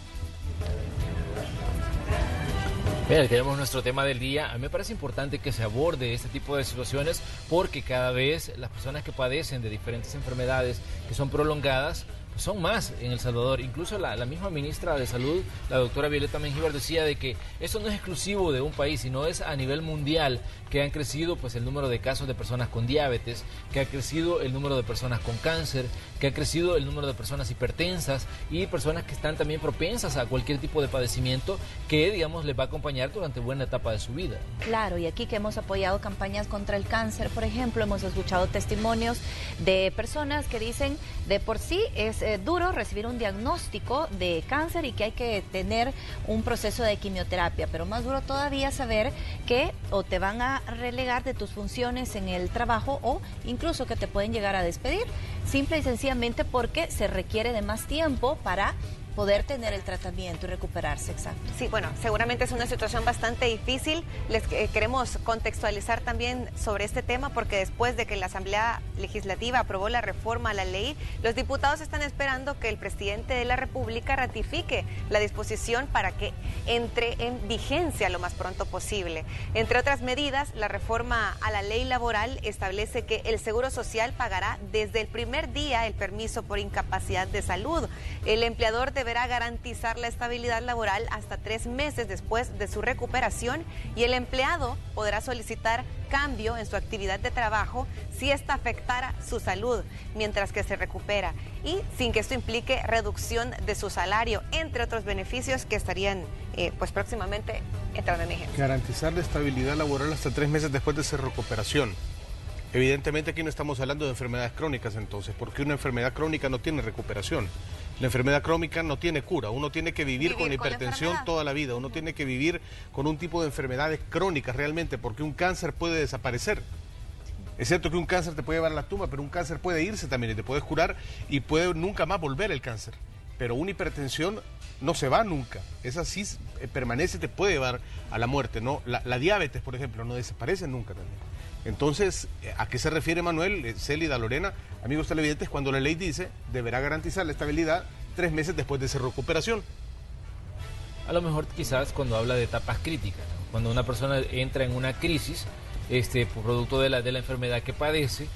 Bien, tenemos nuestro tema del día. A mí me parece importante que se aborde este tipo de situaciones porque cada vez las personas que padecen de diferentes enfermedades que son prolongadas, son más en El Salvador. Incluso la misma ministra de Salud, la doctora Violeta Mengíbar, decía de que esto no es exclusivo de un país, sino es a nivel mundial, que han crecido pues el número de casos de personas con diabetes, que ha crecido el número de personas con cáncer, que ha crecido el número de personas hipertensas y personas que están también propensas a cualquier tipo de padecimiento que, digamos, les va a acompañar durante buena etapa de su vida. Claro, y aquí que hemos apoyado campañas contra el cáncer, por ejemplo, hemos escuchado testimonios de personas que dicen de por sí es duro recibir un diagnóstico de cáncer y que hay que tener un proceso de quimioterapia, pero más duro todavía saber que o te van a relegar de tus funciones en el trabajo o incluso que te pueden llegar a despedir, simple y sencillamente porque se requiere de más tiempo para poder tener el tratamiento y recuperarse. Exacto. Sí, bueno, seguramente es una situación bastante difícil. Les queremos contextualizar también sobre este tema porque después de que la Asamblea Legislativa aprobó la reforma a la ley, los diputados están esperando que el presidente de la República ratifique la disposición para que entre en vigencia lo más pronto posible. Entre otras medidas, la reforma a la ley laboral establece que el Seguro Social pagará desde el primer día el permiso por incapacidad de salud. El empleador deberá garantizar la estabilidad laboral hasta 3 meses después de su recuperación y el empleado podrá solicitar cambio en su actividad de trabajo si esta afectara su salud mientras que se recupera y sin que esto implique reducción de su salario, entre otros beneficios que estarían pues próximamente entrando en vigencia. Garantizar la estabilidad laboral hasta 3 meses después de su recuperación. Evidentemente aquí no estamos hablando de enfermedades crónicas entonces, porque una enfermedad crónica no tiene recuperación. La enfermedad crónica no tiene cura, uno tiene que vivir con hipertensión toda la vida, uno tiene que vivir con un tipo de enfermedades crónicas realmente, porque un cáncer puede desaparecer. Es cierto que un cáncer te puede llevar a la tumba, pero un cáncer puede irse también y te puedes curar y puede nunca más volver el cáncer. Pero una hipertensión no se va nunca, esa sí permanece y te puede llevar a la muerte, ¿no? La diabetes, por ejemplo, no desaparece nunca también. Entonces, ¿a qué se refiere Manuel, Célida, Lorena? Amigos televidentes, cuando la ley dice deberá garantizar la estabilidad 3 meses después de su recuperación. A lo mejor quizás cuando habla de etapas críticas, ¿no? Cuando una persona entra en una crisis, producto de la enfermedad que padece,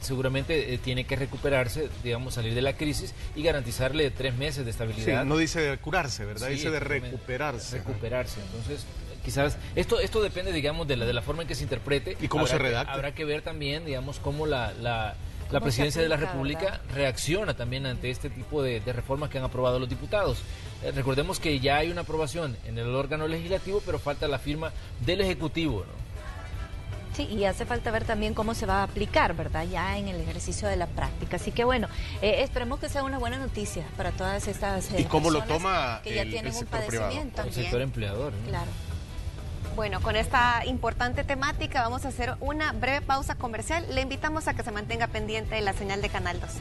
seguramente tiene que recuperarse, digamos, salir de la crisis y garantizarle 3 meses de estabilidad. Sí, no dice de curarse, ¿verdad? Sí, dice de recuperarse. Recuperarse, entonces quizás esto depende, digamos, de la forma en que se interprete. ¿Y cómo se redacta? Habrá que ver también, digamos, cómo la presidencia de la República reacciona también ante este tipo de reformas que han aprobado los diputados. Recordemos que ya hay una aprobación en el órgano legislativo, pero falta la firma del Ejecutivo, ¿no? Sí, y hace falta ver también cómo se va a aplicar, ¿verdad? Ya en el ejercicio de la práctica. Así que bueno, esperemos que sea una buena noticia para todas estas ¿Y cómo lo toma que ya tienen un padecimiento? El sector empleador, ¿no? Claro. Bueno, con esta importante temática vamos a hacer una breve pausa comercial. Le invitamos a que se mantenga pendiente de la señal de Canal 12.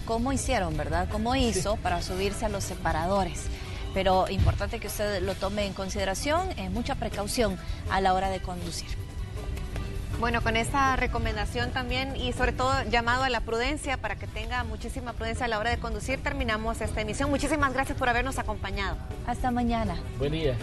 ¿Cómo hicieron, verdad? ¿Cómo hizo para subirse a los separadores? Pero importante que usted lo tome en consideración, mucha precaución a la hora de conducir. Bueno, con esta recomendación también y sobre todo llamado a la prudencia para que tenga muchísima prudencia a la hora de conducir, terminamos esta emisión. Muchísimas gracias por habernos acompañado. Hasta mañana. Buen día.